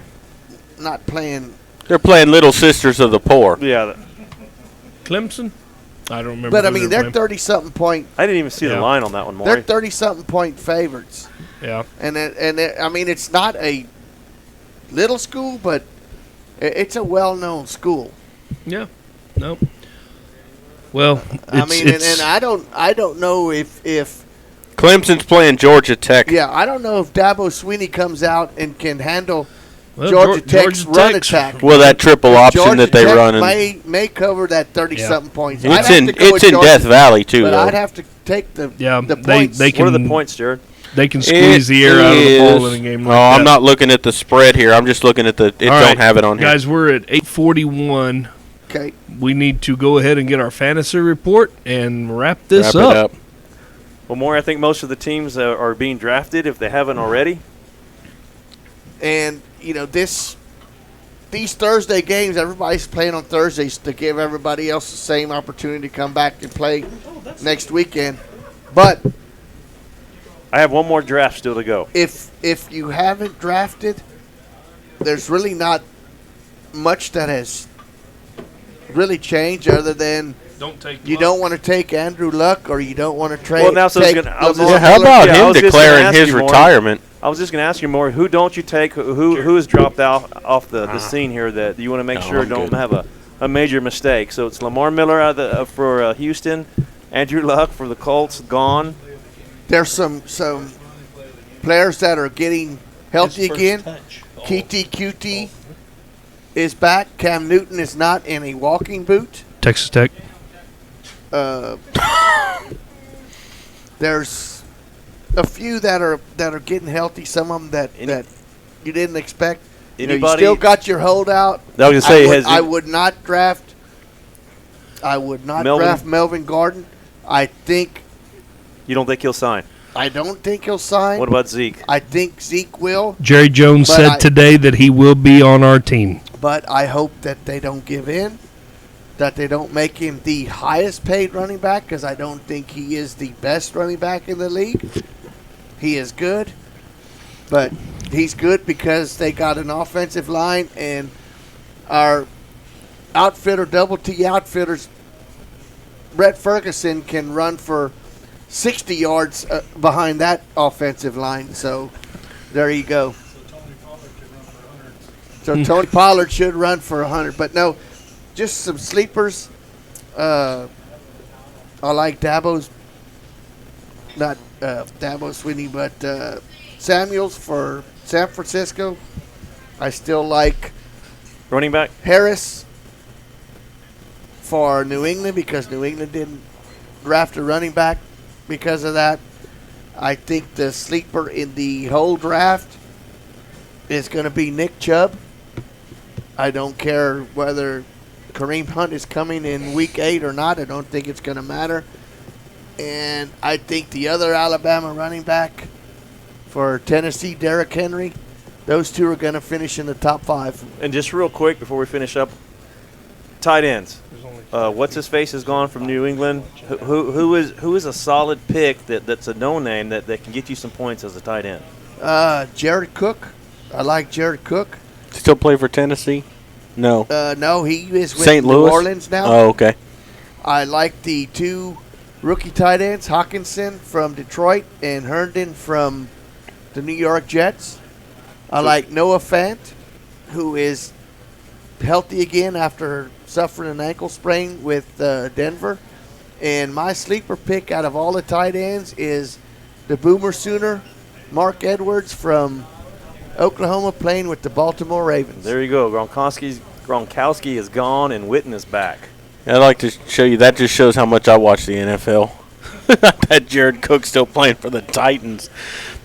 [SPEAKER 2] not playing.
[SPEAKER 4] They're playing Little Sisters of the Poor.
[SPEAKER 10] Yeah.
[SPEAKER 8] Clemson? I don't remember.
[SPEAKER 2] But I
[SPEAKER 8] who
[SPEAKER 2] mean,
[SPEAKER 8] they're
[SPEAKER 2] they're
[SPEAKER 8] playing.
[SPEAKER 2] 30-something point.
[SPEAKER 10] I didn't even see the line on that one, Maury.
[SPEAKER 2] They're 30-something point favorites.
[SPEAKER 8] Yeah.
[SPEAKER 2] And I mean, it's not a little school, but it's a well-known school.
[SPEAKER 8] Yeah. Nope. Well,
[SPEAKER 2] I mean, and I don't know if
[SPEAKER 4] Clemson's playing Georgia Tech.
[SPEAKER 2] Yeah, I don't know if Dabo Swinney comes out and can handle
[SPEAKER 8] Well,
[SPEAKER 2] Georgia
[SPEAKER 8] Georgia
[SPEAKER 2] Tech's run
[SPEAKER 8] Tech's-
[SPEAKER 2] attack.
[SPEAKER 4] Well, that triple option
[SPEAKER 2] Georgia
[SPEAKER 4] that they
[SPEAKER 2] Tech
[SPEAKER 4] run. And
[SPEAKER 2] may cover that 30-something points. I'd
[SPEAKER 4] It's
[SPEAKER 2] have
[SPEAKER 4] in
[SPEAKER 2] to go with Georgia,
[SPEAKER 4] Death Valley too,
[SPEAKER 2] but
[SPEAKER 4] though.
[SPEAKER 2] I'd have to take the
[SPEAKER 8] they
[SPEAKER 2] points.
[SPEAKER 8] they can.
[SPEAKER 10] What are the points, Jared?
[SPEAKER 8] They can squeeze the air out of the ball in a game like that.
[SPEAKER 4] I'm not looking at the spread here. I'm just looking at the. It
[SPEAKER 8] All
[SPEAKER 4] don't
[SPEAKER 8] right,
[SPEAKER 4] have it on here.
[SPEAKER 8] Guys, we're at 8:41.
[SPEAKER 2] Okay.
[SPEAKER 8] We need to go ahead and get our fantasy report and wrap this
[SPEAKER 4] Wrap it
[SPEAKER 8] up.
[SPEAKER 4] up.
[SPEAKER 10] Well, Maury, I think most of the teams are being drafted if they haven't already.
[SPEAKER 2] And you know these Thursday games, everybody's playing on Thursdays to give everybody else the same opportunity to come back and play next weekend. But
[SPEAKER 10] I have one more draft still to go.
[SPEAKER 2] if you haven't drafted, there's really not much that has really changed other than you don't want to take Andrew Luck or you don't want to trade.
[SPEAKER 10] Well, now so
[SPEAKER 2] take
[SPEAKER 10] I was
[SPEAKER 2] Lamar
[SPEAKER 10] just,
[SPEAKER 4] how about
[SPEAKER 10] yeah,
[SPEAKER 4] him
[SPEAKER 10] I was just gonna
[SPEAKER 4] declaring
[SPEAKER 10] ask
[SPEAKER 4] his
[SPEAKER 10] you, Maury.
[SPEAKER 4] retirement?
[SPEAKER 10] I was just going to ask you more. Who don't you take? Who has dropped out off the scene here that you want to make
[SPEAKER 4] No,
[SPEAKER 10] sure
[SPEAKER 4] I'm
[SPEAKER 10] don't
[SPEAKER 4] good.
[SPEAKER 10] have a major mistake? So it's Lamar Miller out of for Houston, Andrew Luck for the Colts gone.
[SPEAKER 2] There's some players that are getting healthy again. Keiti QT is back. Cam Newton is not in a walking boot.
[SPEAKER 8] Texas Tech.
[SPEAKER 2] There's a few that are getting healthy. Some of them that you didn't expect. You
[SPEAKER 10] Anybody-
[SPEAKER 2] still got your holdout.
[SPEAKER 10] I was gonna say,
[SPEAKER 2] I would not draft. I would not
[SPEAKER 10] Melvin?
[SPEAKER 2] draft Melvin Gordon. I think.
[SPEAKER 10] You don't think he'll sign?
[SPEAKER 2] I don't think he'll sign.
[SPEAKER 10] What about Zeke?
[SPEAKER 2] I think Zeke will.
[SPEAKER 8] Jerry Jones
[SPEAKER 2] But
[SPEAKER 8] said
[SPEAKER 2] I-
[SPEAKER 8] today that he will be on our team.
[SPEAKER 2] But I hope that they don't give in, that they don't make him the highest paid running back, because I don't think he is the best running back in the league. He is good, but he's good because they got an offensive line, and our outfitter, Double T outfitters, Brett Ferguson can run for 60 yards behind that offensive line. So there you go. So Tony Pollard should run for 100. But no, just some sleepers. I like Dabo's, not Dabo Swinney, but Samuels for San Francisco. I still like
[SPEAKER 10] Running back?
[SPEAKER 2] Harris for New England because New England didn't draft a running back because of that. I think the sleeper in the whole draft is going to be Nick Chubb. I don't care whether Kareem Hunt is coming in week 8 or not. I don't think it's going to matter. And I think the other Alabama running back for Tennessee, Derrick Henry, those two are going to finish in the top 5.
[SPEAKER 10] And just real quick before we finish up, tight ends. What's his face is gone from New England. Who is a solid pick that's a no name that can get you some points as a tight end?
[SPEAKER 2] Jared Cook. I like Jared Cook.
[SPEAKER 4] Still play for Tennessee? No.
[SPEAKER 2] No, he is with
[SPEAKER 4] St.
[SPEAKER 2] New
[SPEAKER 4] Louis?
[SPEAKER 2] Orleans now.
[SPEAKER 4] Oh, okay.
[SPEAKER 2] I like the 2 rookie tight ends, Hawkinson from Detroit and Herndon from the New York Jets. I like Noah Fant, who is healthy again after suffering an ankle sprain with Denver. And my sleeper pick out of all the tight ends is the Boomer Sooner, Mark Edwards from Oklahoma, playing with the Baltimore Ravens.
[SPEAKER 10] There you go. Gronkowski is gone and Witten is back.
[SPEAKER 4] I'd like to show you. That just shows how much I watch the NFL. That Jared Cook's still playing for the Titans.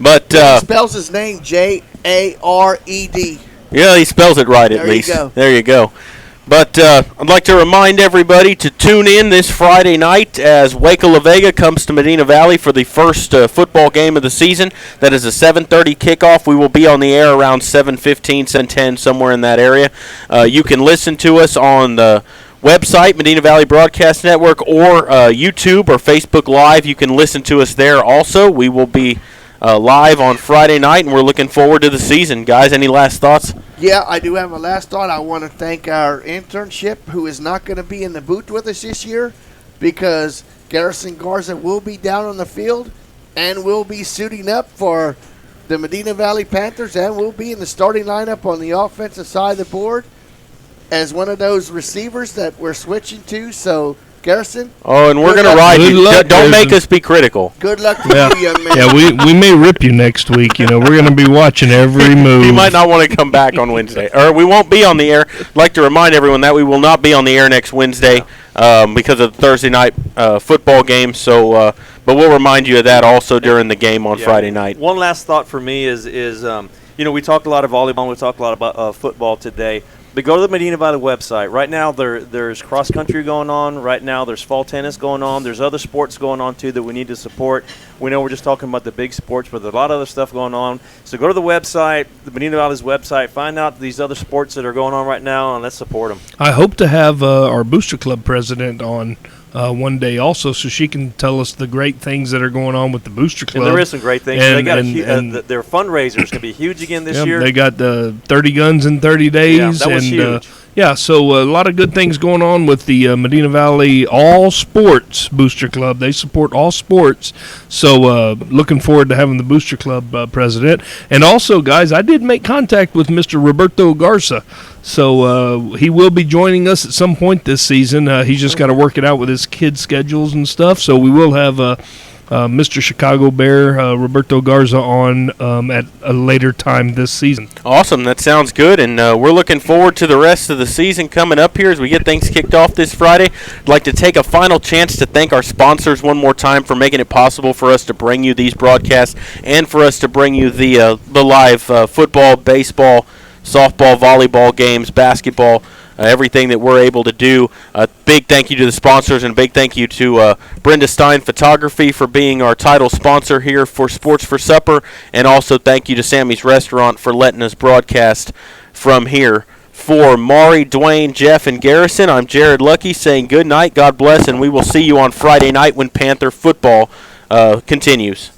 [SPEAKER 4] But
[SPEAKER 2] he spells his name Jared.
[SPEAKER 4] Yeah, he spells it right at
[SPEAKER 2] There you
[SPEAKER 4] least.
[SPEAKER 2] go.
[SPEAKER 4] There you go. But I'd like to remind everybody to tune in this Friday night as Waco La Vega comes to Medina Valley for the first football game of the season. That is a 7:30 kickoff. We will be on the air around 7:15, 7:10, somewhere in that area. You can listen to us on the website, Medina Valley Broadcast Network, or YouTube or Facebook Live. You can listen to us there also. We will be live on Friday night, and we're looking forward to the season. Guys, any last thoughts?
[SPEAKER 2] Yeah, I do have a last thought. I want to thank our internship, who is not going to be in the booth with us this year, because Garrison Garza will be down on the field and will be suiting up for the Medina Valley Panthers, and will be in the starting lineup on the offensive side of the board as one of those receivers that we're switching to. So, Garrison.
[SPEAKER 4] Oh, and we're going to ride you. Don't make us be critical.
[SPEAKER 2] Good luck to
[SPEAKER 8] Yeah,
[SPEAKER 2] you, young man.
[SPEAKER 8] yeah, we may rip you next week. You know, we're going to be watching every move.
[SPEAKER 4] You might not want to come back on Wednesday. Or we won't be on the air. I'd like to remind everyone that we will not be on the air next Wednesday because of the Thursday night football game. So, but we'll remind you of that also during the game on Friday night.
[SPEAKER 10] One last thought for me is we talked a lot of volleyball. We talked a lot about football today. But go to the Medina Valley website. Right now there's cross-country going on. Right now there's fall tennis going on. There's other sports going on, too, that we need to support. We know we're just talking about the big sports, but there's a lot of other stuff going on. So go to the website, the Medina Valley's website, find out these other sports that are going on right now, and let's support them.
[SPEAKER 8] I hope to have our Booster Club president on one day also, so she can tell us the great things that are going on with the Booster Club.
[SPEAKER 10] And there is some great things. They got their fundraiser is going to be huge again this year.
[SPEAKER 8] They got 30 guns in 30 days.
[SPEAKER 10] Yeah, that was huge.
[SPEAKER 8] So a lot of good things going on with the Medina Valley All Sports Booster Club. They support all sports. So looking forward to having the Booster Club president. And also, guys, I did make contact with Mr. Roberto Garza. So he will be joining us at some point this season. He's just got to work it out with his kids' schedules and stuff. So we will have Mr. Chicago Bear, Roberto Garza, on at a later time this season.
[SPEAKER 4] Awesome. That sounds good. And we're looking forward to the rest of the season coming up here as we get things kicked off this Friday. I'd like to take a final chance to thank our sponsors one more time for making it possible for us to bring you these broadcasts and for us to bring you the live football, baseball, softball, volleyball games, basketball, everything that we're able to do. A big thank you to the sponsors, and a big thank you to Brenda Stein Photography for being our title sponsor here for Sports for Supper, and also thank you to Sammy's Restaurant for letting us broadcast from here. For Maury, Dwayne, Jeff, and Garrison, I'm Jared Lucky saying good night, God bless, and we will see you on Friday night when Panther football continues.